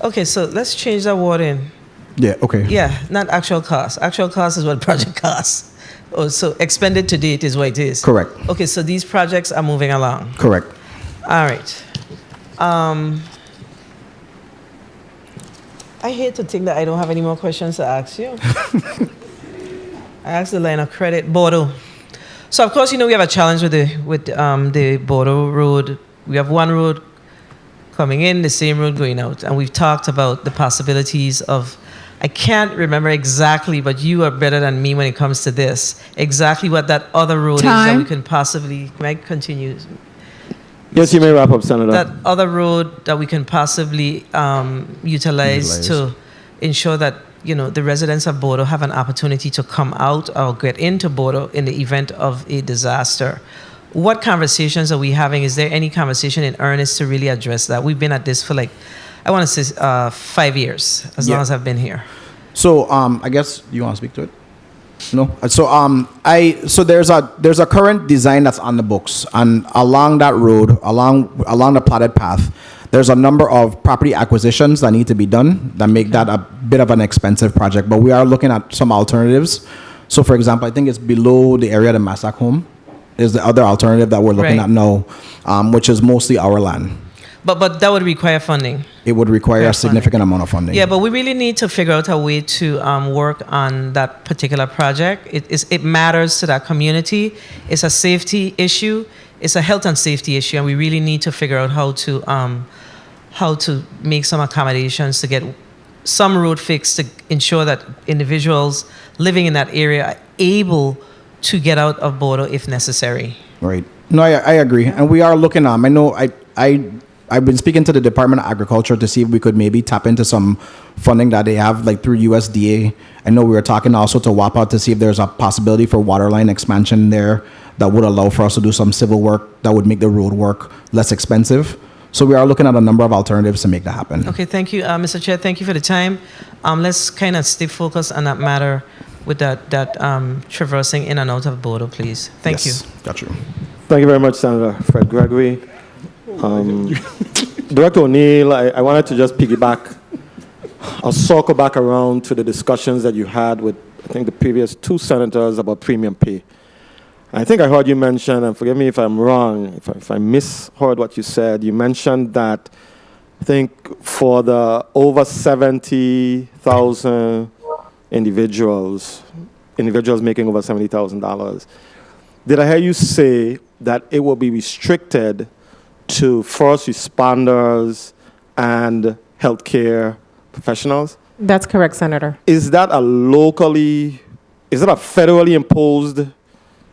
okay, so let's change that word in. Yeah, okay. Yeah, not actual cost. Actual cost is what project costs. Oh, so expended to date is what it is. Correct. Okay, so these projects are moving along. Correct. All right. I hate to think that I don't have any more questions to ask you. I asked the line of credit, Bordeaux. So of course, you know, we have a challenge with the Bordeaux road. We have one road coming in, the same road going out. And we've talked about the possibilities of, I can't remember exactly, but you are better than me when it comes to this, exactly what that other road is that we can possibly, may I continue? Yes, you may wrap up, Senator. That other road that we can possibly utilize to ensure that, you know, the residents of Bordeaux have an opportunity to come out or get into Bordeaux in the event of a disaster. What conversations are we having? Is there any conversation in earnest to really address that? We've been at this for, like, I want to say 5 years, as long as I've been here. So I guess you want to speak to it? No. So there's a current design that's on the books, and along that road, along the platted path, there's a number of property acquisitions that need to be done that make that a bit of an expensive project. But we are looking at some alternatives. So, for example, I think it's below the area of the Massac home is the other alternative that we're looking at now, which is mostly our land. But that would require funding. It would require a significant amount of funding. Yeah, but we really need to figure out a way to work on that particular project. It matters to that community. It's a safety issue. It's a health and safety issue, and we really need to figure out how to make some accommodations to get some road fixed to ensure that individuals living in that area are able to get out of Bordeaux if necessary. Right. No, I agree, and we are looking. I know I've been speaking to the Department of Agriculture to see if we could maybe tap into some funding that they have, like through USDA. I know we were talking also to WAPA to see if there's a possibility for water line expansion there that would allow for us to do some civil work that would make the road work less expensive. So we are looking at a number of alternatives to make that happen. Okay, thank you, Mr. Chair. Thank you for the time. Let's kind of stay focused on that matter with that traversing in and out of Bordeaux, please. Thank you. Got you. Thank you very much, Senator Fred Gregory. Director O'Neill, I wanted to just piggyback. I'll circle back around to the discussions that you had with, I think, the previous two senators about premium pay. I think I heard you mention, and forgive me if I'm wrong, if I misheard what you said, you mentioned that, I think, for the over 70,000 individuals making over $70,000, did I hear you say that it will be restricted to first responders and healthcare professionals? That's correct, Senator. Is that a federally imposed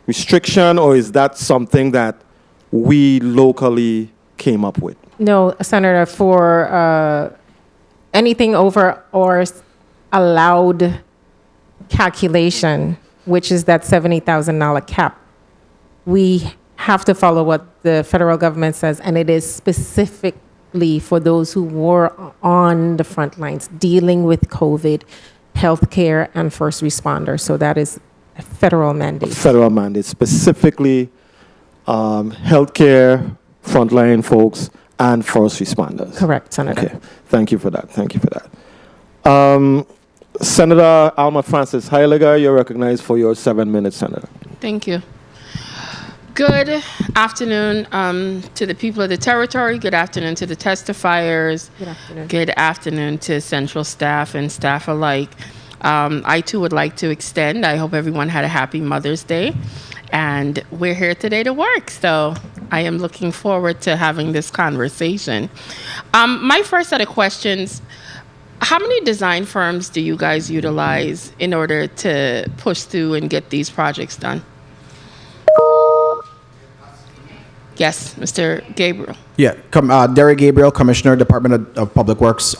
restriction, or is that something that we locally came up with? No, Senator, for anything over or allowed calculation, which is that $70,000 cap, we have to follow what the federal government says, and it is specifically for those who were on the front lines dealing with COVID, healthcare, and first responders. So that is a federal mandate. Federal mandate, specifically healthcare, frontline folks, and first responders. Correct, Senator. Okay, thank you for that. Thank you for that. Senator Alma Francis Heiliger, you're recognized for your 7 minutes, Senator. Thank you. Good afternoon to the people of the territory. Good afternoon to the testifiers. Good afternoon. Good afternoon to central staff and staff alike. I too would like to extend, I hope everyone had a happy Mother's Day. And we're here today to work, so I am looking forward to having this conversation. My first set of questions, how many design firms do you guys utilize in order to push through and get these projects done? Yes, Mr. Gabriel. Yeah, Derek Gabriel, Commissioner, Department of Public Works.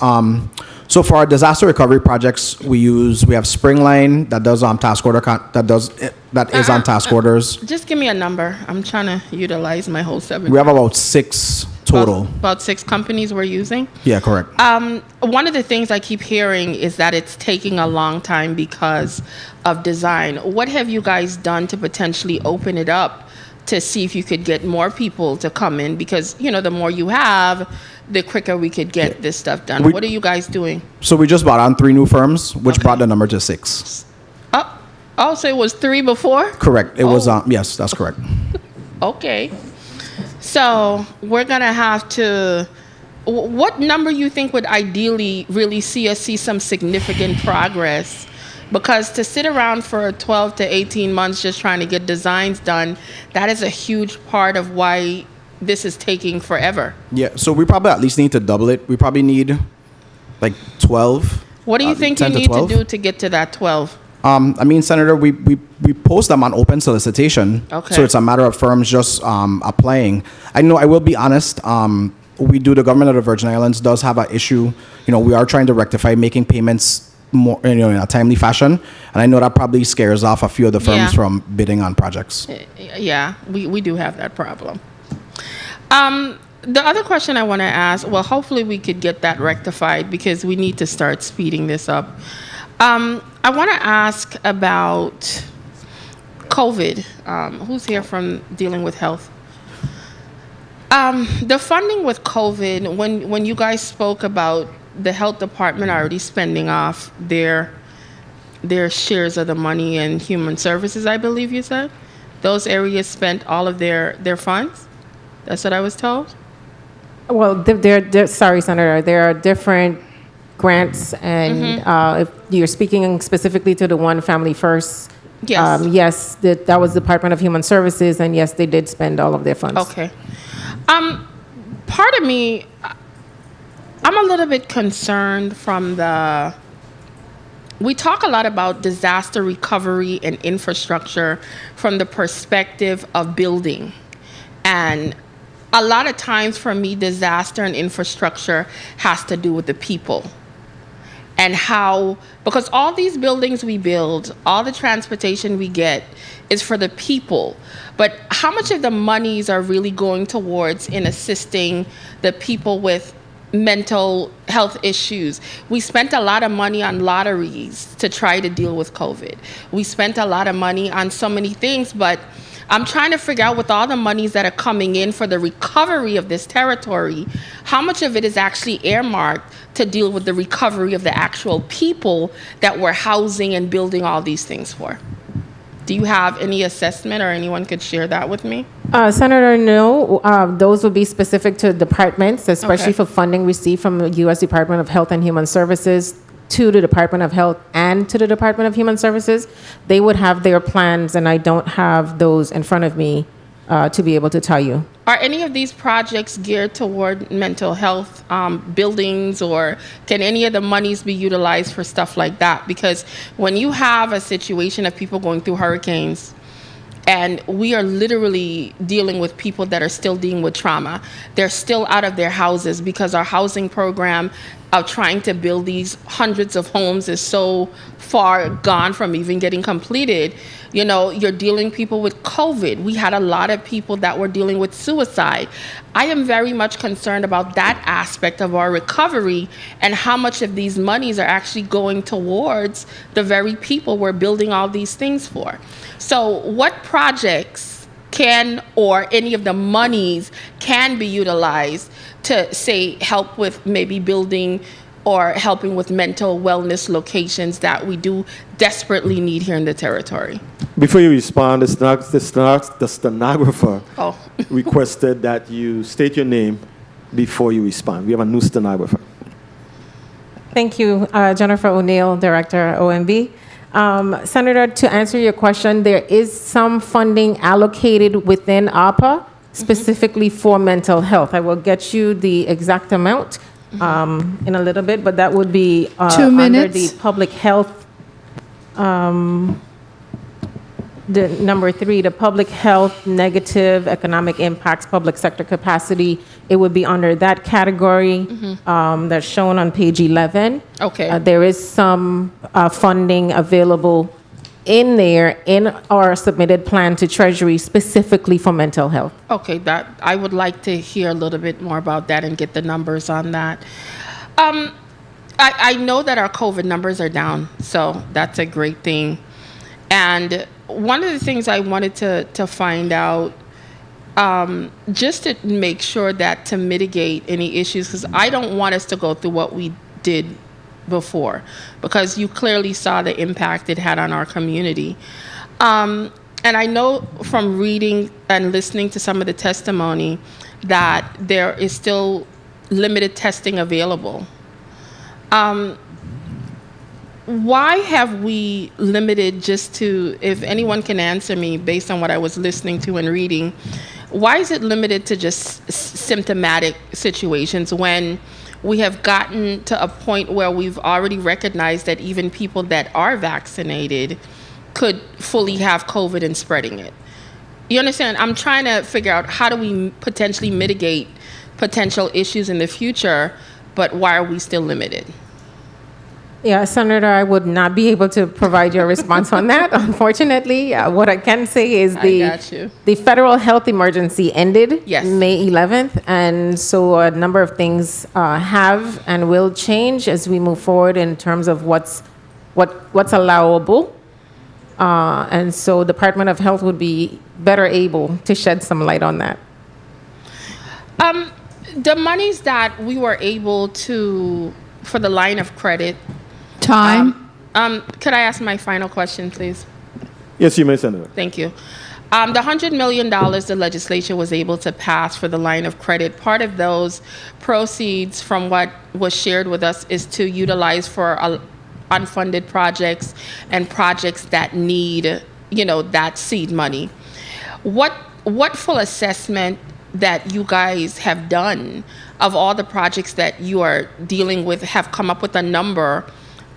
So for our disaster recovery projects, we have Springline that does task order that is on task orders. Just give me a number. I'm trying to utilize my whole 7. We have about 6 total. About 6 companies we're using. Yeah, correct. One of the things I keep hearing is that it's taking a long time because of design. What have you guys done to potentially open it up to see if you could get more people to come in? Because, the more you have, the quicker we could get this stuff done. What are you guys doing? So we just brought on 3 new firms, which brought the number to 6. Oh, so it was 3 before? Correct. It was, yes, that's correct. Okay. So we're going to have to, what number you think would ideally really see us see some significant progress? Because to sit around for 12 to 18 months just trying to get designs done, that is a huge part of why this is taking forever. Yeah, so we probably at least need to double it. We probably need like 12. What do you think you need to do to get to that 12? Senator, we post them on open solicitation. Okay. So it's a matter of firms just applying. I will be honest, the government of the Virgin Islands does have an issue. We are trying to rectify making payments more, in a timely fashion. And I know that probably scares off a few of the firms from bidding on projects. Yeah, we do have that problem. The other question I want to ask, well, hopefully we could get that rectified because we need to start speeding this up. I want to ask about COVID. Who's here from dealing with health? The funding with COVID, when you guys spoke about the health department already spending off their shares of the money in human services, I believe you said? Those areas spent all of their funds? That's what I was told? Well, sorry, Senator, there are different grants, and if you're speaking specifically to the One Family First, yes, yes, that was Department of Human Services, and yes, they did spend all of their funds. Okay. Part of me, I'm a little bit concerned we talk a lot about disaster recovery and infrastructure from the perspective of building. And a lot of times for me, disaster and infrastructure has to do with the people. And because all these buildings we build, all the transportation we get is for the people. But how much of the monies are really going towards in assisting the people with mental health issues? We spent a lot of money on lotteries to try to deal with COVID. We spent a lot of money on so many things, but I'm trying to figure out with all the monies that are coming in for the recovery of this territory, how much of it is actually earmarked to deal with the recovery of the actual people that we're housing and building all these things for? Do you have any assessment or anyone could share that with me? Senator, no. Those would be specific to departments, especially for funding received from the U.S. Department of Health and Human Services to the Department of Health and to the Department of Human Services. They would have their plans, and I don't have those in front of me to be able to tell you. Are any of these projects geared toward mental health buildings, or can any of the monies be utilized for stuff like that? Because when you have a situation of people going through hurricanes, and we are literally dealing with people that are still dealing with trauma. They're still out of their houses because our housing program of trying to build these hundreds of homes is so far gone from even getting completed. You're dealing people with COVID. We had a lot of people that were dealing with suicide. I am very much concerned about that aspect of our recovery and how much of these monies are actually going towards the very people we're building all these things for. So what projects or any of the monies can be utilized to, say, help with maybe building or helping with mental wellness locations that we do desperately need here in the territory? Before you respond, the stenographer requested that you state your name before you respond. We have a new stenographer. Thank you, Jennifer O'Neill, Director, OMB. Senator, to answer your question, there is some funding allocated within ARPA specifically for mental health. I will get you the exact amount in a little bit, but that would be 2 minutes. under the public health, the number 3, the public health negative economic impacts, public sector capacity. It would be under that category that's shown on page 11. Okay. There is some funding available in there in our submitted plan to Treasury specifically for mental health. Okay, that I would like to hear a little bit more about that and get the numbers on that. I know that our COVID numbers are down, so that's a great thing. And one of the things I wanted to find out, just to make sure that to mitigate any issues, because I don't want us to go through what we did before, because you clearly saw the impact it had on our community. And I know from reading and listening to some of the testimony that there is still limited testing available. Why have we limited just to, if anyone can answer me based on what I was listening to and reading, why is it limited to just symptomatic situations when we have gotten to a point where we've already recognized that even people that are vaccinated could fully have COVID and spreading it? You understand? I'm trying to figure out how do we potentially mitigate potential issues in the future, but why are we still limited? Yeah, Senator, I would not be able to provide you a response on that, unfortunately. What I can say is the federal health emergency ended May 11th, and so a number of things have and will change as we move forward in terms of what's allowable. And so Department of Health would be better able to shed some light on that. The monies that we were able to, for the line of credit. Time. Could I ask my final question, please? Yes, you may, Senator. Thank you. The $100 million the legislature was able to pass for the line of credit, part of those proceeds from what was shared with us is to utilize for unfunded projects and projects that need, that seed money. What full assessment that you guys have done of all the projects that you are dealing with have come up with a number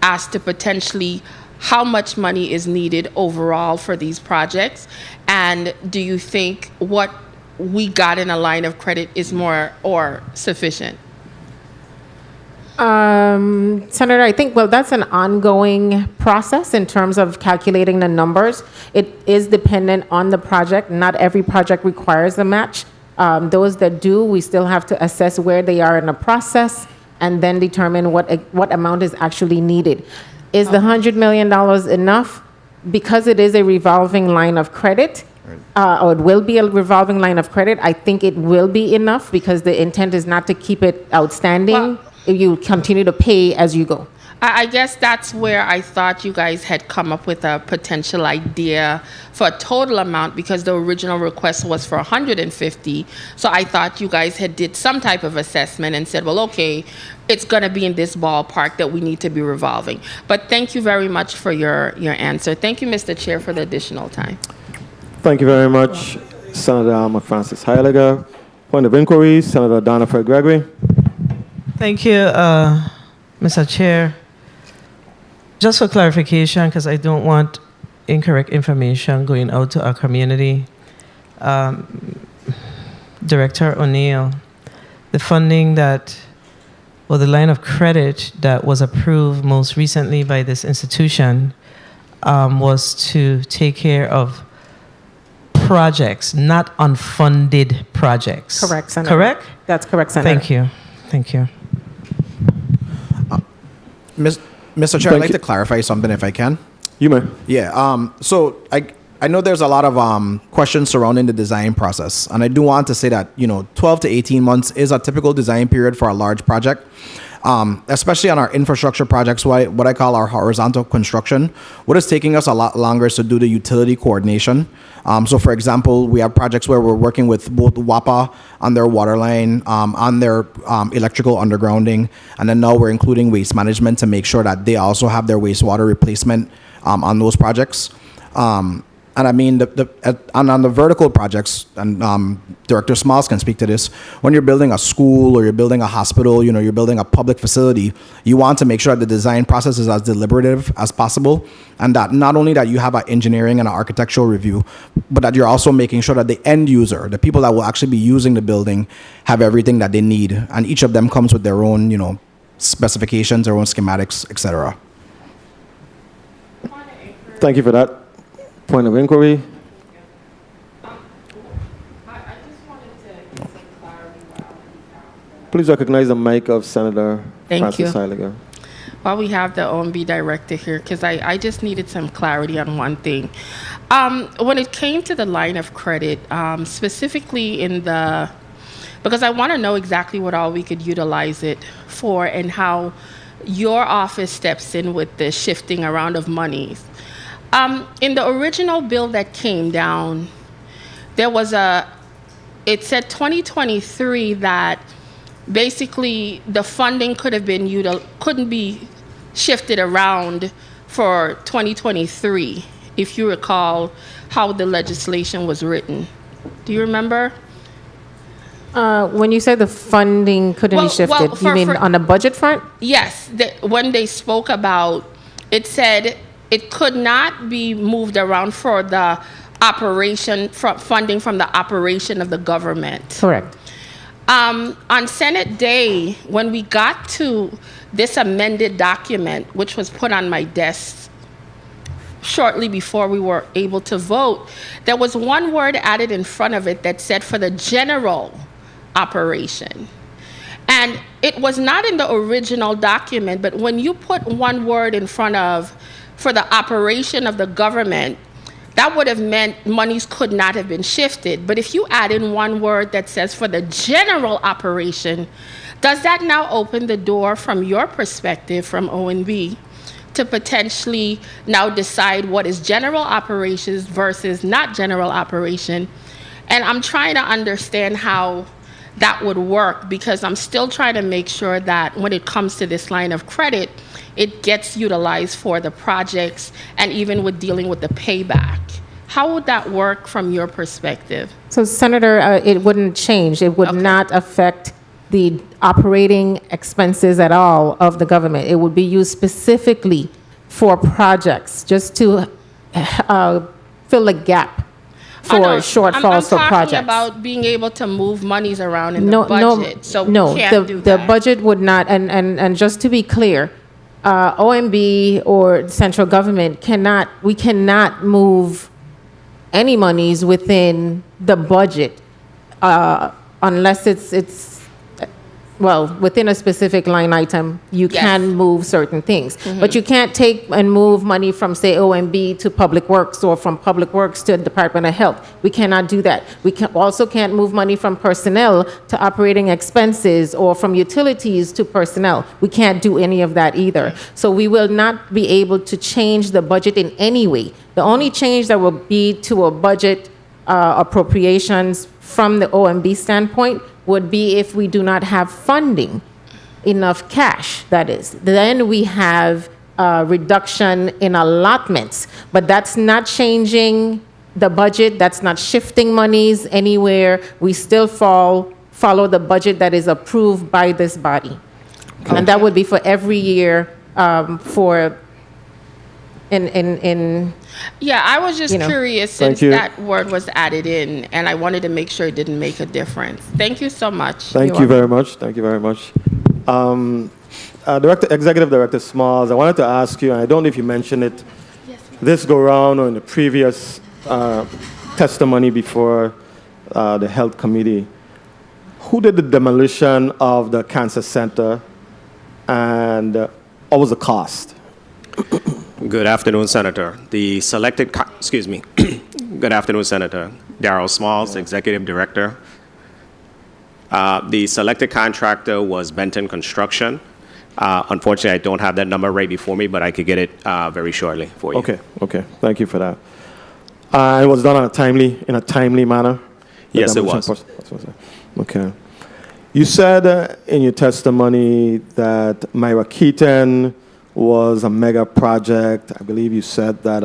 as to potentially how much money is needed overall for these projects? And do you think what we got in a line of credit is more or sufficient? Senator, I think, that's an ongoing process in terms of calculating the numbers. It is dependent on the project. Not every project requires a match. Those that do, we still have to assess where they are in the process and then determine what amount is actually needed. Is the $100 million enough? Because it is a revolving line of credit, or it will be a revolving line of credit, I think it will be enough because the intent is not to keep it outstanding. You continue to pay as you go. I guess that's where I thought you guys had come up with a potential idea for a total amount, because the original request was for 150. So I thought you guys had did some type of assessment and said, well, okay, it's going to be in this ballpark that we need to be revolving. But thank you very much for your answer. Thank you, Mr. Chair, for the additional time. Thank you very much, Senator Alma Francis Heiliger. Point of inquiry, Senator Donna Fred Gregory. Thank you, Mr. Chair. Just for clarification, because I don't want incorrect information going out to our community, Director O'Neill, the funding the line of credit that was approved most recently by this institution was to take care of projects, not unfunded projects. Correct, Senator. Correct? That's correct, Senator. Thank you. Thank you. Mr. Chair, I'd like to clarify something if I can. You may. Yeah. So I know there's a lot of questions surrounding the design process, and I do want to say that 12 to 18 months is a typical design period for a large project, especially on our infrastructure projects, what I call our horizontal construction. What is taking us a lot longer is to do the utility coordination. So, for example, we have projects where we're working with both WAPA on their water line, on their electrical undergrounding, and then now we're including waste management to make sure that they also have their wastewater replacement on those projects. And I mean, on the vertical projects, and Director Smalls can speak to this, when you're building a school or you're building a hospital, you're building a public facility, you want to make sure that the design process is as deliberative as possible, and that not only that you have an engineering and an architectural review, but that you're also making sure that the end user, the people that will actually be using the building, have everything that they need, and each of them comes with their own, specifications, their own schematics, etc. Thank you for that. Point of inquiry. Please recognize the mic of Senator Thank Francis you. Heiliger. While we have the OMB director here, because I just needed some clarity on one thing. When it came to the line of credit, specifically because I want to know exactly what all we could utilize it for and how your office steps in with the shifting around of monies. In the original bill that came down, it said 2023 that basically the funding couldn't be shifted around for 2023, if you recall how the legislation was written. Do you remember? When you say the funding couldn't be shifted, you mean on the budget front? Yes. When they spoke about, it said it could not be moved around for the operation, funding from the operation of the government. Correct. On Senate Day, when we got to this amended document, which was put on my desk shortly before we were able to vote, there was one word added in front of it that said for the general operation. And it was not in the original document, but when you put one word in front of for the operation of the government, that would have meant monies could not have been shifted. But if you add in one word that says for the general operation, does that now open the door from your perspective, from ONB, to potentially now decide what is general operations versus not general operation? And I'm trying to understand how that would work, because I'm still trying to make sure that when it comes to this line of credit, it gets utilized for the projects and even with dealing with the payback. How would that work from your perspective? So, Senator, it wouldn't change. It would not affect the operating expenses at all of the government. It would be used specifically for projects, just to fill a gap for shortfalls for projects. I'm talking about being able to move monies around in the budget. So we can't do the that. budget would not, and just to be clear, OMB or central government we cannot move any monies within the budget unless it's within a specific line item, you can move certain things. But you can't take and move money from, say, OMB to Public Works or from Public Works to Department of Health. We cannot do that. We also can't move money from personnel to operating expenses or from utilities to personnel. We can't do any of that either. So we will not be able to change the budget in any way. The only change that will be to a budget appropriations from the OMB standpoint would be if we do not have funding, enough cash, that is. Then we have a reduction in allotments, but that's not changing the budget, that's not shifting monies anywhere. We still follow the budget that is approved by this body. Okay. And that would be for every year Yeah, I was just curious since that word was added in, and I wanted to make sure it didn't make a difference. Thank you so much. Thank you very much. Thank you very much. Executive Director Smalls, I wanted to ask you, and I don't know if you mentioned it this go round or in the previous testimony before the Health Committee, who did the demolition of the cancer center, and what was the cost? Good afternoon, Senator. Good afternoon, Senator. Darrell Smalls, Executive Director. The selected contractor was Benton Construction. Unfortunately, I don't have that number right before me, but I could get it very shortly for you. Okay. Thank you for that. It was done in a timely manner? Yes, it was. Okay. You said in your testimony that Myra Keaton was a mega project. I believe you said that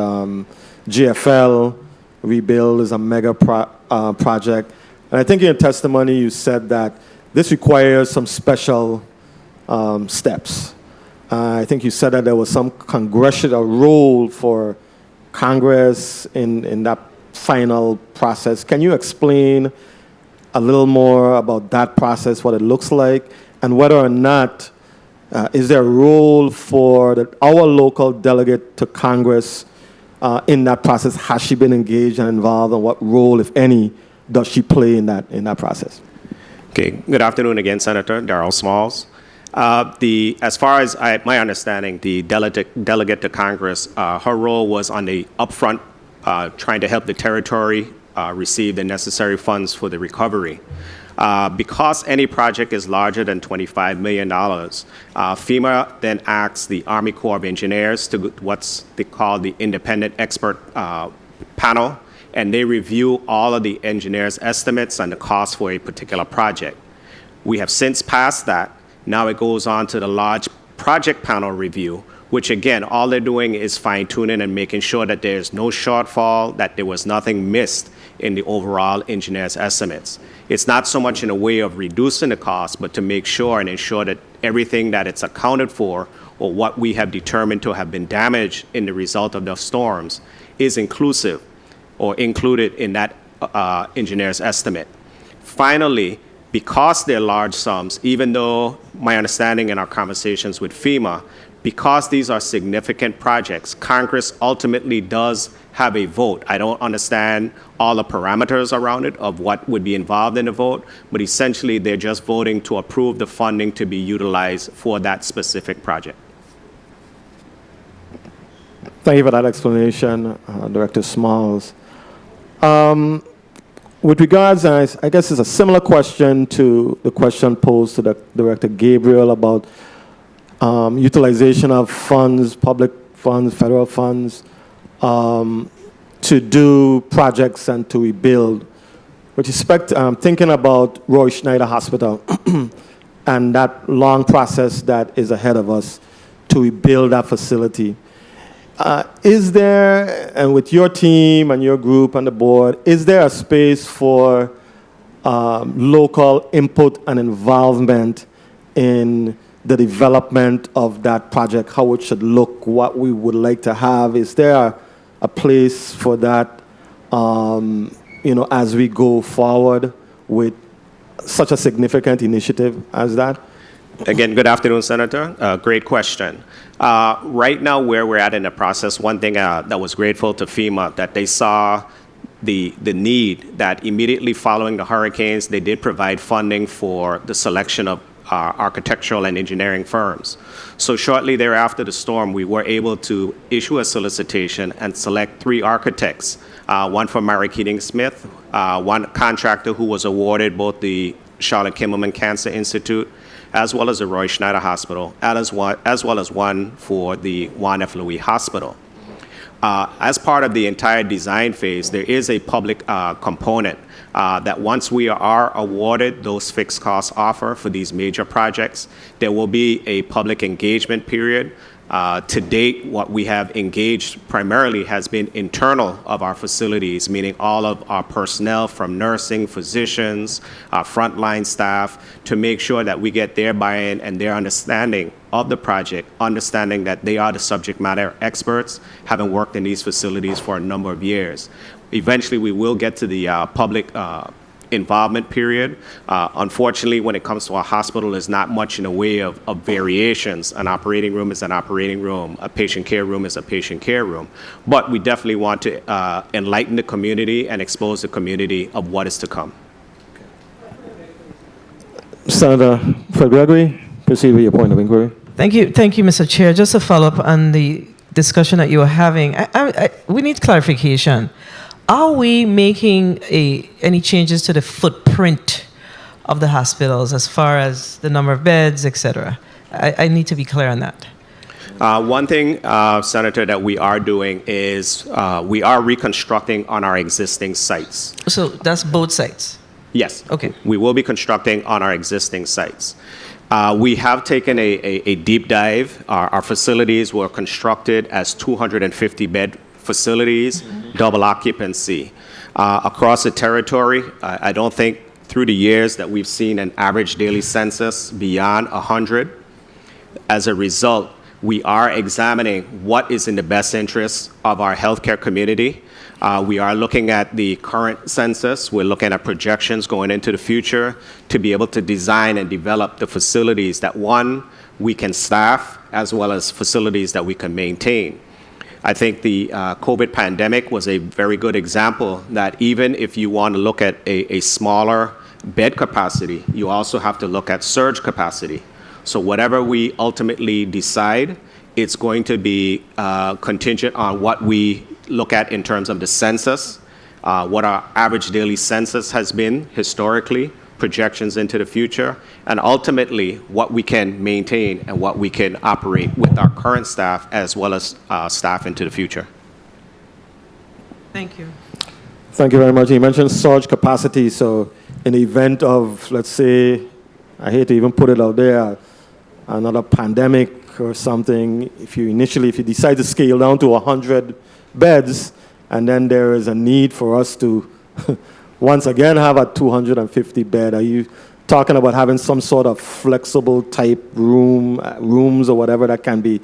GFL rebuild is a mega project. And I think in your testimony you said that this requires some special steps. I think you said that there was some congressional role for Congress in that final process. Can you explain a little more about that process, what it looks like, and whether or not is there a role for our local delegate to Congress in that process? Has she been engaged and involved, and what role, if any, does she play in that process? Okay. Good afternoon again, Senator Darrell Smalls. As far as my understanding, the delegate to Congress, her role was on the upfront, trying to help the territory receive the necessary funds for the recovery. Because any project is larger than $25 million, FEMA then asks the Army Corps of Engineers to what's they call the independent expert panel, and they review all of the engineers' estimates and the cost for a particular project. We have since passed that. Now it goes on to the large project panel review, which again, all they're doing is fine-tuning and making sure that there's no shortfall, that there was nothing missed in the overall engineer's estimates. It's not so much in a way of reducing the cost, but to make sure and ensure that everything that it's accounted for or what we have determined to have been damaged in the result of the storms is inclusive or included in that engineer's estimate. Finally, because they're large sums, even though my understanding in our conversations with FEMA, because these are significant projects, Congress ultimately does have a vote. I don't understand all the parameters around it of what would be involved in the vote, but essentially they're just voting to approve the funding to be utilized for that specific project. Thank you for that explanation, Director Smalls. With regards, I guess it's a similar question to the question posed to Director Gabriel about utilization of funds, public funds, federal funds, to do projects and to rebuild. With respect, thinking about Roy Schneider Hospital and that long process that is ahead of us to rebuild that facility. Is there, and with your team and your group and the board, is there a space for local input and involvement in the development of that project, how it should look, what we would like to have? Is there a place for that, as we go forward with such a significant initiative as that? Again, good afternoon, Senator. Great question. Right now, where we're at in the process, one thing that was grateful to FEMA, that they saw the need that immediately following the hurricanes, they did provide funding for the selection of architectural and engineering firms. So shortly thereafter the storm, we were able to issue a solicitation and select 3 architects, one from Mary Keating Smith, one contractor who was awarded both the Charlotte Kimmelman Cancer Institute, as well as the Roy Schneider Hospital, as well as one for the Juan F. Louis Hospital. As part of the entire design phase, there is a public component that once we are awarded those fixed cost offer for these major projects, there will be a public engagement period. To date, what we have engaged primarily has been internal of our facilities, meaning all of our personnel from nursing, physicians, frontline staff, to make sure that we get their buy-in and their understanding of the project, understanding that they are the subject matter experts, having worked in these facilities for a number of years. Eventually, we will get to the public involvement period. Unfortunately, when it comes to a hospital, there's not much in the way of variations. An operating room is an operating room. A patient care room is a patient care room. But we definitely want to enlighten the community and expose the community of what is to come. Senator Fred Gregory, proceed with your point of inquiry. Thank you, Mr. Chair. Just to follow up on the discussion that you were having, we need clarification. Are we making any changes to the footprint of the hospitals as far as the number of beds, et cetera? I need to be clear on that. One thing, Senator, that we are doing is we are reconstructing on our existing sites. So that's both sites? Yes. Okay. We will be constructing on our existing sites. We have taken a deep dive. Our facilities were constructed as 250-bed facilities, double occupancy. Across the territory, I don't think through the years that we've seen an average daily census beyond 100. As a result, we are examining what is in the best interest of our healthcare community. We are looking at the current census. We're looking at projections going into the future to be able to design and develop the facilities that, one, we can staff, as well as facilities that we can maintain. I think the COVID pandemic was a very good example that even if you want to look at a smaller bed capacity, you also have to look at surge capacity. So whatever we ultimately decide, it's going to be contingent on what we look at in terms of the census, what our average daily census has been historically, projections into the future, and ultimately what we can maintain and what we can operate with our current staff as well as staff into the future. Thank you. Thank you very much. You mentioned surge capacity. So in the event of, let's say, I hate to even put it out there, another pandemic or something, if you decide to scale down to 100 beds, and then there is a need for us to once again have a 250 bed, are you talking about having some sort of flexible type rooms or whatever that can be,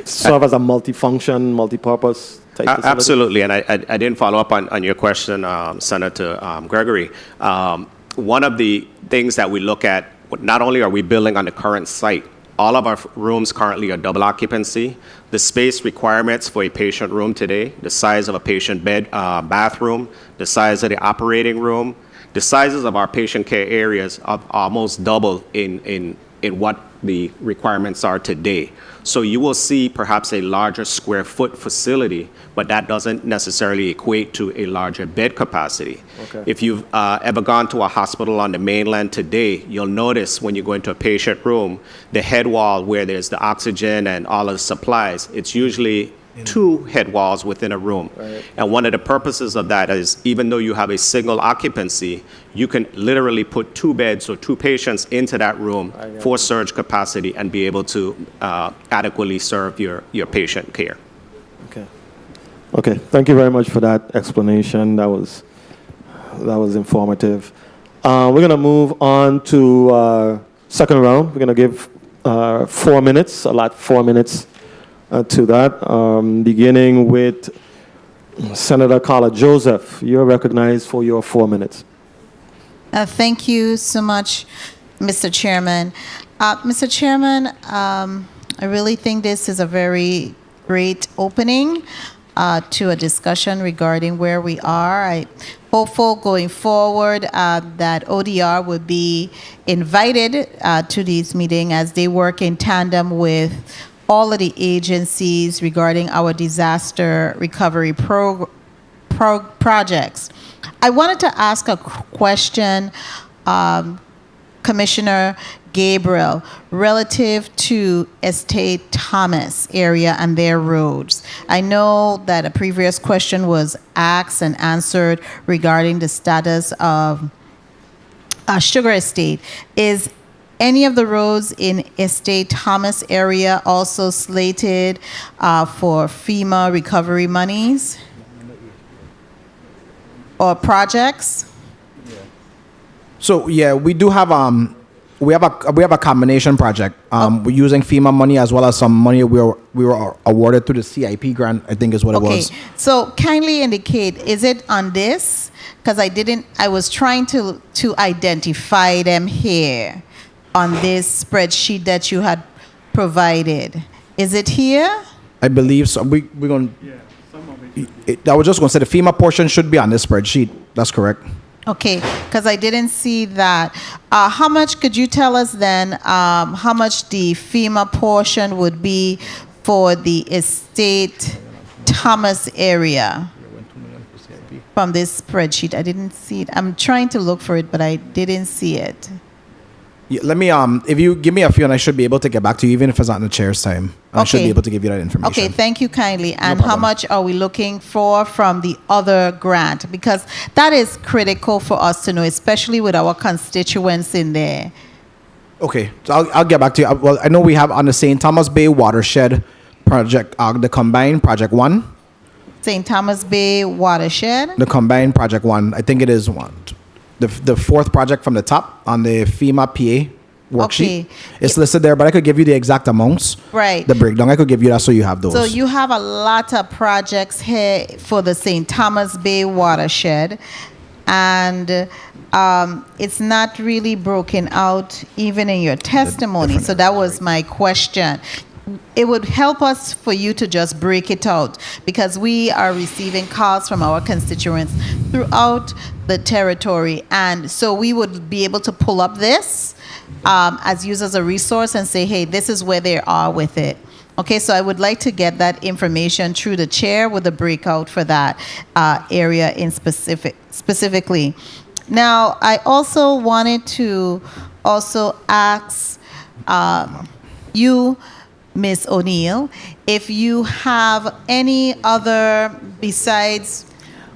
serve as a multifunction, multi-purpose type facility? Absolutely, and I didn't follow up on your question, Senator Gregory. One of the things that we look at, not only are we building on the current site, all of our rooms currently are double occupancy. The space requirements for a patient room today, the size of a patient bed, bathroom, the size of the operating room, the sizes of our patient care areas are almost double in what the requirements are today. So you will see perhaps a larger square foot facility, but that doesn't necessarily equate to a larger bed capacity. Okay. If you've ever gone to a hospital on the mainland today, you'll notice when you go into a patient room, the head wall where there's the oxygen and all of the supplies, it's usually two head walls within a room. Right. And one of the purposes of that is even though you have a single occupancy, you can literally put two beds or two patients into that room for surge capacity and be able to adequately serve your patient care. Okay, thank you very much for that explanation. That was informative. We're going to move on to second round. We're going to give 4 minutes, allot 4 minutes to that, beginning with Senator Carla Joseph. You're recognized for your 4 minutes. Thank you so much, Mr. Chairman. Mr. Chairman, I really think this is a very great opening to a discussion regarding where we are. I hopeful going forward that ODR would be invited to these meetings as they work in tandem with all of the agencies regarding our disaster recovery projects. I wanted to ask a question, Commissioner Gabriel, relative to Estate Thomas area and their roads. I know that a previous question was asked and answered regarding the status of Sugar Estate. Is any of the roads in Estate Thomas area also slated for FEMA recovery monies or projects? So yeah, we do have we have a combination project. We're using FEMA money as well as some money we were awarded through the CIP grant, I think is what it was. Okay, so kindly indicate, is it on this? Because I was trying to identify them here on this spreadsheet that you had provided. Is it here? I believe so. We're going. Yeah, some of it. I was just going to say the FEMA portion should be on this spreadsheet. That's correct. Okay, because I didn't see that. How much could you tell us then? How much the FEMA portion would be for the Estate Thomas area from this spreadsheet? I didn't see it. I'm trying to look for it, but I didn't see it. Yeah, let me if you give me a few and I should be able to get back to you even if it's not in the chair's time. I should be able to give you that information. Okay, thank you kindly. And how much are we looking for from the other grant? Because that is critical for us to know, especially with our constituents in there. Okay, so I'll get back to you. Well, I know we have on the St. Thomas Bay Watershed project, the combined project 1. St. Thomas Bay Watershed. The combined project 1. I think it is one. The fourth project from the top on the FEMA PA worksheet. Okay. It's listed there, but I could give you the exact amounts. Right. The breakdown. I could give you that so you have those. So you have a lot of projects here for the St. Thomas Bay Watershed, and it's not really broken out even in your testimony. So that was my question. it would help us for you to just break it out, because we are receiving calls from our constituents throughout the territory. And so we would be able to pull up this as used as a resource and say, hey, this is where they are with it. Okay, so I would like to get that information through the chair with a breakout for that area in specifically. Now, I also wanted to also ask you, Ms. O'Neill, if you have any other, besides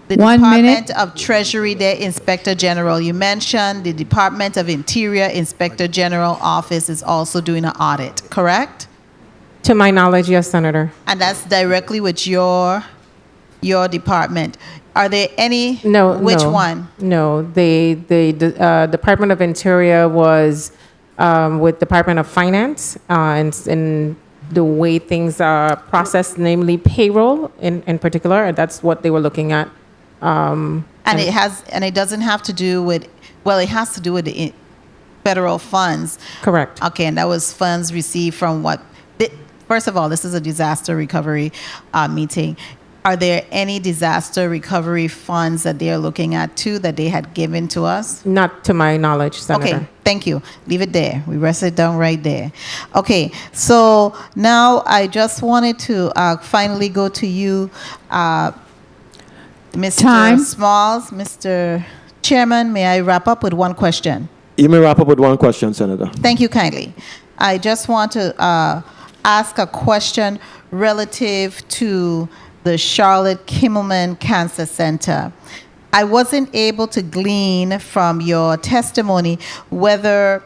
the 1 Department minute. of Treasury, their Inspector General. You mentioned the Department of Interior Inspector General Office is also doing an audit, correct? To my knowledge, yes, Senator. And that's directly with your department. Are there any? No. Which no. one? No, the Department of Interior was with Department of Finance, and the way things are processed, namely payroll in particular. That's what they were looking at. And it doesn't have to do with, well, it has to do with the federal funds. Correct. Okay, and that was funds received from what? First of all, this is a disaster recovery meeting. Are there any disaster recovery funds that they are looking at too that they had given to us? Not to my knowledge, Senator. Okay, thank you. Leave it there. We rest it down right there. Okay, so now I just wanted to finally go to you, Mr. Time. Smalls. Mr. Chairman, may I wrap up with one question? You may wrap up with one question, Senator. Thank you kindly. I just want to ask a question relative to the Charlotte Kimmelman Cancer Center. I wasn't able to glean from your testimony whether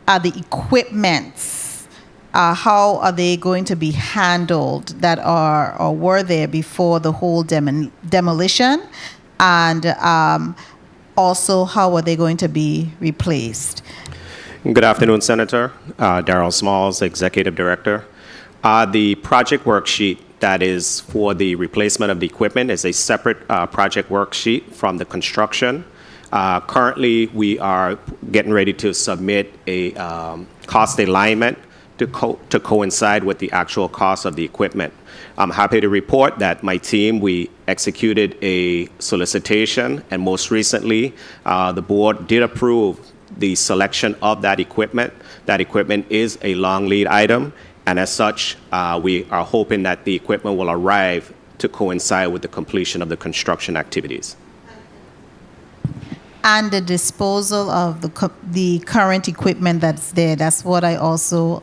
the equipments, how are they going to be handled that are or were there before the whole demolition, and also how are they going to be replaced? Good afternoon, Senator. Darrell Smalls, Executive Director. The project worksheet that is for the replacement of the equipment is a separate project worksheet from the construction. Currently, we are getting ready to submit a cost alignment to coincide with the actual cost of the equipment. I'm happy to report that my team, we executed a solicitation, and most recently, the board did approve the selection of that equipment. That equipment is a long lead item, and as such, we are hoping that the equipment will arrive to coincide with the completion of the construction activities. And the disposal of the current equipment that's there, that's what I also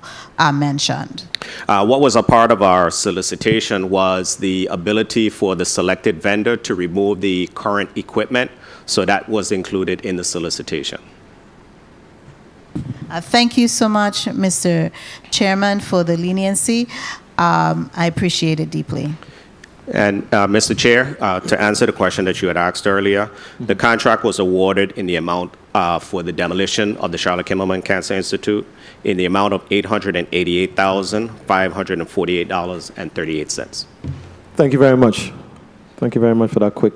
mentioned. What was a part of our solicitation was the ability for the selected vendor to remove the current equipment, so that was included in the solicitation. Thank you so much, Mr. Chairman, for the leniency. I appreciate it deeply. And Mr. Chair, to answer the question that you had asked earlier, the contract was awarded in the amount for the demolition of the Charlotte Kimmelman Cancer Institute in the amount of $888,548.38. Thank you very much. Thank you very much for that quick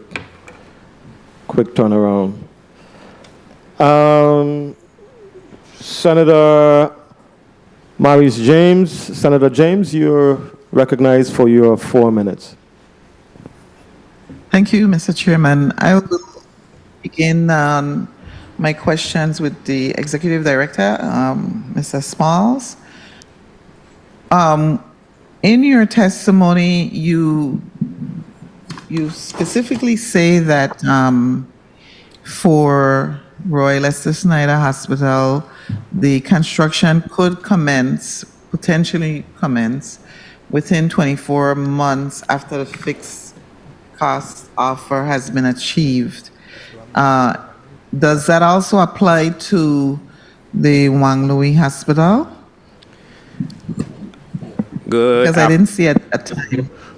turnaround. Senator Maurice James. Senator James, you're recognized for your 4 minutes. Thank you, Mr. Chairman. I will begin my questions with the Executive Director, Mr. Smalls. In your testimony, you specifically say that for Roy Lester Snyder Hospital, the construction could potentially commence within 24 months after the fixed cost offer has been achieved. Does that also apply to the Wang Louis Hospital? Good. Because I didn't see a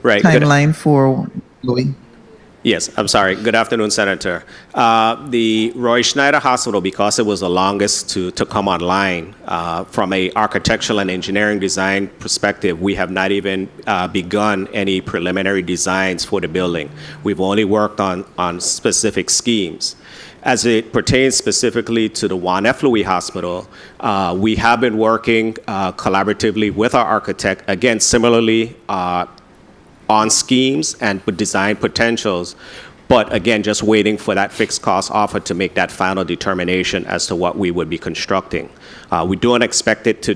Right. timeline for Louis. Yes, I'm sorry. Good afternoon, Senator. The Roy Schneider Hospital, because it was the longest to come online, from a architectural and engineering design perspective, we have not even begun any preliminary designs for the building. We've only worked on specific schemes. As it pertains specifically to the Juan F. Louis Hospital, we have been working collaboratively with our architect, again, similarly, on schemes and design potentials, but again, just waiting for that fixed cost offer to make that final determination as to what we would be constructing. We don't expect it to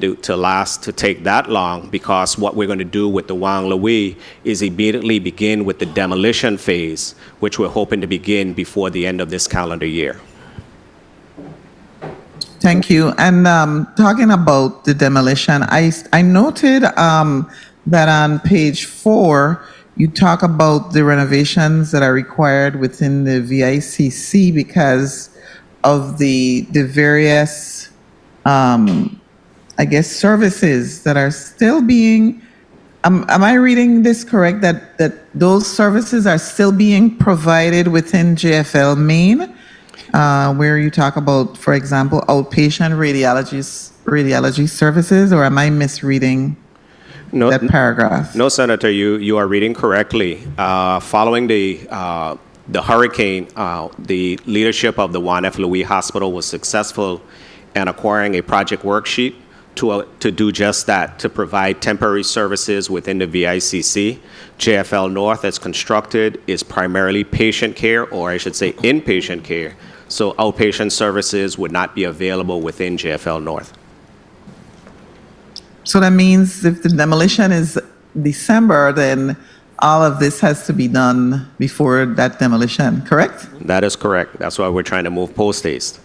take that long, because what we're going to do with the Juan Louis is immediately begin with the demolition phase, which we're hoping to begin before the end of this calendar year. Thank you. And talking about the demolition, I noted that on page 4, you talk about the renovations that are required within the VICC because of the various, I guess, services that are still being, am I reading this correct, that those services are still being provided within JFL Maine, where you talk about, for example, outpatient radiology services, or am I misreading that paragraph? No, Senator, you are reading correctly. Following the hurricane, the leadership of the Juan F. Louis Hospital was successful in acquiring a project worksheet to do just that, to provide temporary services within the VICC. JFL North, as constructed, is primarily patient care, or I should say inpatient care. So outpatient services would not be available within JFL North. So that means if the demolition is December, then all of this has to be done before that demolition, correct? That is correct. That's why we're trying to move post haste.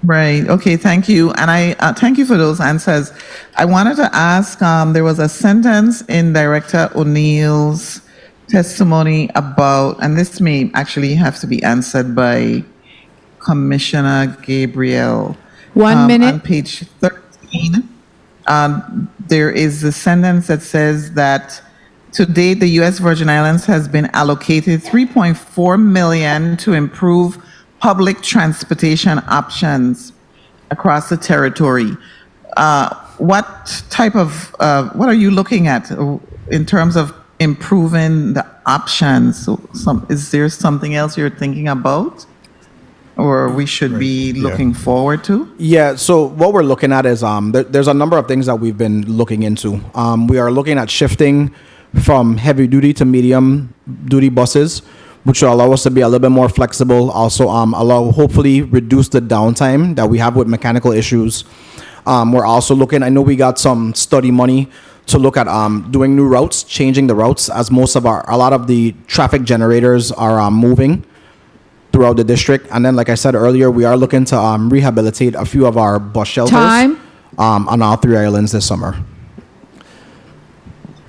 Right. Okay. Thank you. And I thank you for those answers. I wanted to ask, there was a sentence in Director O'Neill's testimony about, and this may actually have to be answered by Commissioner Gabriel. 1 minute. On page 13. There is a sentence that says that to date, the U.S. Virgin Islands has been allocated $3.4 million to improve public transportation options across the territory. What type of, what are you looking at in terms of improving the options? Is there something else you're thinking about, or we should be looking forward to? Yeah, so what we're looking at is there's a number of things that we've been looking into. We are looking at shifting from heavy duty to medium duty buses, which will allow us to be a little bit more flexible, also hopefully reduce the downtime that we have with mechanical issues. We're also looking, I know we got some study money to look at doing new routes, changing the routes, as a lot of the traffic generators are moving throughout the district. And then, like I said earlier, we are looking to rehabilitate a few of our bus shelters on all 3 islands this summer.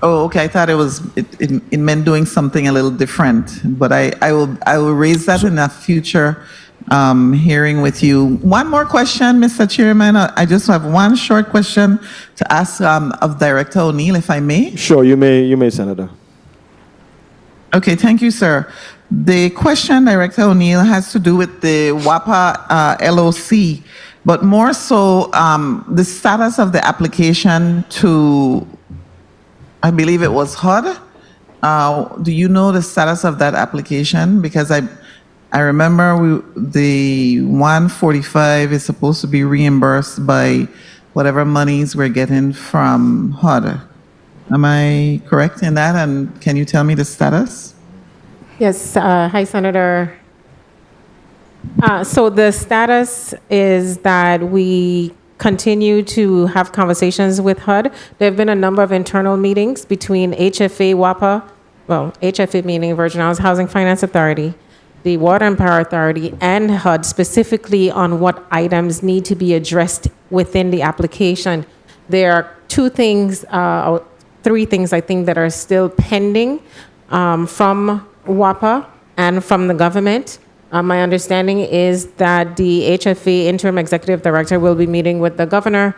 Oh, okay. I thought it meant doing something a little different, but I will raise that in a future hearing with you. One more question, Mr. Chairman. I just have one short question to ask of Director O'Neill, if I may. Sure, you may, Senator. Okay, thank you, sir. The question, Director O'Neill, has to do with the WAPA LOC, but more so the status of the application to, I believe it was HUD. Do you know the status of that application? Because I remember the 145 is supposed to be reimbursed by whatever monies we're getting from HUD. Am I correct in that? And can you tell me the status? Yes. Hi, Senator. So the status is that we continue to have conversations with HUD. There have been a number of internal meetings between HFA, WAPA, well, HFA meaning Virgin Islands Housing Finance Authority, the Water and Power Authority, and HUD specifically on what items need to be addressed within the application. There are 2 things, or 3 things I think that are still pending from WAPA and from the government. My understanding is that the HFA interim executive director will be meeting with the governor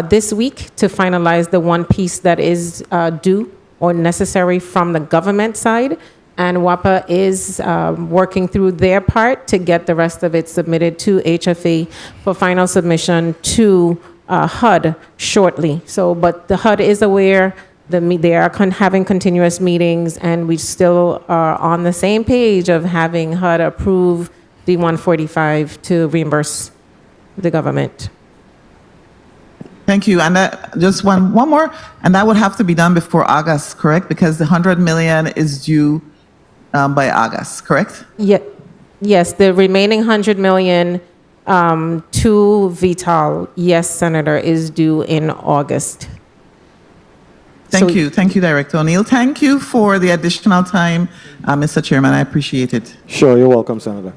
this week to finalize the one piece that is due or necessary from the government side. and WAPA is working through their part to get the rest of it submitted to HFA for final submission to HUD shortly. So, but the HUD is aware. They are having continuous meetings, and we still are on the same page of having HUD approve the 145 to reimburse the government. Thank you. And that, just one more, and that would have to be done before August, correct? Because the 100 million is due by August, correct? Yeah, yes, the remaining 100 million to Vital, yes, Senator, is due in August. Thank you, Director O'Neill. Thank you for the additional time, Mr. Chairman. I appreciate it. Sure, you're welcome, Senator.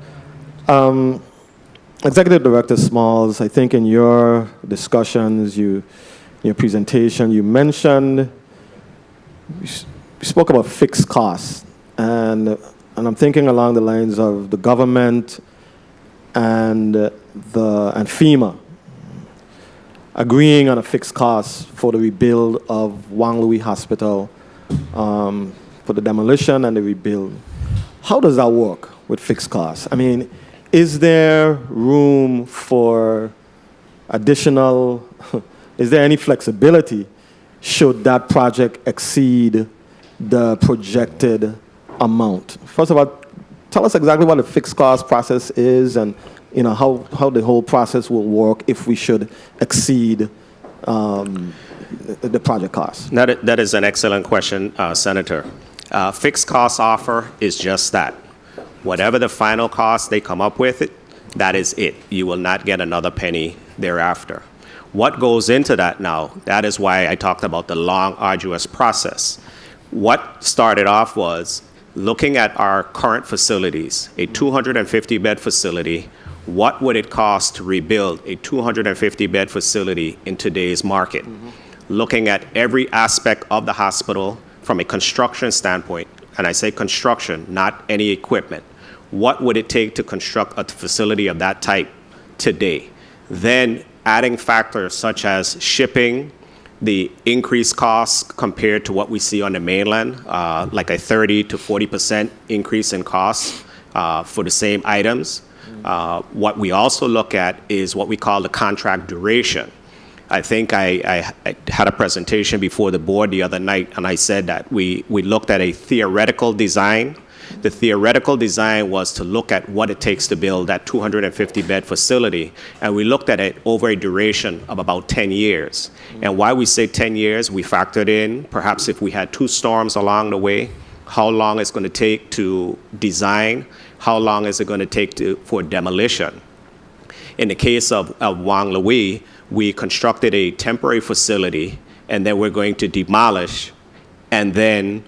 Executive Director Smalls, I think in your discussions, your presentation, you mentioned, you spoke about fixed costs, and I'm thinking along the lines of the government and FEMA agreeing on a fixed cost for the rebuild of Wang Louis Hospital, for the demolition and the rebuild. How does that work with fixed costs? I mean, is there room for additional, is there any flexibility should that project exceed the projected amount? First of all, tell us exactly what the fixed cost process is, and how the whole process will work if we should exceed the project cost. That is an excellent question, Senator. Fixed cost offer is just that. Whatever the final cost they come up with, that is it. You will not get another penny thereafter. What goes into that now, that is why I talked about the long, arduous process. What started off was looking at our current facilities, a 250-bed facility. What would it cost to rebuild a 250-bed facility in today's market? Looking at every aspect of the hospital from a construction standpoint, and I say construction, not any equipment. What would it take to construct a facility of that type today? Then adding factors such as shipping, the increased costs compared to what we see on the mainland, like a 30 to 40% increase in costs for the same items. What we also look at is what we call the contract duration. I think I had a presentation before the board the other night, and I said that we looked at a theoretical design. The theoretical design was to look at what it takes to build that 250-bed facility, and we looked at it over a duration of about 10 years. And why we say 10 years, we factored in perhaps if we had 2 storms along the way, how long it's going to take to design, how long is it going to take for demolition. In the case of Wang Louis, we constructed a temporary facility, and then we're going to demolish, and then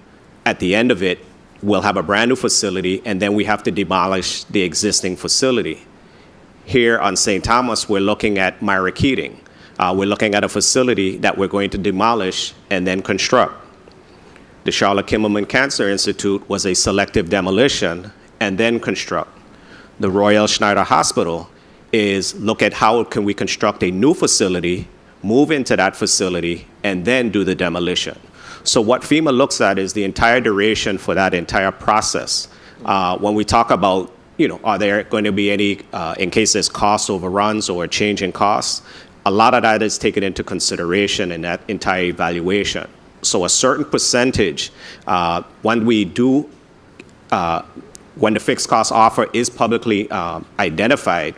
at the end of it, we'll have a brand new facility, and then we have to demolish the existing facility. Here on St. Thomas, we're looking at Myra Keating. We're looking at a facility that we're going to demolish and then construct. The Charlotte Kimmelman Cancer Institute was a selective demolition and then construct. The Royal Schneider Hospital is look at how can we construct a new facility, move into that facility, and then do the demolition. So what FEMA looks at is the entire duration for that entire process. When we talk about, are there going to be any, in case there's cost overruns or a change in costs, a lot of that is taken into consideration in that entire evaluation. So a certain percentage, when the fixed cost offer is publicly identified,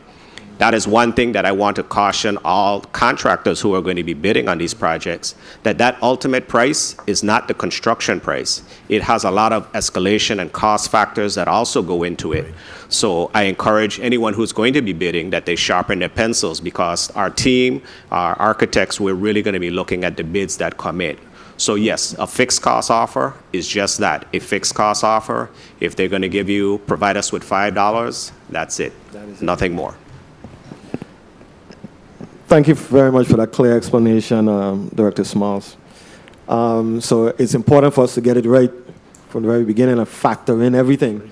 that is one thing that I want to caution all contractors who are going to be bidding on these projects, that ultimate price is not the construction price. It has a lot of escalation and cost factors that also go into it. So I encourage anyone who's going to be bidding that they sharpen their pencils, because our team, our architects, we're really going to be looking at the bids that come in. So yes, a fixed cost offer is just that, a fixed cost offer. If they're going to provide us with $5, that's it, nothing more. Thank you very much for that clear explanation, Director Smalls. So it's important for us to get it right from the very beginning and factor in everything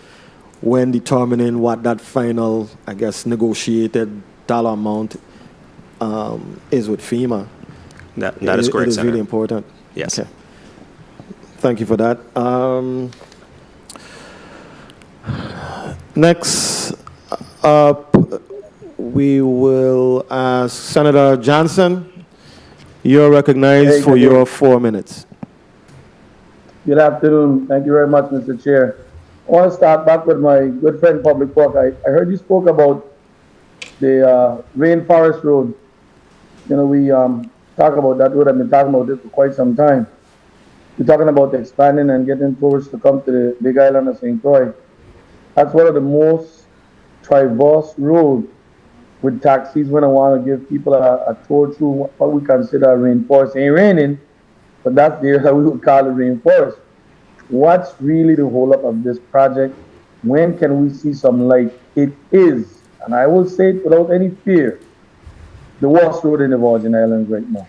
when determining what that final, I guess, negotiated dollar amount is with FEMA. That is correct, It is Senator. really important. Yes. Okay. Thank you for that. Next up, we will ask Senator Johnson. You're recognized for your 4 minutes. Good afternoon. Thank you very much, Mr. Chair. I want to start back with my good friend, Public Work. I heard you spoke about the Rainforest Road. You know, we talk about that road. I've been talking about it for quite some time. We're talking about expanding and getting tourists to come to the Big Island of St. Croix. That's one of the most traversed roads with taxis when I want to give people a tour through what we consider a rainforest. It ain't raining, but that's the area we would call a rainforest. What's really the whole up of this project? When can we see some light? It is, and I will say it without any fear, the worst road in the Virgin Islands right now.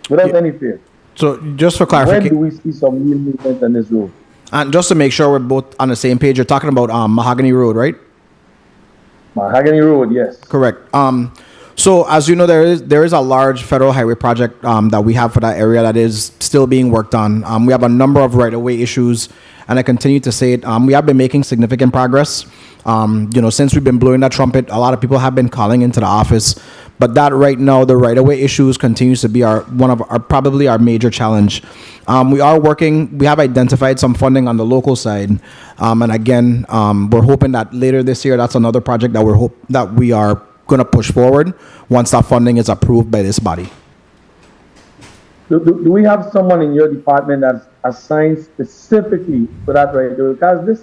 Without any fear. So just for When clarification, do we see some real movement on this road? and just to make sure we're both on the same page, you're talking about Mahogany Road, right? Mahogany Road, yes. Correct. So as you know, there is a large federal highway project that we have for that area that is still being worked on. We have a number of right-of-way issues, and I continue to say it. We have been making significant progress. You know, since we've been blowing that trumpet, a lot of people have been calling into the office. But that right now, the right-of-way issues continues to be probably our major challenge. We are working. We have identified some funding on the local side, and again, we're hoping that later this year, that's another project that we are going to push forward once that funding is approved by this body. Do we have someone in your department that's assigned specifically for that right there? Because this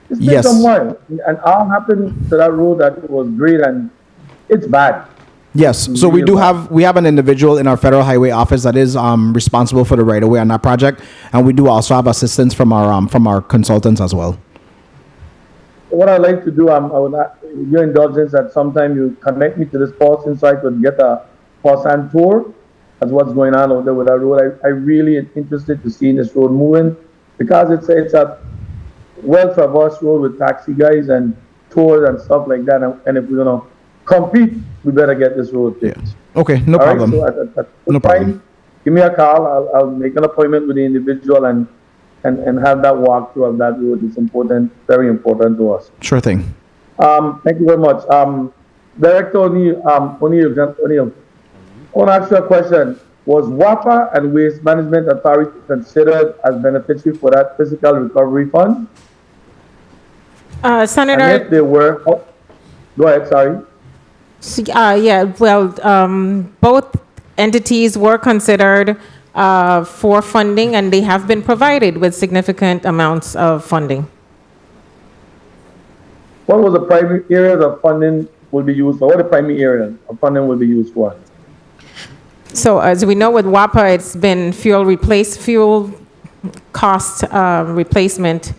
been Yes. some while, and all happened to that road that was great, and it's bad. Yes, so we have an individual in our federal highway office that is responsible for the right of way on that project, and we do also have assistance from our consultants as well. What I'd like to do, I would, with your indulgence, that sometime you connect me to this person so I could get a first-hand tour as what's going on out there with that road. I really am interested to see this road moving because it's a well-traversed road with taxi guys and tours and stuff like that. And if we're gonna compete, we better get this road fixed. Okay, no All right, problem. so at No no problem. give me a call. I'll make an appointment with the individual and have that walkthrough of that road. It's important, very important to us. Sure thing. Thank you very much. Director O'Neill, I want to ask you a question. Was WAPA and Waste Management Authority considered as beneficiary for that physical recovery fund? Senator. And if they were, go ahead, sorry. Both entities were considered for funding, and they have been provided with significant amounts of funding. What was the primary areas of funding will be used for? What are the primary areas of funding will be used for? So as we know with WAPA, it's been fuel cost replacement.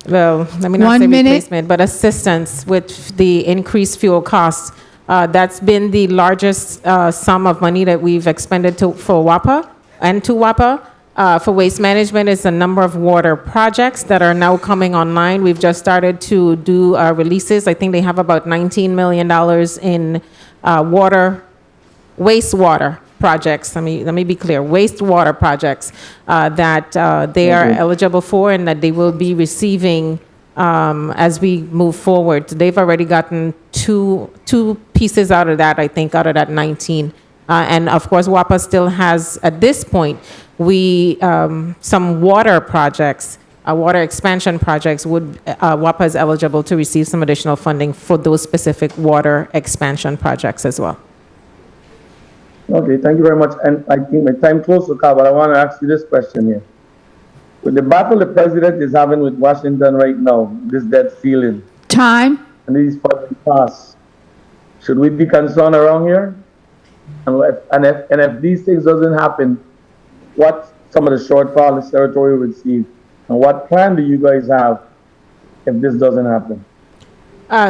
Well, let me not 1 say minute. replacement, but assistance with the increased fuel costs. That's been the largest sum of money that we've expended for WAPA and to WAPA. For waste management, it's a number of water projects that are now coming online. We've just started to do releases. I think they have about $19 million in wastewater projects. Let me be clear. Wastewater projects that they are eligible for and that they will be receiving as we move forward. They've already gotten two pieces out of that, I think, out of that 19. And of course, WAPA still has, at this point, some water projects, water expansion projects, WAPA is eligible to receive some additional funding for those specific water expansion projects as well. Okay, thank you very much. And I think my time close to call, but I want to ask you this question here. With the battle the president is having with Washington right now, this debt ceiling, Time. and these funding costs, should we be concerned around here? And if these things doesn't happen, what some of the shortfall this territory will receive, and what plan do you guys have if this doesn't happen?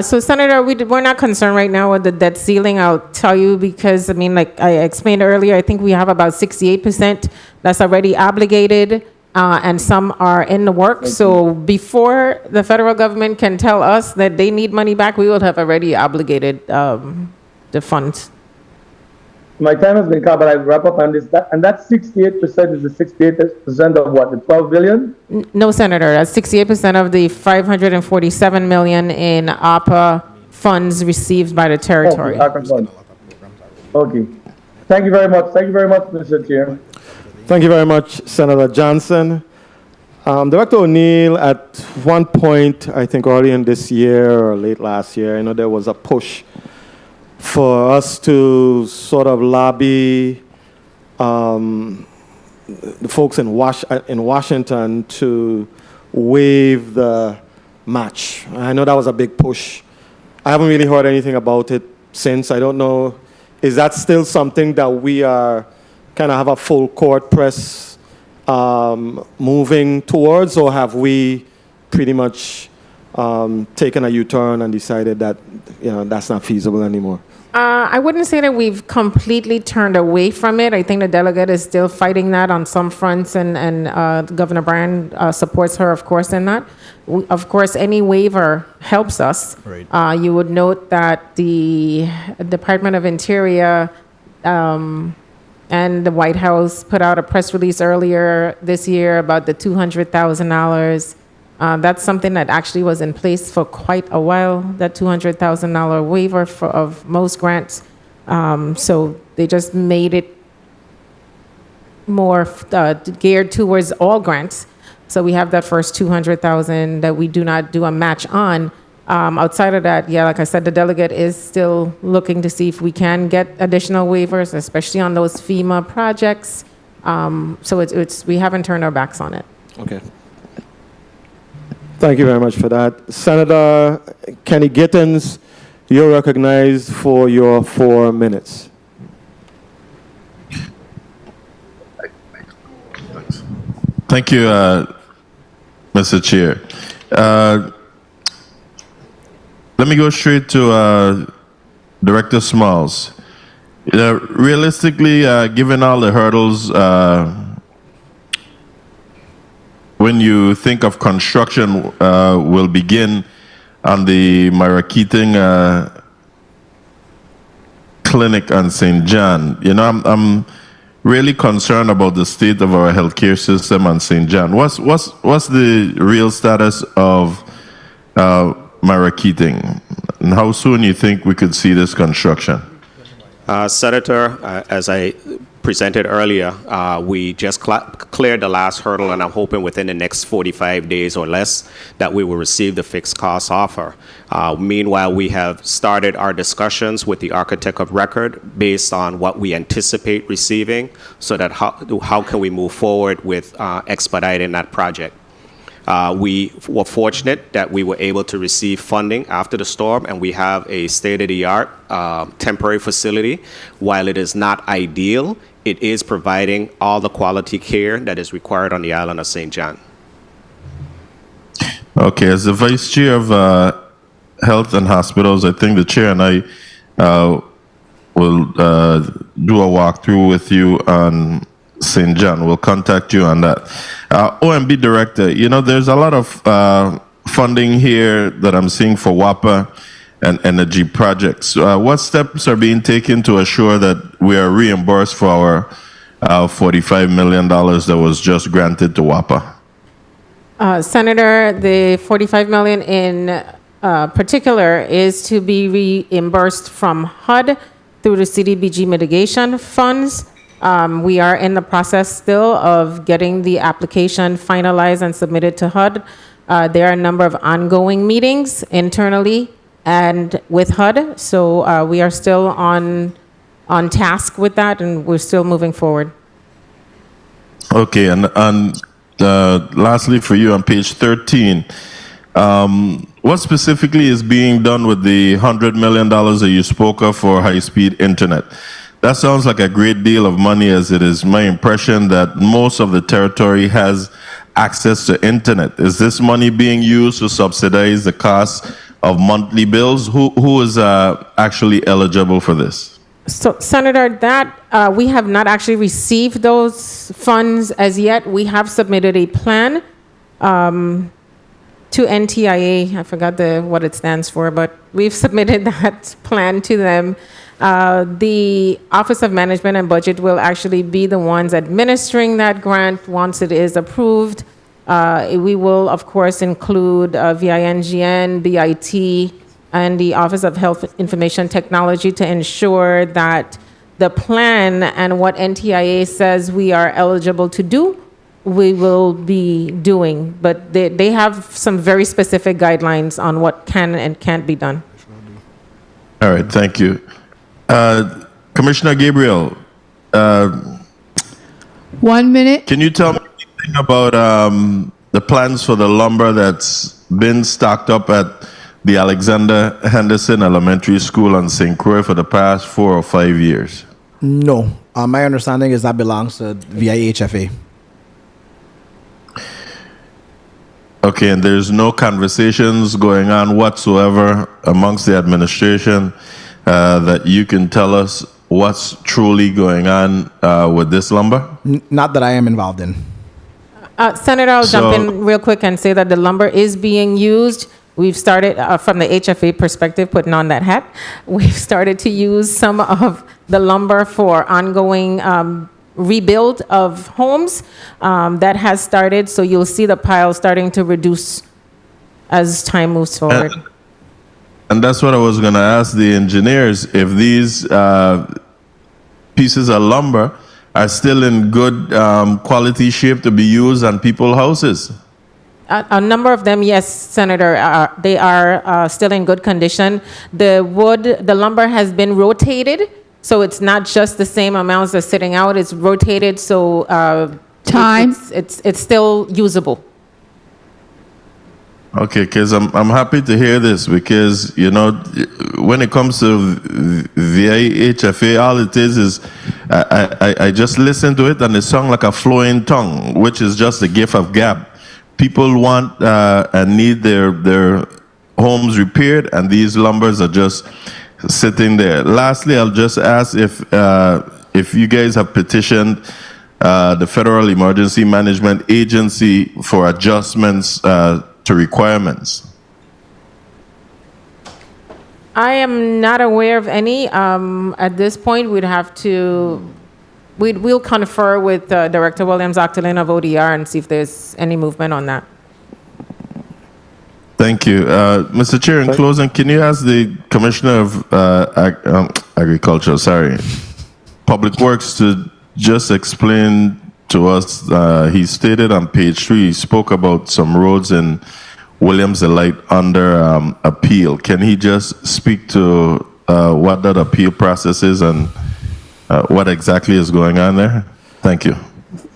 So, Senator, we're not concerned right now with the debt ceiling. I'll tell you because, I mean, like I explained earlier, I think we have about 68% that's already obligated, and some are in the works. So before the federal government can tell us that they need money back, we will have already obligated the funds. My time has been cut, but I wrap up on this. And that 68% is the 68% of what? The 12 billion? No, Senator, that's 68% of the 547 million in APA funds received by the territory. Okay. Thank you very much. Thank you very much, Mr. Chair. Thank you very much, Senator Johnson. Director O'Neill, at one point, I think early in this year or late last year, there was a push for us to sort of lobby the folks in Washington to waive the match. I know that was a big push. I haven't really heard anything about it since. I don't know, is that still something that we are kind of have a full court press moving towards, or have we pretty much taken a U-turn and decided that that's not feasible anymore? I wouldn't say that we've completely turned away from it. I think the delegate is still fighting that on some fronts, and Governor Bryan supports her, of course, in that. Of course, any waiver helps us. Right. You would note that the Department of Interior and the White House put out a press release earlier this year about the $200,000. That's something that actually was in place for quite a while, that $200,000 waiver of most grants. So they just made it more geared towards all grants. So we have that first $200,000 that we do not do a match on. Outside of that, yeah, like I said, the delegate is still looking to see if we can get additional waivers, especially on those FEMA projects. So we haven't turned our backs on it. Okay. Thank you very much for that. Senator Kenny Gittens, you're recognized for your 4 minutes. Thank you, Mr. Chair. Let me go straight to Director Smalls. Realistically, given all the hurdles, when you think of construction will begin on the Myra Keating clinic on St. John, I'm really concerned about the state of our healthcare system on St. John. What's the real status of Myra Keating, and how soon you think we could see this construction? Senator, as I presented earlier, we just cleared the last hurdle, and I'm hoping within the next 45 days or less that we will receive the fixed cost offer. Meanwhile, we have started our discussions with the architect of record based on what we anticipate receiving, so that how can we move forward with expediting that project. We were fortunate that we were able to receive funding after the storm, and we have a state-of-the-art temporary facility. While it is not ideal, it is providing all the quality care that is required on the island of St. John. Okay, as the Vice Chair of Health and Hospitals, I think the Chair and I will do a walkthrough with you on St. John. We'll contact you on that. OMB Director, there's a lot of funding here that I'm seeing for WAPA and energy projects. What steps are being taken to assure that we are reimbursed for our $45 million that was just granted to WAPA? Senator, the $45 million in particular is to be reimbursed from HUD through the CDBG mitigation funds. We are in the process still of getting the application finalized and submitted to HUD. There are a number of ongoing meetings internally and with HUD, so we are still on task with that, and we're still moving forward. Okay, and lastly for you on page 13, what specifically is being done with the $100 million that you spoke of for high-speed internet? That sounds like a great deal of money, as it is my impression that most of the territory has access to internet. Is this money being used to subsidize the cost of monthly bills? Who is actually eligible for this? So, Senator, that we have not actually received those funds as yet. We have submitted a plan to NTIA. I forgot what it stands for, but we've submitted that plan to them. The Office of Management and Budget will actually be the ones administering that grant once it is approved. We will, of course, include VINGN, BIT, and the Office of Health Information Technology to ensure that the plan and what NTIA says we are eligible to do, we will be doing. But they have some very specific guidelines on what can and can't be done. All right, thank you. Commissioner Gabriel, 1 minute. can you tell me anything about the plans for the lumber that's been stocked up at the Alexander Henderson Elementary School on St. Croix for the past 4 or 5 years? No. My understanding is that belongs to VIHFA. Okay, and there's no conversations going on whatsoever amongst the administration that you can tell us what's truly going on with this lumber? Not that I am involved in. Senator, I'll jump in real quick and say that the lumber is being used. We've started, from the HFA perspective, putting on that hat, we've started to use some of the lumber for ongoing rebuild of homes. That has started, so you'll see the pile starting to reduce as time moves forward. And that's what I was going to ask the engineers, if these pieces of lumber are still in good quality shape to be used on people's houses. A number of them, yes, Senator, they are still in good condition. The wood, the lumber has been rotated, so it's not just the same amounts that's sitting out. It's rotated, so it's still usable. Okay, because I'm happy to hear this, because you know when it comes to VIHFA, all it is I just listen to it and it sounds like a flowing tongue, which is just a gift of gab. People want and need their homes repaired, and these lumbers are just sitting there. Lastly, I'll just ask if you guys have petitioned the Federal Emergency Management Agency for adjustments to requirements. I am not aware of any. At this point, we'll confer with Director Williams-Octolin of ODR and see if there's any movement on that. Thank you. Mr. Chair, in closing, can you ask the Commissioner of Agriculture, Public Works to just explain to us, he stated on page 3, he spoke about some roads in Williams Elite under appeal. Can he just speak to what that appeal process is and what exactly is going on there? Thank you.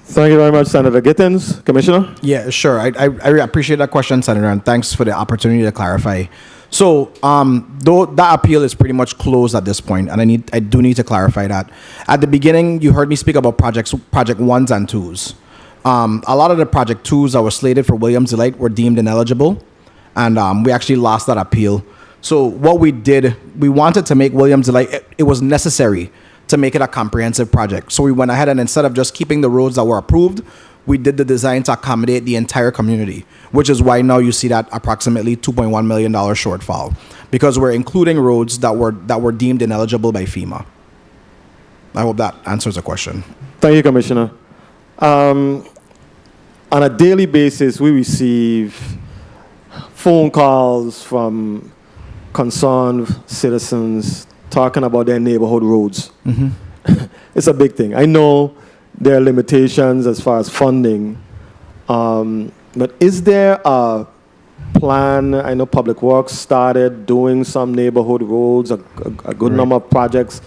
Thank you very much, Senator Gittins. Commissioner? Yeah, sure. I appreciate that question, Senator, and thanks for the opportunity to clarify. So, though that appeal is pretty much closed at this point, and I do need to clarify that. At the beginning, you heard me speak about project 1s and 2s. A lot of the project 2s that were slated for Williams Elite were deemed ineligible, and we actually lost that appeal. So what we did, we wanted to make Williams Elite, it was necessary to make it a comprehensive project. So we went ahead and instead of just keeping the roads that were approved, we did the design to accommodate the entire community, which is why now you see that approximately $2.1 million shortfall, because we're including roads that were deemed ineligible by FEMA. I hope that answers the question. Thank you, Commissioner. On a daily basis, we receive phone calls from concerned citizens talking about their neighborhood roads. Mm-hmm. It's a big thing. I know there are limitations as far as funding, but is there a plan? I know Public Works started doing some neighborhood roads, a good number of projects,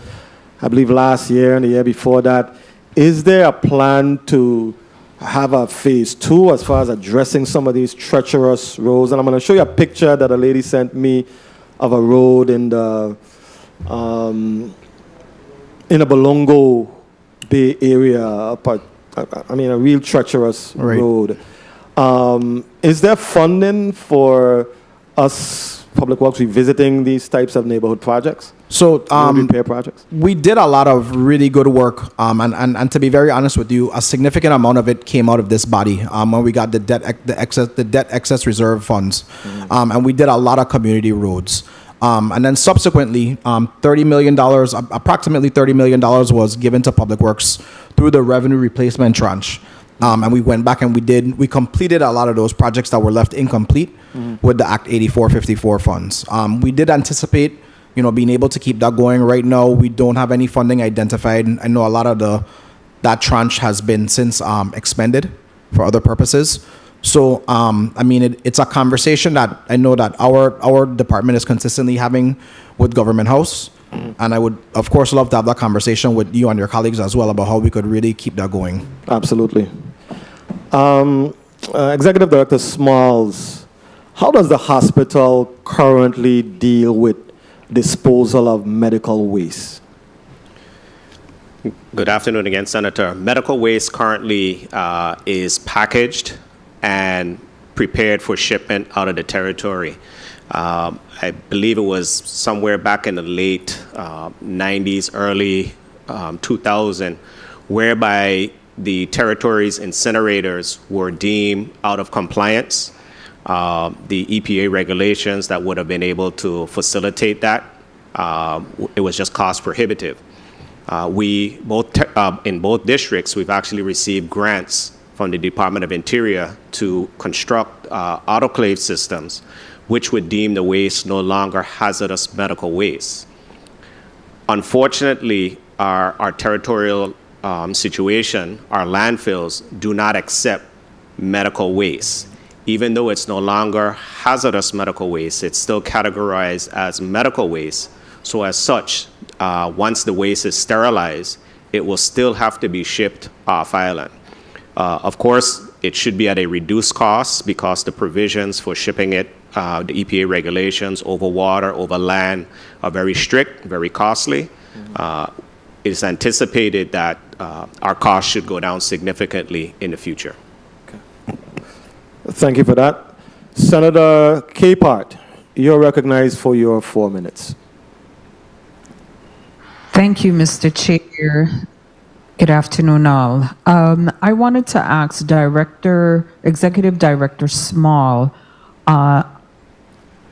I believe last year and the year before that. Is there a plan to have a phase 2 as far as addressing some of these treacherous roads? And I'm going to show you a picture that a lady sent me of a road in the Bolongo Bay area, a real treacherous road. Is there funding for us, Public Works, revisiting these types of neighborhood projects? So repair projects? We did a lot of really good work, and to be very honest with you, a significant amount of it came out of this body when we got the debt excess reserve funds, and we did a lot of community roads. And then subsequently, approximately $30 million was given to Public Works through the revenue replacement tranche. And we went back and we completed a lot of those projects that were left incomplete with the Act 8454 funds. We did anticipate, being able to keep that going. Right now, we don't have any funding identified. I know a lot of that tranche has been since expended for other purposes. So, it's a conversation that I know that our department is consistently having with Government House. And I would, of course, love to have that conversation with you and your colleagues as well about how we could really keep that going. Absolutely. Executive Director Smalls, how does the hospital currently deal with disposal of medical waste? Good afternoon again, Senator. Medical waste currently is packaged and prepared for shipment out of the territory. I believe it was somewhere back in the late 90s, early 2000, whereby the territory's incinerators were deemed out of compliance. The EPA regulations that would have been able to facilitate that, it was just cost prohibitive. In both districts, we've actually received grants from the Department of Interior to construct autoclave systems, which would deem the waste no longer hazardous medical waste. Unfortunately, our territorial situation, our landfills do not accept medical waste. Even though it's no longer hazardous medical waste, it's still categorized as medical waste. So as such, once the waste is sterilized, it will still have to be shipped off island. Of course, it should be at a reduced cost because the provisions for shipping it, the EPA regulations over water, over land are very strict, very costly. It is anticipated that our costs should go down significantly in the future. Thank you for that. Senator Capehart, you're recognized for your 4 minutes. Thank you, Mr. Chair. Good afternoon, all. I wanted to ask Executive Director Small,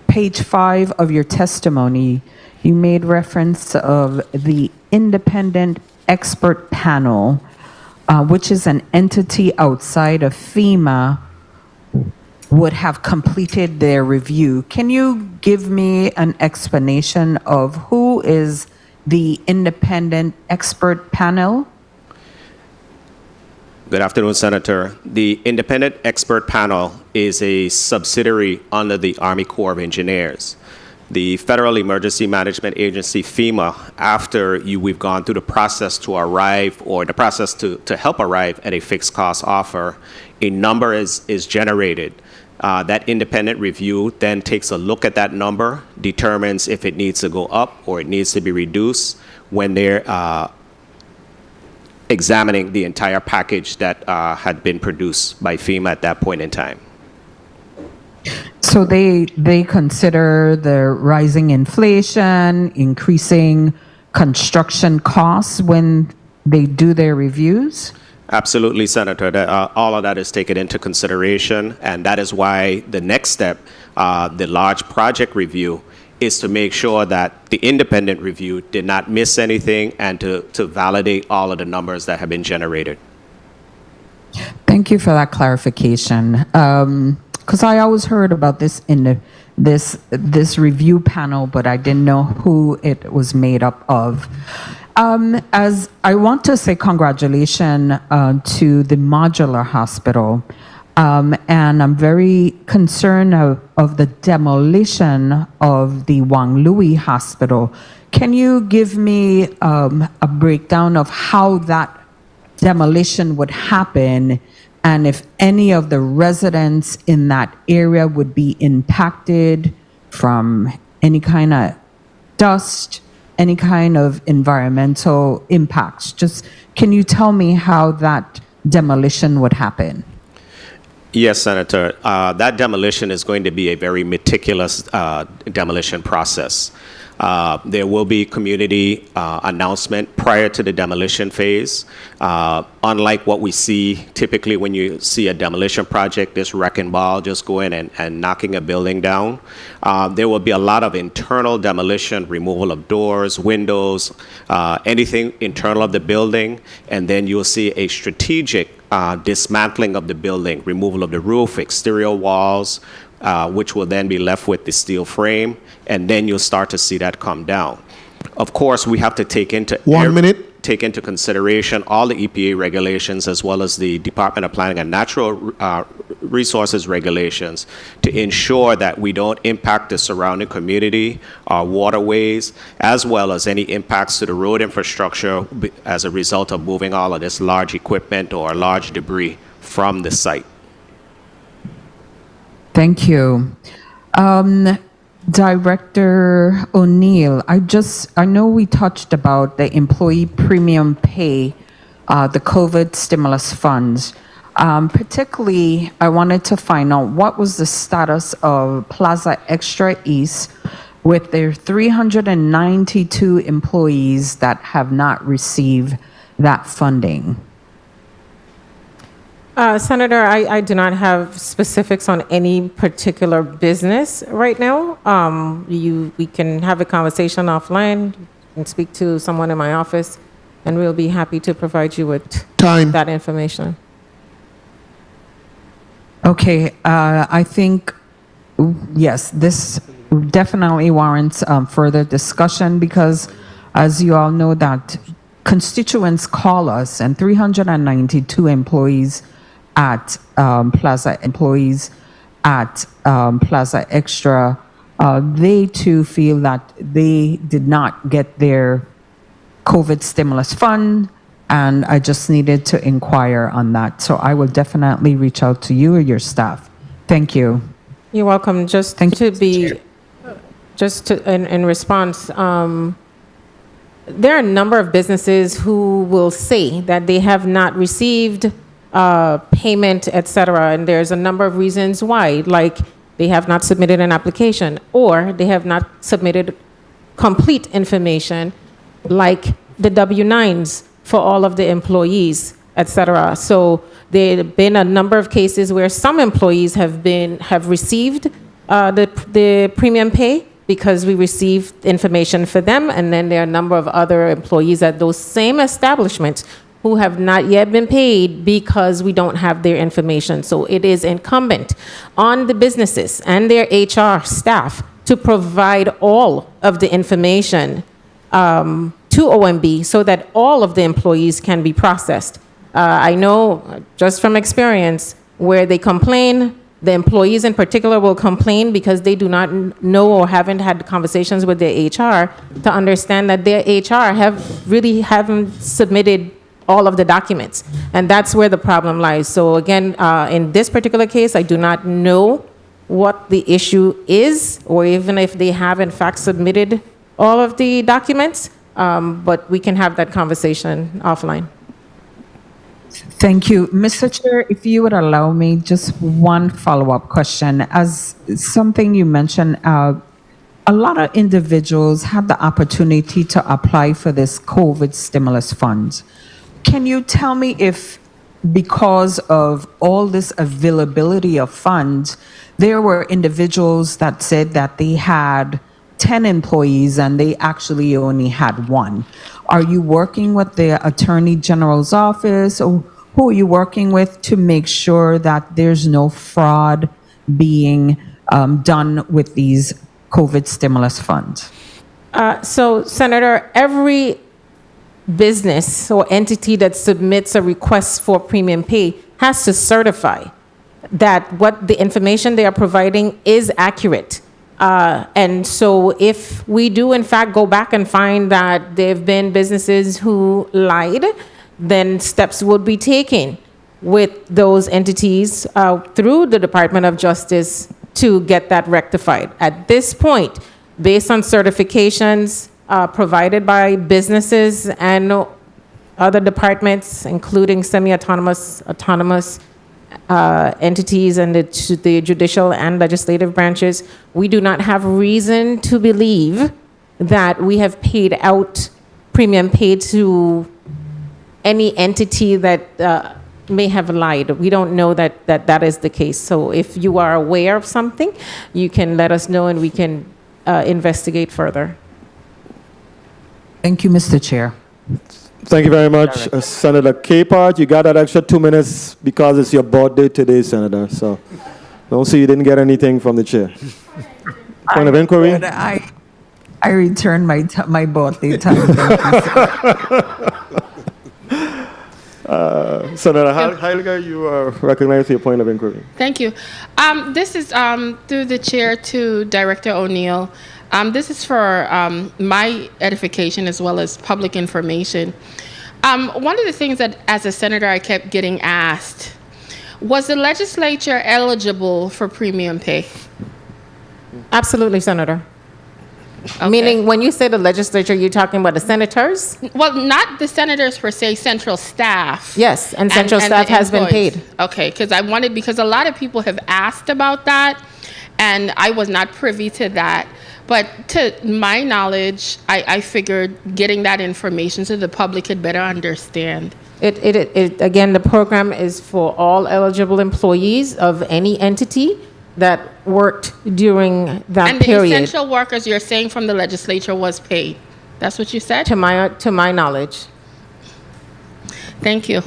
page 5 of your testimony, you made reference of the independent expert panel, which is an entity outside of FEMA, would have completed their review. Can you give me an explanation of who is the independent expert panel? Good afternoon, Senator. The Independent Expert Panel is a subsidiary under the Army Corps of Engineers. The Federal Emergency Management Agency, FEMA, after we've gone through the process to arrive, or the process to help arrive at a fixed cost offer, a number is generated. That independent review then takes a look at that number, determines if it needs to go up or it needs to be reduced when they're examining the entire package that had been produced by FEMA at that point in time. So they consider the rising inflation, increasing construction costs when they do their reviews? Absolutely, Senator. All of that is taken into consideration, and that is why the next step, the large project review, is to make sure that the independent review did not miss anything and to validate all of the numbers that have been generated. Thank you for that clarification. Because I always heard about this in this review panel, but I didn't know who it was made up of. As I want to say congratulations to the modular hospital, and I'm very concerned of the demolition of the Wang Lui Hospital. Can you give me a breakdown of how that demolition would happen, and if any of the residents in that area would be impacted from any kind of dust, any kind of environmental impacts? Just can you tell me how that demolition would happen? Yes, Senator. That demolition is going to be a very meticulous demolition process. There will be community announcement prior to the demolition phase. Unlike what we see typically when you see a demolition project, this wrecking ball just going and knocking a building down. There will be a lot of internal demolition, removal of doors, windows, anything internal of the building, and then you'll see a strategic dismantling of the building, removal of the roof, exterior walls, which will then be left with the steel frame, and then you'll start to see that come down. Of course, we have to take into consideration all the EPA regulations as well as the Department of Planning and Natural Resources regulations to ensure that we don't impact the surrounding community, our waterways, as well as any impacts to the road infrastructure as a result of moving all of this large equipment or large debris from the site. Thank you. Director O'Neill, I know we touched about the employee premium pay, the COVID stimulus funds. Particularly, I wanted to find out what was the status of Plaza Extra East with their 392 employees that have not received that funding. Senator, I do not have specifics on any particular business right now. We can have a conversation offline and speak to someone in my office, and we'll be happy to provide you with that information. Okay, I think, yes, this definitely warrants further discussion because, as you all know, that constituents call us, and 392 employees at Plaza Extra, they too feel that they did not get their COVID stimulus fund, and I just needed to inquire on that. So I will definitely reach out to you or your staff. Thank you. You're welcome. In response, there are a number of businesses who will say that they have not received payment, etc. And there's a number of reasons why, like they have not submitted an application or they have not submitted complete information, like the W-9s for all of the employees, etc. So there have been a number of cases where some employees have received the premium pay because we received information for them, and then there are a number of other employees at those same establishments who have not yet been paid because we don't have their information. So it is incumbent on the businesses and their HR staff to provide all of the information to OMB so that all of the employees can be processed. I know just from experience where they complain, the employees in particular will complain because they do not know or haven't had conversations with their HR to understand that their HR haven't submitted all of the documents. And that's where the problem lies. So again, in this particular case, I do not know what the issue is, or even if they have in fact submitted all of the documents, but we can have that conversation offline. Thank you. Mr. Chair, if you would allow me just one follow-up question. As something you mentioned, a lot of individuals had the opportunity to apply for this COVID stimulus funds. Can you tell me if, because of all this availability of funds, there were individuals that said that they had 10 employees and they actually only had one? Are you working with the Attorney General's office, or who are you working with to make sure that there's no fraud being done with these COVID stimulus funds? So, Senator, every business or entity that submits a request for premium pay has to certify that what the information they are providing is accurate. And so if we do in fact go back and find that there have been businesses who lied, then steps would be taken with those entities through the Department of Justice to get that rectified. At this point, based on certifications provided by businesses and other departments, including semi-autonomous, autonomous, entities and the judicial and legislative branches, we do not have reason to believe that we have paid out premium paid to any entity that may have lied. We don't know that is the case. So if you are aware of something, you can let us know and we can investigate further. Thank you, Mr. Chair. Thank you very much, Senator Capehart. You got that extra 2 minutes because it's your birthday today, Senator. So don't say you didn't get anything from the chair. Point of inquiry? I returned my birthday time. Senator Heiliger, you are recognized for your point of inquiry. Thank you. This is through the chair to Director O'Neill. This is for my edification as well as public information. One of the things that as a senator I kept getting asked, was the legislature eligible for premium pay? Absolutely, Senator. Okay. Meaning, when you say the legislature, you're talking about the senators? Well, not the senators per se, central staff. Yes, and central staff the has been employees. paid. Okay, because a lot of people have asked about that, and I was not privy to that. But to my knowledge, I figured getting that information so the public could better understand. Again, the program is for all eligible employees of any entity that worked during that And the period. essential workers you're saying from the legislature was paid. That's what you said? To my knowledge. Thank you.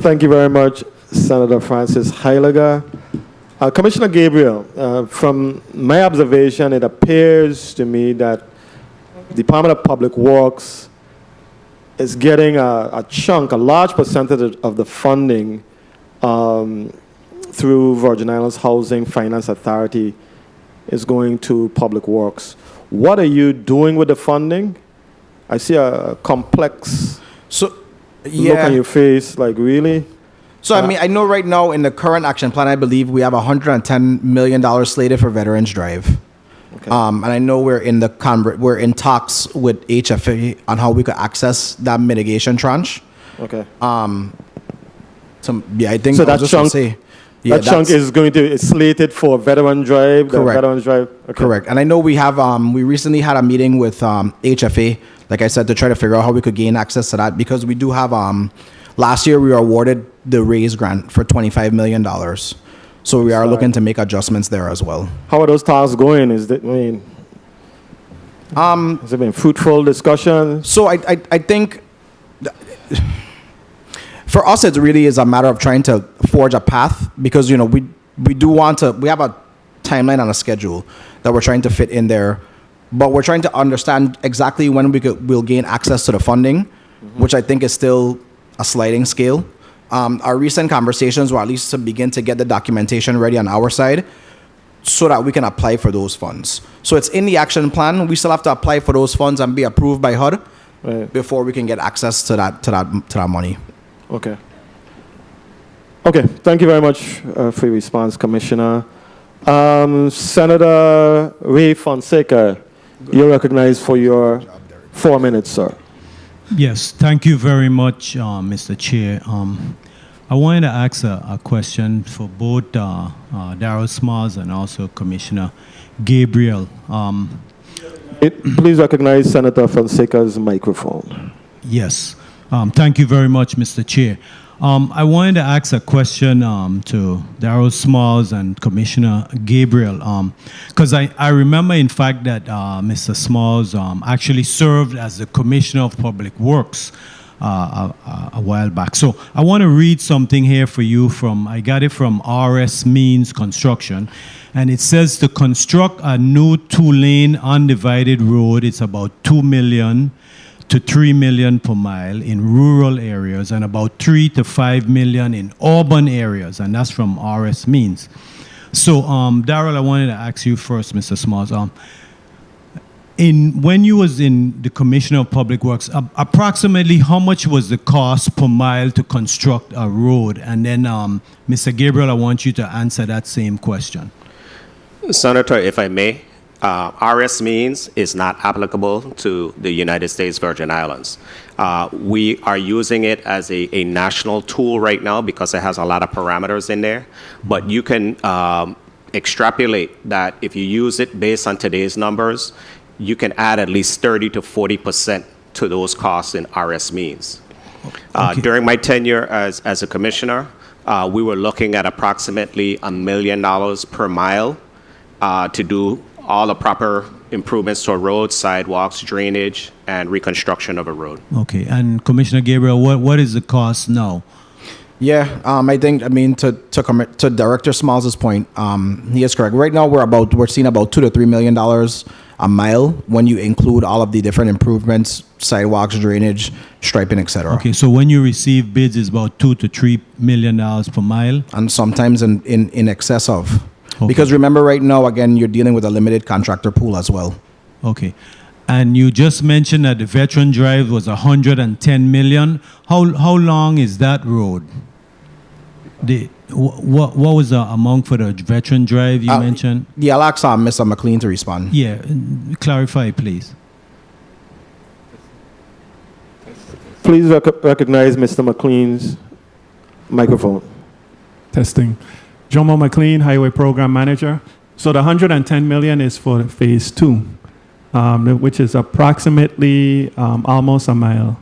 Thank you very much, Senator Francis Heiliger. Commissioner Gabriel, from my observation, it appears to me that the Department of Public Works is getting a large percentage of the funding through Virgin Islands Housing Finance Authority is going to Public Works. What are you doing with the funding? I see a complex look on your face, like really? So, I mean, I know right now in the current action plan, I believe we have $110 million slated for Veterans Drive. Okay. And I know we're in talks with HFA on how we could access that mitigation tranche. Okay. I think So I was just gonna say, that chunk is slated for Veteran Drive. Correct. The Veterans Drive. Okay. Correct. And I know we have we recently had a meeting with HFA, like I said, to try to figure out how we could gain access to that, because we do have last year we were awarded the RAISE grant for $25 million. So we are looking to make adjustments there as well. How are those talks going? Has it been fruitful discussion? So I think for us it really is a matter of trying to forge a path, because we have a timeline and a schedule that we're trying to fit in there, but we're trying to understand exactly when we'll gain access to the funding, which I think is still a sliding scale. Our recent conversations were at least to begin to get the documentation ready on our side so that we can apply for those funds. So it's in the action plan. We still have to apply for those funds and be approved by HUD before we can get access to that money. Okay. Okay. Thank you very much for your response, Commissioner. Senator Ray Fonseca, you're recognized for your 4 minutes, sir. Yes, thank you very much, Mr. Chair. I wanted to ask a question for both Darrell Smalls and also Commissioner Gabriel. Please recognize Senator Fonseca's microphone. Yes, thank you very much, Mr. Chair. I wanted to ask a question to Darrell Smalls and Commissioner Gabriel, because I remember, in fact, that Mr. Smalls actually served as the Commissioner of Public Works a while back. So I want to read something here for you I got it from RS Means Construction, and it says to construct a new 2-lane undivided road, it's about $2 million to $3 million per mile in rural areas and about $3 to $5 million in urban areas, and that's from RS Means. So, Darrell, I wanted to ask you first, Mr. Smalls. When you was in the Commissioner of Public Works, approximately how much was the cost per mile to construct a road? And then, Mr. Gabriel, I want you to answer that same question. Senator, if I may, RS means is not applicable to the United States Virgin Islands. We are using it as a national tool right now because it has a lot of parameters in there. But you can extrapolate that if you use it based on today's numbers, you can add at least 30 to 40% to those costs in RS means. During my tenure as a commissioner, we were looking at approximately $1 million per mile to do all the proper improvements to a road, sidewalks, drainage, and reconstruction of a road. Okay, and Commissioner Gabriel, what is the cost now? Yeah, I think, to Director Smalls' point, he is correct. Right now, we're seeing about $2 to $3 million a mile when you include all of the different improvements, sidewalks, drainage, striping, etc. Okay, so when you receive bids, it's about $2 to $3 million per mile? And sometimes in excess of. Okay. Because remember, right now, again, you're dealing with a limited contractor pool as well. Okay. And you just mentioned that the Veteran Drive was 110 million. How long is that road? What was the amount for the Veteran Drive you mentioned? Yeah, I'll ask Mr. McLean to respond. Yeah, clarify, please. Please recognize Mr. McLean's microphone. Testing. Jomo McLean, Highway Program Manager. So the 110 million is for phase 2, which is approximately almost a mile.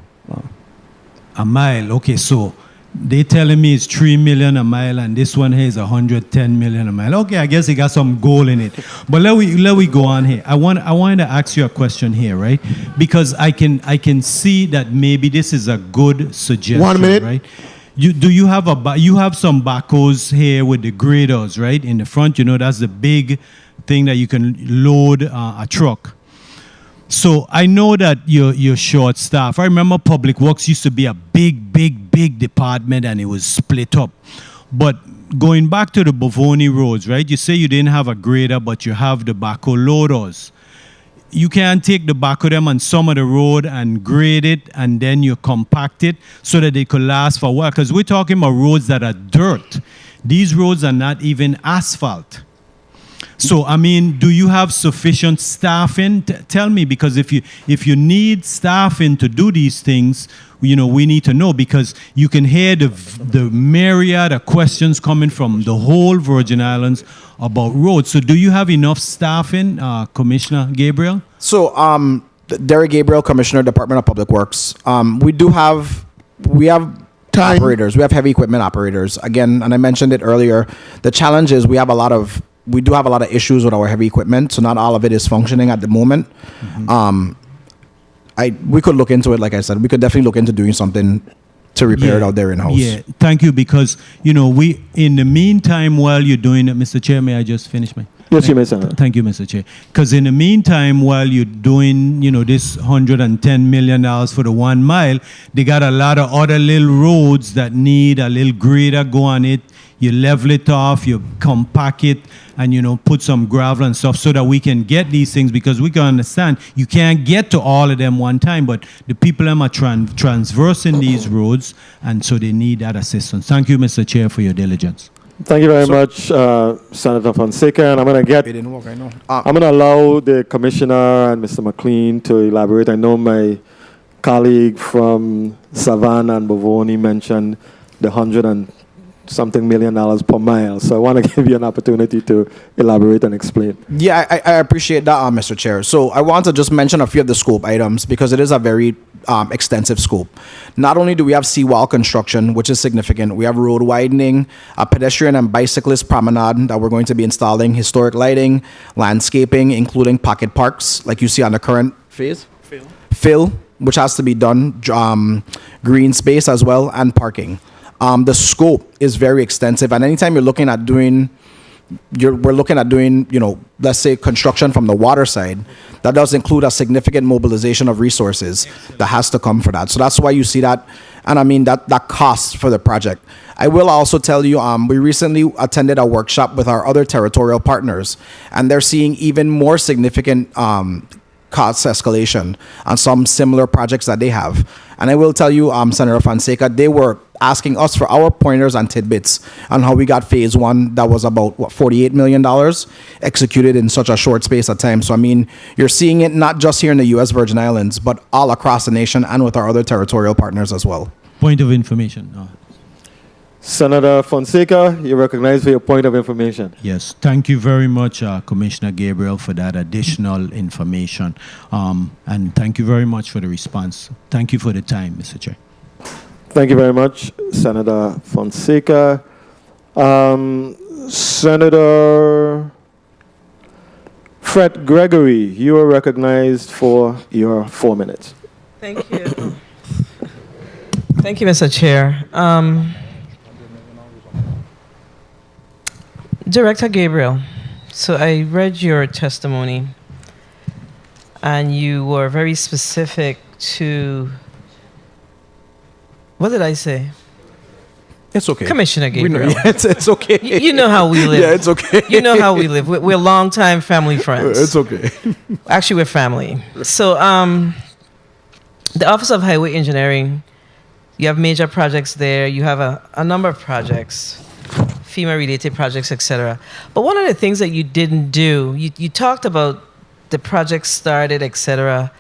A mile, okay, so they telling me it's 3 million a mile and this one here is 110 million a mile. Okay, I guess it got some goal in it. But let we go on here. I wanted to ask you a question here, right? Because I can see that maybe this is a good suggestion. 1 minute. Right? You have some backhoes here with the graders, right? In the front, that's the big thing that you can load a truck. So I know that you're short staffed. I remember Public Works used to be a big department and it was split up. But going back to the Bovoni roads, right? You say you didn't have a grader, but you have the backhoe loaders. You can take the back of them on some of the road and grade it, and then you compact it so that they could last for a while. Because we're talking about roads that are dirt. These roads are not even asphalt. So, do you have sufficient staffing? Tell me, because if you need staffing to do these things, we need to know, because you can hear the myriad of questions coming from the whole Virgin Islands about roads. So do you have enough staffing, Commissioner Gabriel? So, Derek Gabriel, Commissioner, Department of Public Works. We have operators. We have heavy equipment operators. Again, and I mentioned it earlier, the challenge is we do have a lot of issues with our heavy equipment, so not all of it is functioning at the moment. Mm-hmm. We could look into it, like I said. We could definitely look into doing something to repair it out there in-house. Yeah, thank you, because, we, in the meantime, while you're doing it, Mr. Chair, may I just finish my... Yes, you may, Senator. Thank you, Mr. Chair. Because in the meantime, while you're doing, this $110 million for the 1 mile, they got a lot of other little roads that need a little grader go on it. You level it off, you compact it, and, put some gravel and stuff so that we can get these things, because we can understand you can't get to all of them one time, but the people them are transversing these roads, and so they need that assistance. Thank you, Mr. Chair, for your diligence. Thank you very much, Senator Fonseca. And I'm going to allow the Commissioner and Mr. McLean to elaborate. I know my colleague from Savannah and Bovoni mentioned the $100-something million per mile. So I want to give you an opportunity to elaborate and explain. Yeah, I appreciate that, Mr. Chair. So I want to just mention a few of the scope items because it is a very extensive scope. Not only do we have seawall construction, which is significant, we have road widening, a pedestrian and bicyclist promenade that we're going to be installing, historic lighting, landscaping, including pocket parks, like you see on the current phase. Fill, which has to be done, green space as well, and parking. The scope is very extensive, and anytime we're looking at doing, let's say construction from the water side, that does include a significant mobilization of resources that has to come for that. So that's why you see that, and that costs for the project. I will also tell you, we recently attended a workshop with our other territorial partners, and they're seeing even more significant cost escalation on some similar projects that they have. And I will tell you, Senator Fonseca, they were asking us for our pointers and tidbits on how we got phase one that was about $48 million executed in such a short space of time. So I mean, you're seeing it not just here in the U.S. Virgin Islands, but all across the nation and with our other territorial partners as well. Point of information. Senator Fonseca, you're recognized for your point of information. Yes, thank you very much, Commissioner Gabriel, for that additional information. And thank you very much for the response. Thank you for the time, Mr. Chair. Thank you very much, Senator Fonseca. Senator Fred Gregory, you are recognized for your 4 minutes. Thank you. Thank you, Mr. Chair. Director Gabriel, so I read your testimony, and you were very specific to, what did I say? It's okay. Commissioner Gabriel. It's okay. You know how we live. Yeah, it's okay. You know how we live. We're longtime family friends. It's okay. Actually, we're family. So, the Office of Highway Engineering, you have major projects there. You have a number of projects, FEMA-related projects, etc. But one of the things that you didn't do, you talked about the projects started, etc.,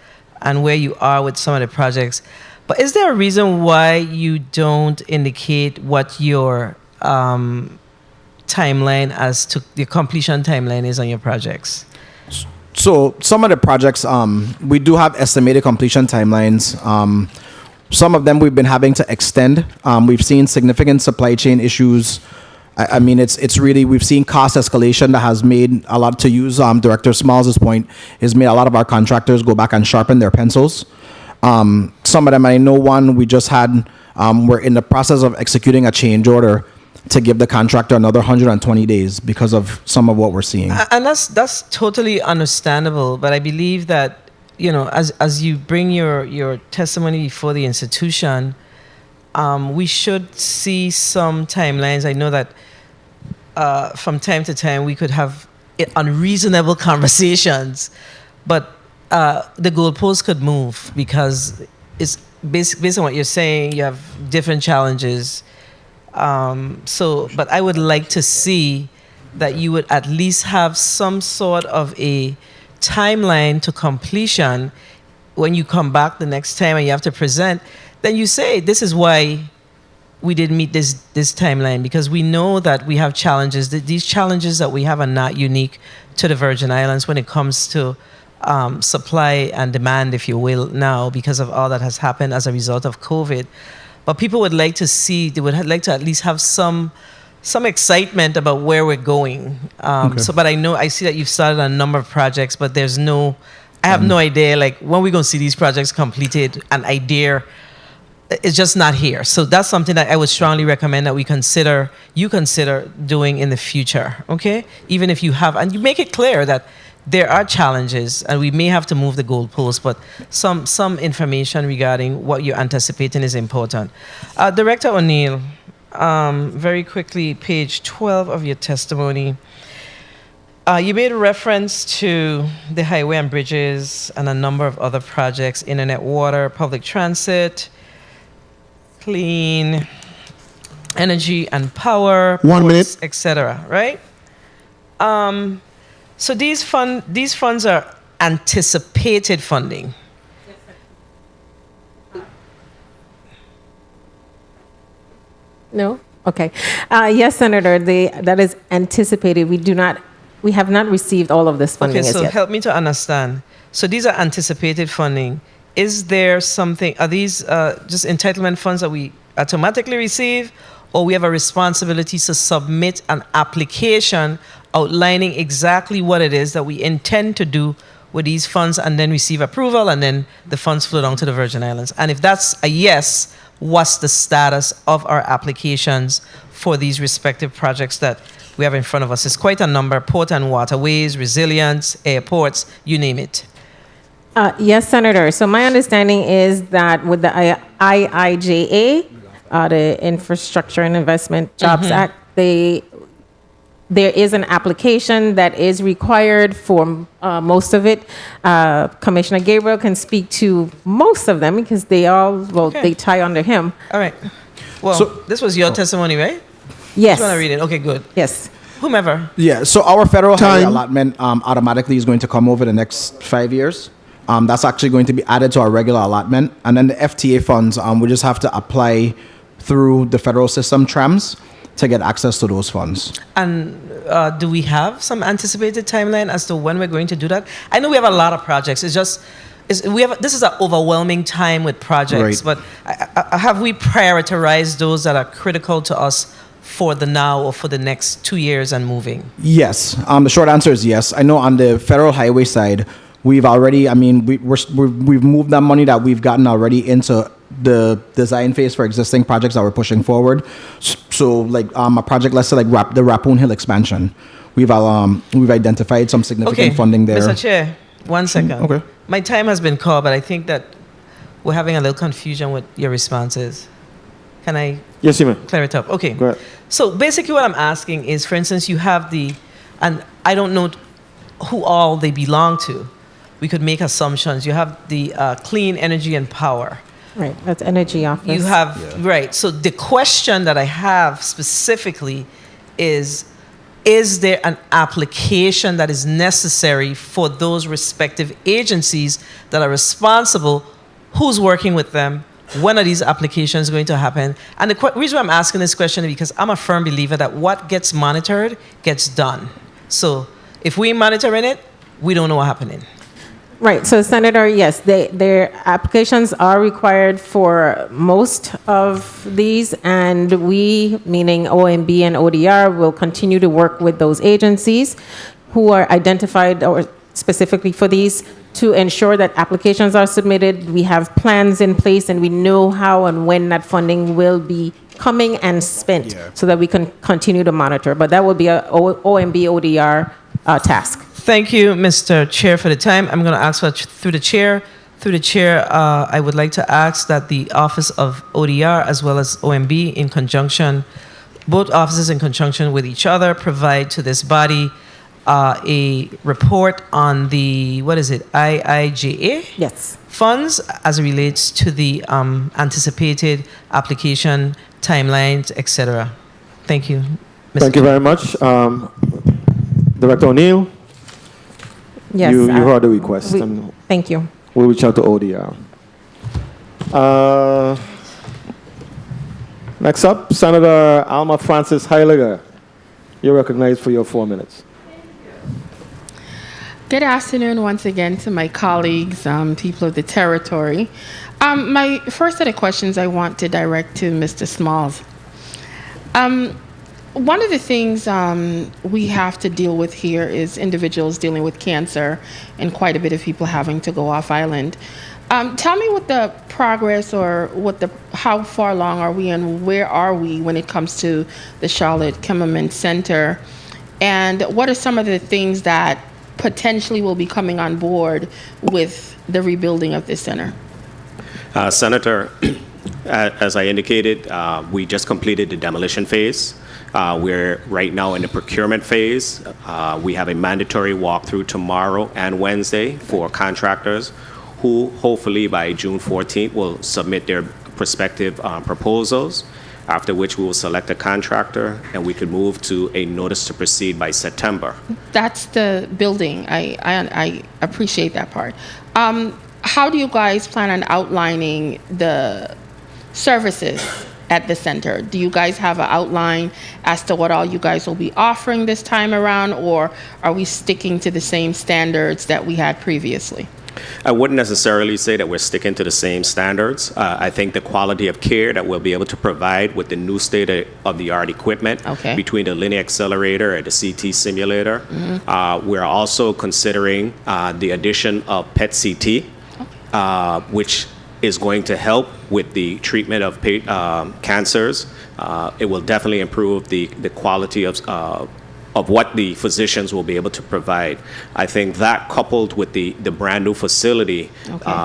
and where you are with some of the projects. But is there a reason why you don't indicate what your timeline as to the completion timeline is on your projects? So some of the projects, we do have estimated completion timelines. Some of them we've been having to extend. We've seen significant supply chain issues. I mean, it's really, we've seen cost escalation that has made a lot, to use Director Smalls' point, has made a lot of our contractors go back and sharpen their pencils. Some of them, I know one we just had, we're in the process of executing a change order to give the contractor another 120 days because of some of what we're seeing. And that's totally understandable, but I believe that, you know, as you bring your testimony before the institution, we should see some timelines. I know that from time to time we could have unreasonable conversations, but the goalposts could move because it's based on what you're saying, you have different challenges. But I would like to see that you would at least have some sort of a timeline to completion when you come back the next time and you have to present. Then you say, this is why we didn't meet this timeline, because we know that we have challenges. These challenges that we have are not unique to the Virgin Islands when it comes to supply and demand, if you will, now because of all that has happened as a result of COVID. But people would like to see, they would like to at least have some excitement about where we're going. Okay. But I see that you've started a number of projects, but I have no idea, like, when we're going to see these projects completed, an idea, it's just not here. So that's something that I would strongly recommend that you consider doing in the future, okay? Even if you have, and you make it clear that there are challenges and we may have to move the goalposts, but some information regarding what you're anticipating is important. Director O'Neill, very quickly, page 12 of your testimony. You made reference to the highway and bridges and a number of other projects, internet, water, public transit, clean energy and power, 1 minute, etc. Right? So these funds are anticipated funding. No? Okay. Yes, Senator, that is anticipated. We have not received all of this funding Okay, so as yet. help me to understand. So these are anticipated funding. Is there something, are these just entitlement funds that we automatically receive, or we have a responsibility to submit an application outlining exactly what it is that we intend to do with these funds and then receive approval and then the funds flow down to the Virgin Islands? And if that's a yes, what's the status of our applications for these respective projects that we have in front of us? It's quite a number: port and waterways, resilience, airports, you name it. Yes, Senator. So my understanding is that with the IIJA, the Infrastructure and Investment Jobs Act, there is an application that is required for most of it. Commissioner Gabriel can speak to most of them because they tie under him. All right. Well, this was your testimony, right? Yes. Just want to read it. Okay, good. Yes. Whomever. Yeah, so our federal highway allotment automatically is going to come over the next 5 years. That's actually going to be added to our regular allotment. And then the FTA funds, we just have to apply through the federal system, TRAMS, to get access to those funds. And do we have some anticipated timeline as to when we're going to do that? I know we have a lot of projects. It's just, this is an overwhelming time with projects, Right. but have we prioritized those that are critical to us for the now or for the next 2 years and moving? Yes, the short answer is yes. I know on the federal highway side, we've already, we've moved that money that we've gotten already into the design phase for existing projects that we're pushing forward. So like a project, let's say like the Rappoon Hill expansion, we've identified some significant funding there. Mr. Chair, 1 second. Okay. My time has been called, but I think that we're having a little confusion with your responses. Can I Yes, you may. clear it up? Okay. Go ahead. So basically what I'm asking is, for instance, you have and I don't know who all they belong to. We could make assumptions. You have the Clean Energy and Power. Right, that's Energy Office. You have, right. So the question that I have specifically is there an application that is necessary for those respective agencies that are responsible? Who's working with them? When are these applications going to happen? And the reason why I'm asking this question is because I'm a firm believer that what gets monitored gets done. So if we monitoring it, we don't know what's happening. Right. So, Senator, yes, their applications are required for most of these, and we, meaning OMB and ODR, will continue to work with those agencies who are identified or specifically for these to ensure that applications are submitted. We have plans in place, and we know how and when that funding will be coming and spent so that we can continue to monitor. But that will be a OMB ODR task. Thank you, Mr. Chair, for the time. I'm going to ask through the chair, I would like to ask that the Office of ODR as well as OMB in conjunction, both offices in conjunction with each other, provide to this body a report on the, IIJA? Yes. Funds as it relates to the anticipated application timelines, etc. Thank you, Mr. Thank you very much. Director O'Neill? Yes. You heard the request. And thank you. we'll reach out to ODR. Next up, Senator Alma Francis Heiliger. You're recognized for your 4 minutes. Good afternoon once again to my colleagues, people of the territory. My first set of questions I want to direct to Mr. Smalls. One of the things we have to deal with here is individuals dealing with cancer and quite a bit of people having to go off island. Tell me what the progress or how far along are we and where are we when it comes to the Charlotte Kimmelman Center, and what are some of the things that potentially will be coming on board with the rebuilding of this center? Senator, as I indicated, we just completed the demolition phase. We're right now in the procurement phase. We have a mandatory walkthrough tomorrow and Wednesday for contractors who hopefully by June 14th will submit their prospective proposals, after which we will select a contractor and we could move to a notice to proceed by September. That's the building. I appreciate that part. How do you guys plan on outlining the services at the center? Do you guys have an outline as to what all you guys will be offering this time around, or are we sticking to the same standards that we had previously? I wouldn't necessarily say that we're sticking to the same standards. I think the quality of care that we'll be able to provide with the new state-of-the-art equipment between the linear accelerator and the CT simulator. We're also considering the addition of PET-CT, which is going to help with the treatment of cancers. It will definitely improve the quality of what the physicians will be able to provide. I think that coupled with the brand new facility,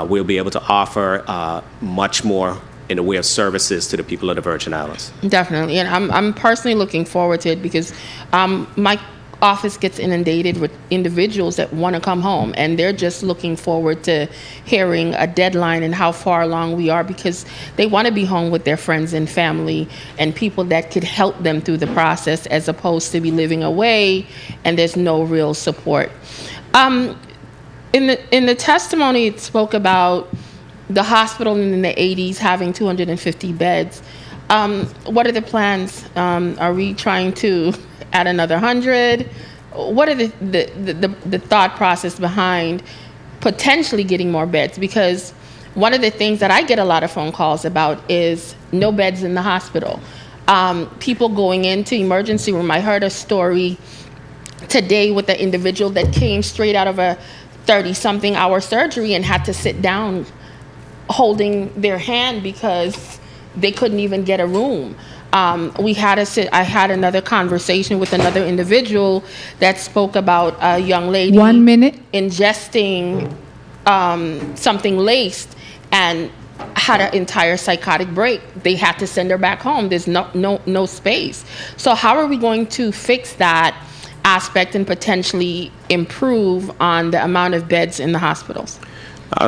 we'll be able to offer much more in the way of services to the people of the Virgin Islands. Definitely, and I'm personally looking forward to it because my office gets inundated with individuals that want to come home, and they're just looking forward to hearing a deadline and how far along we are, because they want to be home with their friends and family and people that could help them through the process, as opposed to be living away and there's no real support. In the testimony, it spoke about the hospital in the 80s having 250 beds. What are the plans? Are we trying to add another 100? What are the thought process behind potentially getting more beds? Because one of the things that I get a lot of phone calls about is no beds in the hospital. People going into emergency room. I heard a story today with an individual that came straight out of a 30-something hour surgery and had to sit down holding their hand because they couldn't even get a room. I had another conversation with another individual that spoke about a young lady 1 minute ingesting something laced and had an entire psychotic break. They had to send her back home. There's no space. So how are we going to fix that aspect and potentially improve on the amount of beds in the hospitals?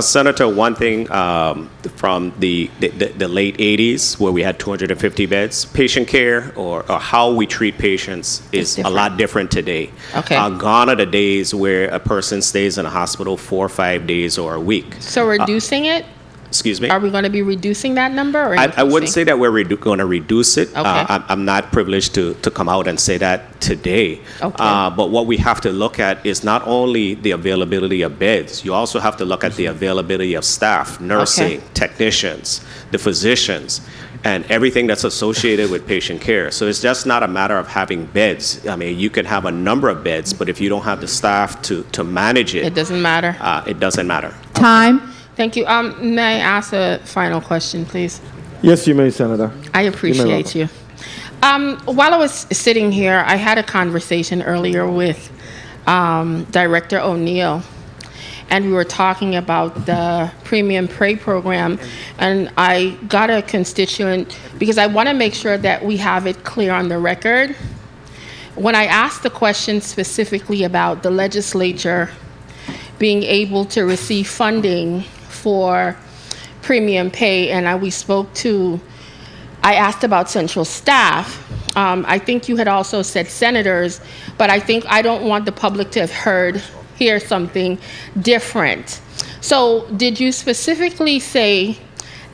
Senator, one thing from the late 80s, where we had 250 beds, patient care or how we treat patients is a lot different today. Okay. Gone are the days where a person stays in a hospital 4 or 5 days or a week. So reducing it? Excuse me? Are we going to be reducing that number? Or I wouldn't say that we're going to reduce it. Okay. I'm not privileged to come out and say that today. Okay. But what we have to look at is not only the availability of beds, you also have to look at the availability of staff, nursing, technicians, the physicians, and everything that's associated with patient care. So it's just not a matter of having beds. I mean, you can have a number of beds, but if you don't have the staff to manage it, it doesn't matter. It doesn't matter. Time. Thank you. May I ask a final question, please? Yes, you may, Senator. I appreciate you. While I was sitting here, I had a conversation earlier with Director O'Neill, and we were talking about the Premium Pay program, and I got a constituent, because I want to make sure that we have it clear on the record. When I asked the question specifically about the legislature being able to receive funding for premium pay, and I asked about central staff. I think you had also said senators, but I don't want the public to hear something different. So did you specifically say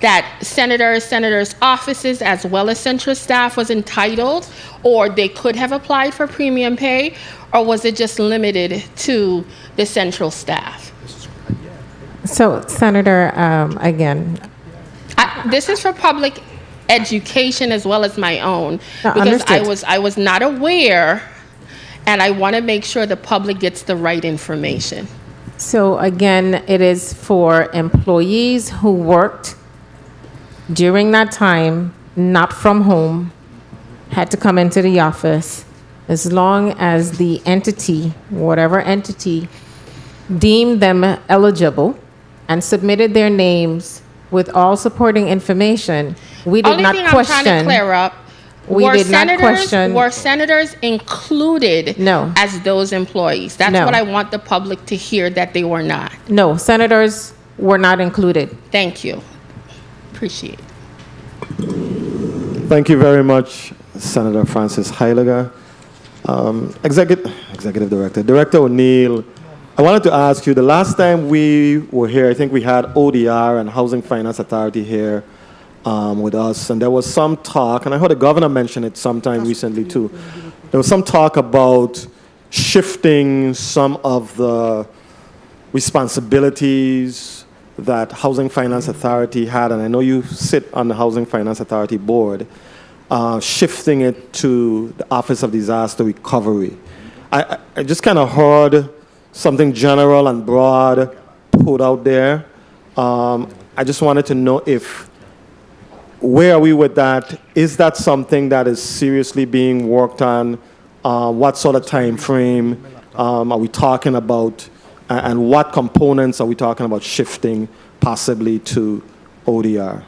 that senators' offices as well as central staff was entitled, or they could have applied for premium pay, or was it just limited to the central staff? So, Senator, again, this is for public education as well as my own, because understood. I was not aware, and I want to make sure the public gets the right information. So again, it is for employees who worked during that time, not from home, had to come into the office, as long as the entity, whatever entity, deemed them eligible and submitted their names with all supporting information. We did not question. Only thing I'm trying to clear up, were senators included as those employees? That's what I want the public to hear, that they were not. No, senators were not included. Thank you. Appreciate it. Thank you very much, Senator Francis Heiliger. Executive Director. Director O'Neill, I wanted to ask you, the last time we were here, I think we had ODR and Housing Finance Authority here with us, and there was some talk, and I heard the governor mention it sometime recently too. There was some talk about shifting some of the responsibilities that Housing Finance Authority had, and I know you sit on the Housing Finance Authority board, shifting it to the Office of Disaster Recovery. I just kind of heard something general and broad put out there. I just wanted to know where are we with that? Is that something that is seriously being worked on? What sort of time frame are we talking about? And what components are we talking about shifting possibly to ODR?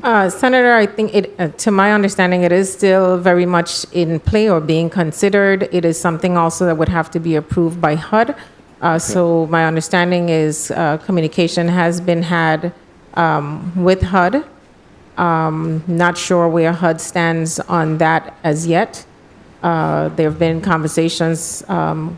Senator, I think to my understanding, it is still very much in play or being considered. It is something also that would have to be approved by HUD. So my understanding is communication has been had with HUD. Not sure where HUD stands on that as yet. There have been conversations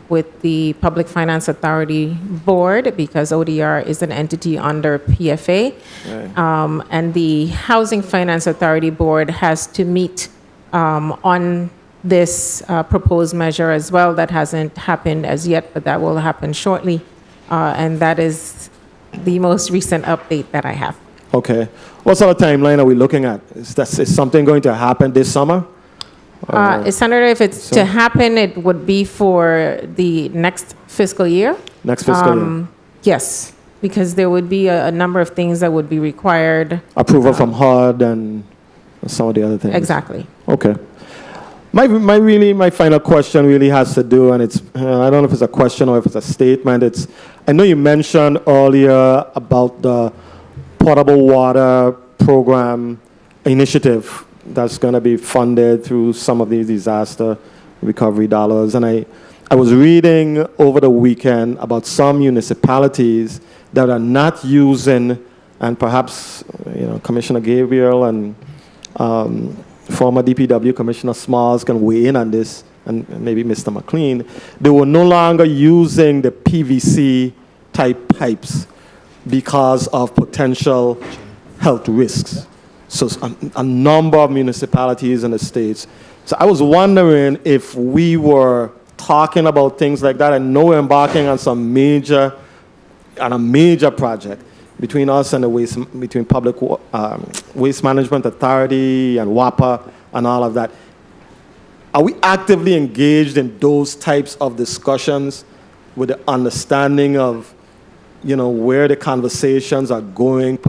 with the Public Finance Authority Board because ODR is an entity under PFA. Right. And the Housing Finance Authority Board has to meet on this proposed measure as well. That hasn't happened as yet, but that will happen shortly. And that is the most recent update that I have. Okay. What sort of timeline are we looking at? Is something going to happen this summer? Senator, if it's to happen, it would be for the next fiscal year. Next fiscal year? Yes, because there would be a number of things that would be required. Approval from HUD and some of the other things. Exactly. Okay. My final question really has to do, and it's, I don't know if it's a question or if it's a statement. I know you mentioned earlier about the potable water program initiative that's going to be funded through some of these disaster recovery dollars. And I was reading over the weekend about some municipalities that are not using, and perhaps Commissioner Gabriel and former DPW Commissioner Smalls can weigh in on this, and maybe Mr. McLean. They were no longer using the PVC type pipes because of potential health risks. So a number of municipalities in the States. So I was wondering if we were talking about things like that. I know we're embarking on a major project between us and between Public Waste Management Authority and WAPA and all of that. Are we actively engaged in those types of discussions with the understanding of, where the conversations are going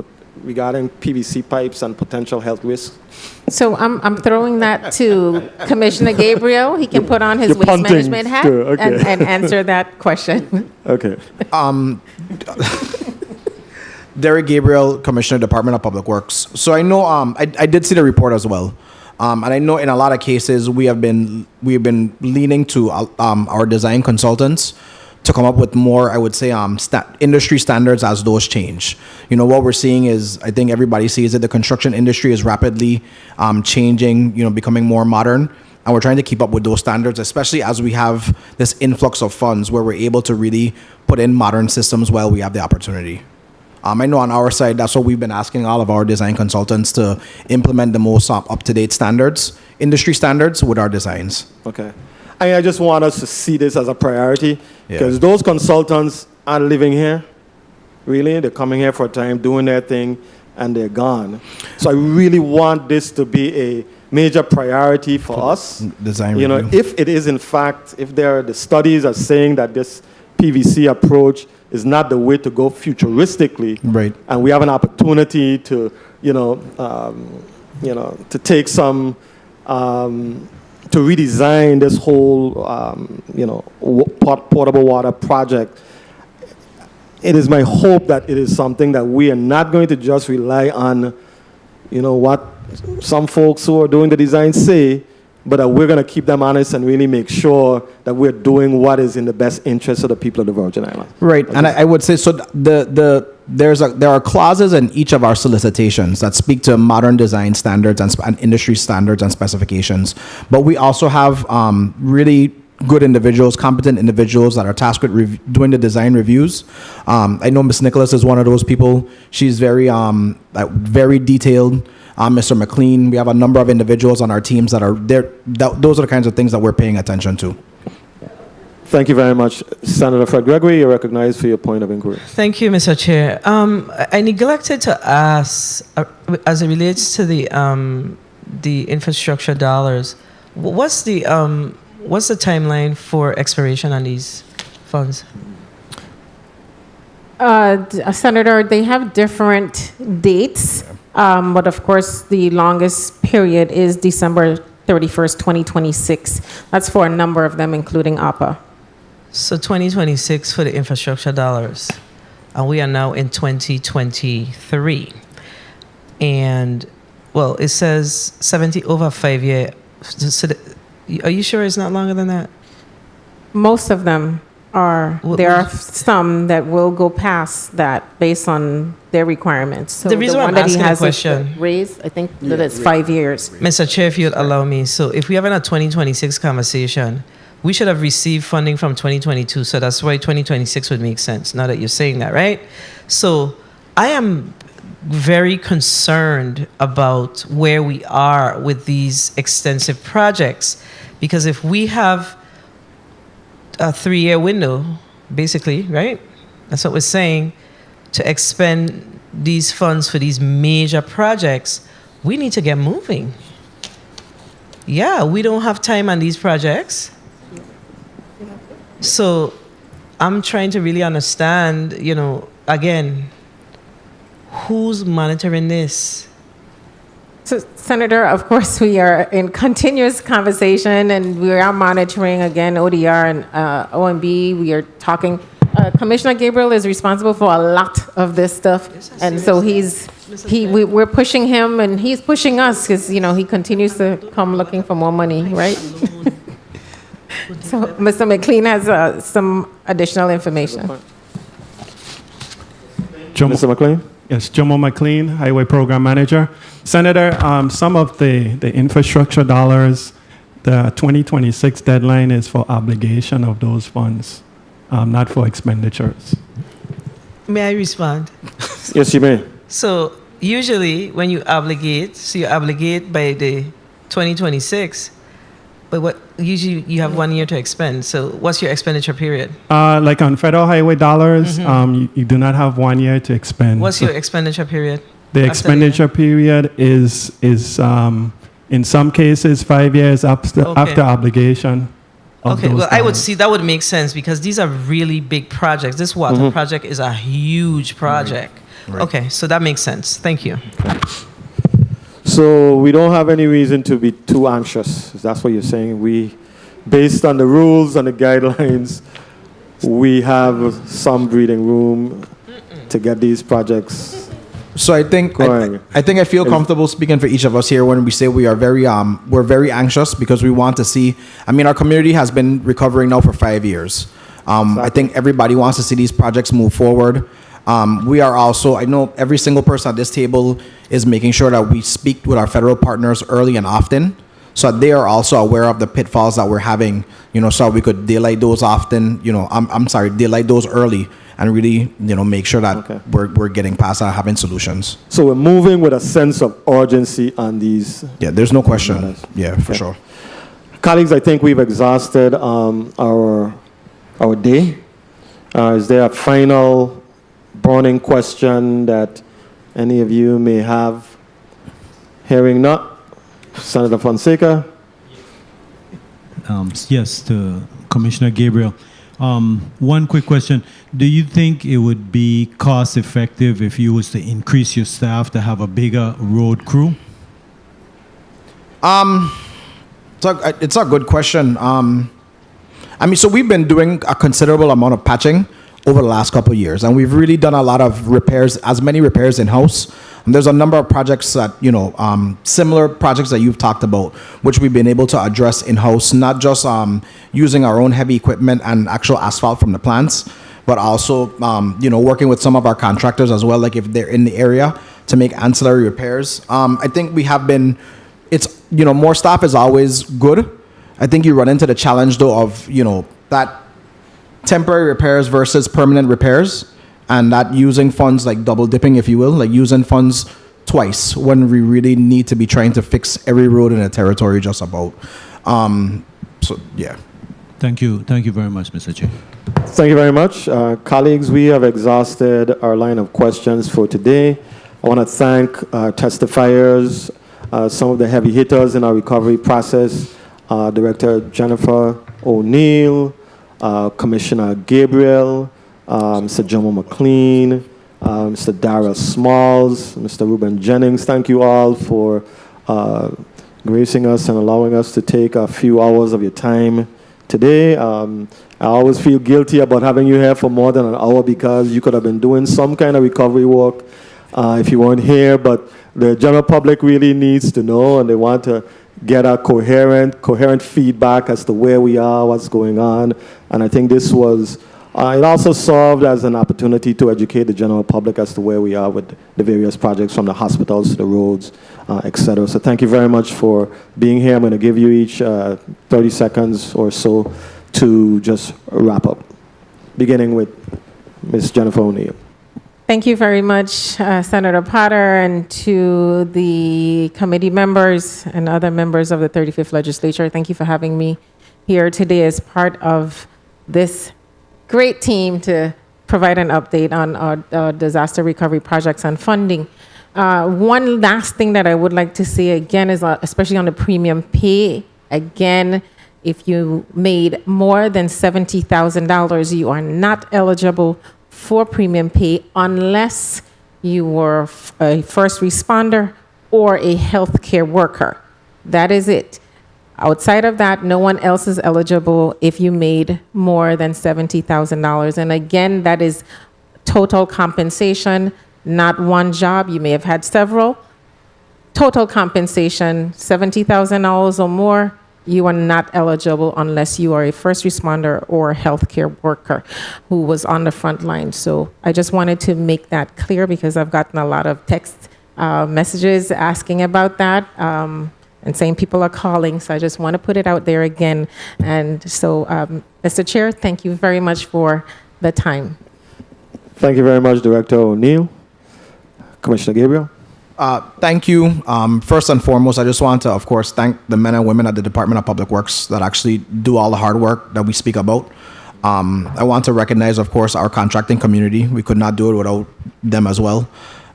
regarding PVC pipes and potential health risks? So I'm throwing that to Commissioner Gabriel. He can put on his You're waste punting. management hat Sure, okay. and answer that question. Okay. Derek Gabriel, Commissioner, Department of Public Works. So I know I did see the report as well, and I know in a lot of cases we have been leaning to our design consultants to come up with more, I would say, industry standards as those change. What we're seeing is, I think everybody sees that the construction industry is rapidly changing, becoming more modern. And we're trying to keep up with those standards, especially as we have this influx of funds where we're able to really put in modern systems while we have the opportunity. I know on our side, that's what we've been asking all of our design consultants to implement the most up-to-date standards, industry standards with our designs. Okay. I just want us to see this as a priority because those consultants are living here. Really, they're coming here for a time, doing their thing, and they're gone. So I really want this to be a major priority for us. Design review. If it is in fact, if the studies are saying that this PVC approach is not the way to go futuristically, right? And we have an opportunity to, to take some. To redesign this whole, potable water project. It is my hope that it is something that we are not going to just rely on, what some folks who are doing the design say, but that we're going to keep them honest and really make sure that we're doing what is in the best interest of the people of the Virgin Islands. Right, and I would say, so there are clauses in each of our solicitations that speak to modern design standards and industry standards and specifications. But we also have really good individuals, competent individuals that are tasked with doing the design reviews. I know Ms. Nicholas is one of those people. She's very detailed. Mr. McLean, we have a number of individuals on our teams that are there. Those are the kinds of things that we're paying attention to. Thank you very much. Senator Fred Gregory, you're recognized for your point of inquiry. Thank you, Mr. Chair. I neglected to ask, as it relates to the infrastructure dollars, what's the timeline for expiration on these funds? Senator, they have different dates, but of course the longest period is December 31st, 2026. That's for a number of them, including APA. So 2026 for the infrastructure dollars, and we are now in 2023. And, well, it says 70 over 5 year. Are you sure it's not longer than that? Most of them are. There are some that will go past that based on their requirements. So The reason why I'm one that he asking the has question- is raised, I think that it's 5 years. Mr. Chair, if you'll allow me, so if we're having a 2026 conversation, we should have received funding from 2022, so that's why 2026 would make sense, now that you're saying that, right? So I am very concerned about where we are with these extensive projects, because if we have a 3-year window, basically, right? That's what we're saying, to expend these funds for these major projects, we need to get moving. Yeah, we don't have time on these projects. So I'm trying to really understand, again, who's monitoring this? So, Senator, of course, we are in continuous conversation, and we are monitoring, again, ODR and OMB. We are talking. Commissioner Gabriel is responsible for a lot of this stuff, and so we're pushing him, and he's pushing us because, he continues to come looking for more money, right? So, Mr. McLean has some additional information. Mr. McLean? Yes, Jomo McLean, Highway Program Manager. Senator, some of the infrastructure dollars, the 2026 deadline is for obligation of those funds, not for expenditures. May I respond? Yes, you may. So usually when you obligate, you obligate by the 2026, but usually you have 1 year to expend. So what's your expenditure period? Like on federal highway dollars, you do not have 1 year to expend. What's your expenditure period? The expenditure period is in some cases 5 years after obligation. Okay, well, I would see that would make sense because these are really big projects. This water project is a huge project. Right. Okay, so that makes sense. Thank you. So we don't have any reason to be too anxious. That's what you're saying. Based on the rules and the guidelines, we have some breathing room to get these projects. So I think going. I feel comfortable speaking for each of us here when we say we are we're very anxious because we want to see. Our community has been recovering now for 5 years. I think everybody wants to see these projects move forward. We are also, I know every single person at this table is making sure that we speak with our federal partners early and often, so that they are also aware of the pitfalls that we're having. So we could daylight those often. Daylight those early. And really, make sure that we're getting past that, having solutions. So we're moving with a sense of urgency on these. Yeah, there's no question. Yeah, for sure. Colleagues, I think we've exhausted our day. Is there a final burning question that any of you may have? Hearing none. Senator Fonseca. Yes, to Commissioner Gabriel. One quick question. Do you think it would be cost effective if you was to increase your staff to have a bigger road crew? It's a good question. So we've been doing a considerable amount of patching over the last couple of years, and we've really done a lot of repairs, as many repairs in-house. And there's a number of projects that, similar projects that you've talked about, which we've been able to address in-house, not just using our own heavy equipment and actual asphalt from the plants, but also, working with some of our contractors as well, like if they're in the area, to make ancillary repairs. I think we have been, more staff is always good. I think you run into the challenge, though, of, that temporary repairs versus permanent repairs, and that using funds, like double dipping, if you will, like using funds twice when we really need to be trying to fix every road in a territory just about. So, yeah. Thank you. Thank you very much, Mr. Chair. Thank you very much. Colleagues, we have exhausted our line of questions for today. I want to thank testifiers, some of the heavy hitters in our recovery process, Director Jennifer O'Neill, Commissioner Gabriel, Mr. Jomo McLean, Mr. Darrell Smalls, Mr. Ruben Jennings. Thank you all for gracing us and allowing us to take a few hours of your time today. I always feel guilty about having you here for more than an hour because you could have been doing some kind of recovery work if you weren't here, but the general public really needs to know, and they want to get a coherent feedback as to where we are, what's going on. And I think this was, it also served as an opportunity to educate the general public as to where we are with the various projects, from the hospitals to the roads, et cetera. So thank you very much for being here. I'm going to give you each 30 seconds or so to just wrap up, beginning with Ms. Jennifer O'Neill. Thank you very much, Senator Potter, and to the committee members and other members of the 35th Legislature. Thank you for having me here today as part of this great team to provide an update on our disaster recovery projects and funding. One last thing that I would like to say again is, especially on the premium pay, again, if you made more than $70,000, you are not eligible for premium pay unless you were a first responder or a healthcare worker. That is it. Outside of that, no one else is eligible if you made more than $70,000. And again, that is total compensation, not one job. You may have had several. Total compensation, $70,000 or more, you are not eligible unless you are a first responder or a healthcare worker who was on the front line. So I just wanted to make that clear because I've gotten a lot of text messages asking about that and saying people are calling. So I just want to put it out there again. And so, Mr. Chair, thank you very much for the time. Thank you very much, Director O'Neill. Commissioner Gabriel. Thank you. First and foremost, I just want to, of course, thank the men and women at the Department of Public Works that actually do all the hard work that we speak about. I want to recognize, of course, our contracting community. We could not do it without them as well.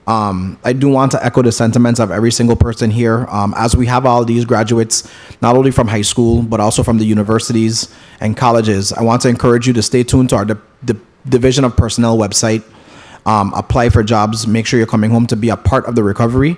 I do want to echo the sentiments of every single person here. As we have all these graduates, not only from high school, but also from the universities and colleges, I want to encourage you to stay tuned to our Division of Personnel website. Apply for jobs, make sure you're coming home to be a part of the recovery.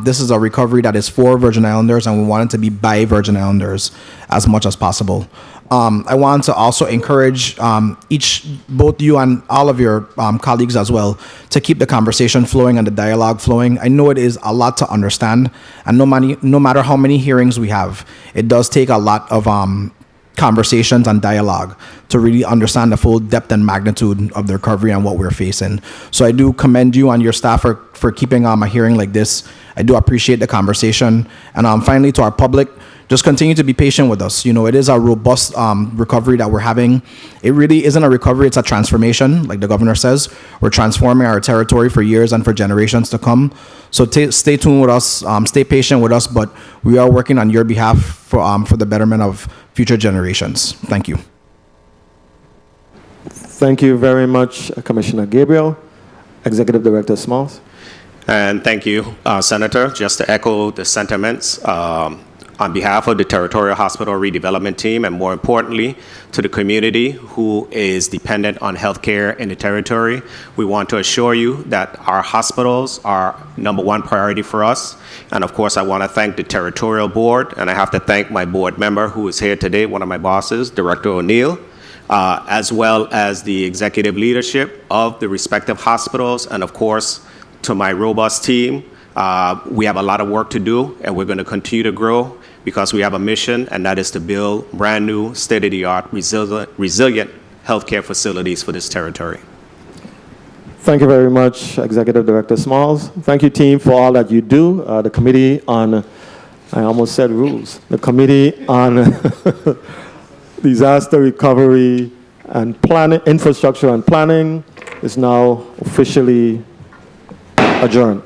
This is a recovery that is for Virgin Islanders, and we want it to be by Virgin Islanders as much as possible. I want to also encourage both you and all of your colleagues as well, to keep the conversation flowing and the dialogue flowing. I know it is a lot to understand, and no matter how many hearings we have, it does take a lot of conversations and dialogue to really understand the full depth and magnitude of the recovery and what we're facing. So I do commend you and your staff for keeping a hearing like this. I do appreciate the conversation. And finally, to our public, just continue to be patient with us. You know, it is a robust recovery that we're having. It really isn't a recovery, it's a transformation, like the governor says. We're transforming our territory for years and for generations to come. So stay tuned with us, stay patient with us, but we are working on your behalf for the betterment of future generations. Thank you. Thank you very much, Commissioner Gabriel. Executive Director Smalls. And thank you, Senator. Just to echo the sentiments, on behalf of the Territorial Hospital Redevelopment Team, and more importantly, to the community who is dependent on healthcare in the territory, we want to assure you that our hospitals are #1 priority for us. And of course, I want to thank the Territorial Board, and I have to thank my board member who is here today, one of my bosses, Director O'Neill, as well as the executive leadership of the respective hospitals, and of course, to my robust team. We have a lot of work to do, and we're going to continue to grow because we have a mission, and that is to build brand new, state-of-the-art, resilient healthcare facilities for this territory. Thank you very much, Executive Director Smalls. Thank you, team, for all that you do. The Committee on, I almost said rules, the Committee on Disaster Recovery and Planning, Infrastructure and Planning is now officially adjourned.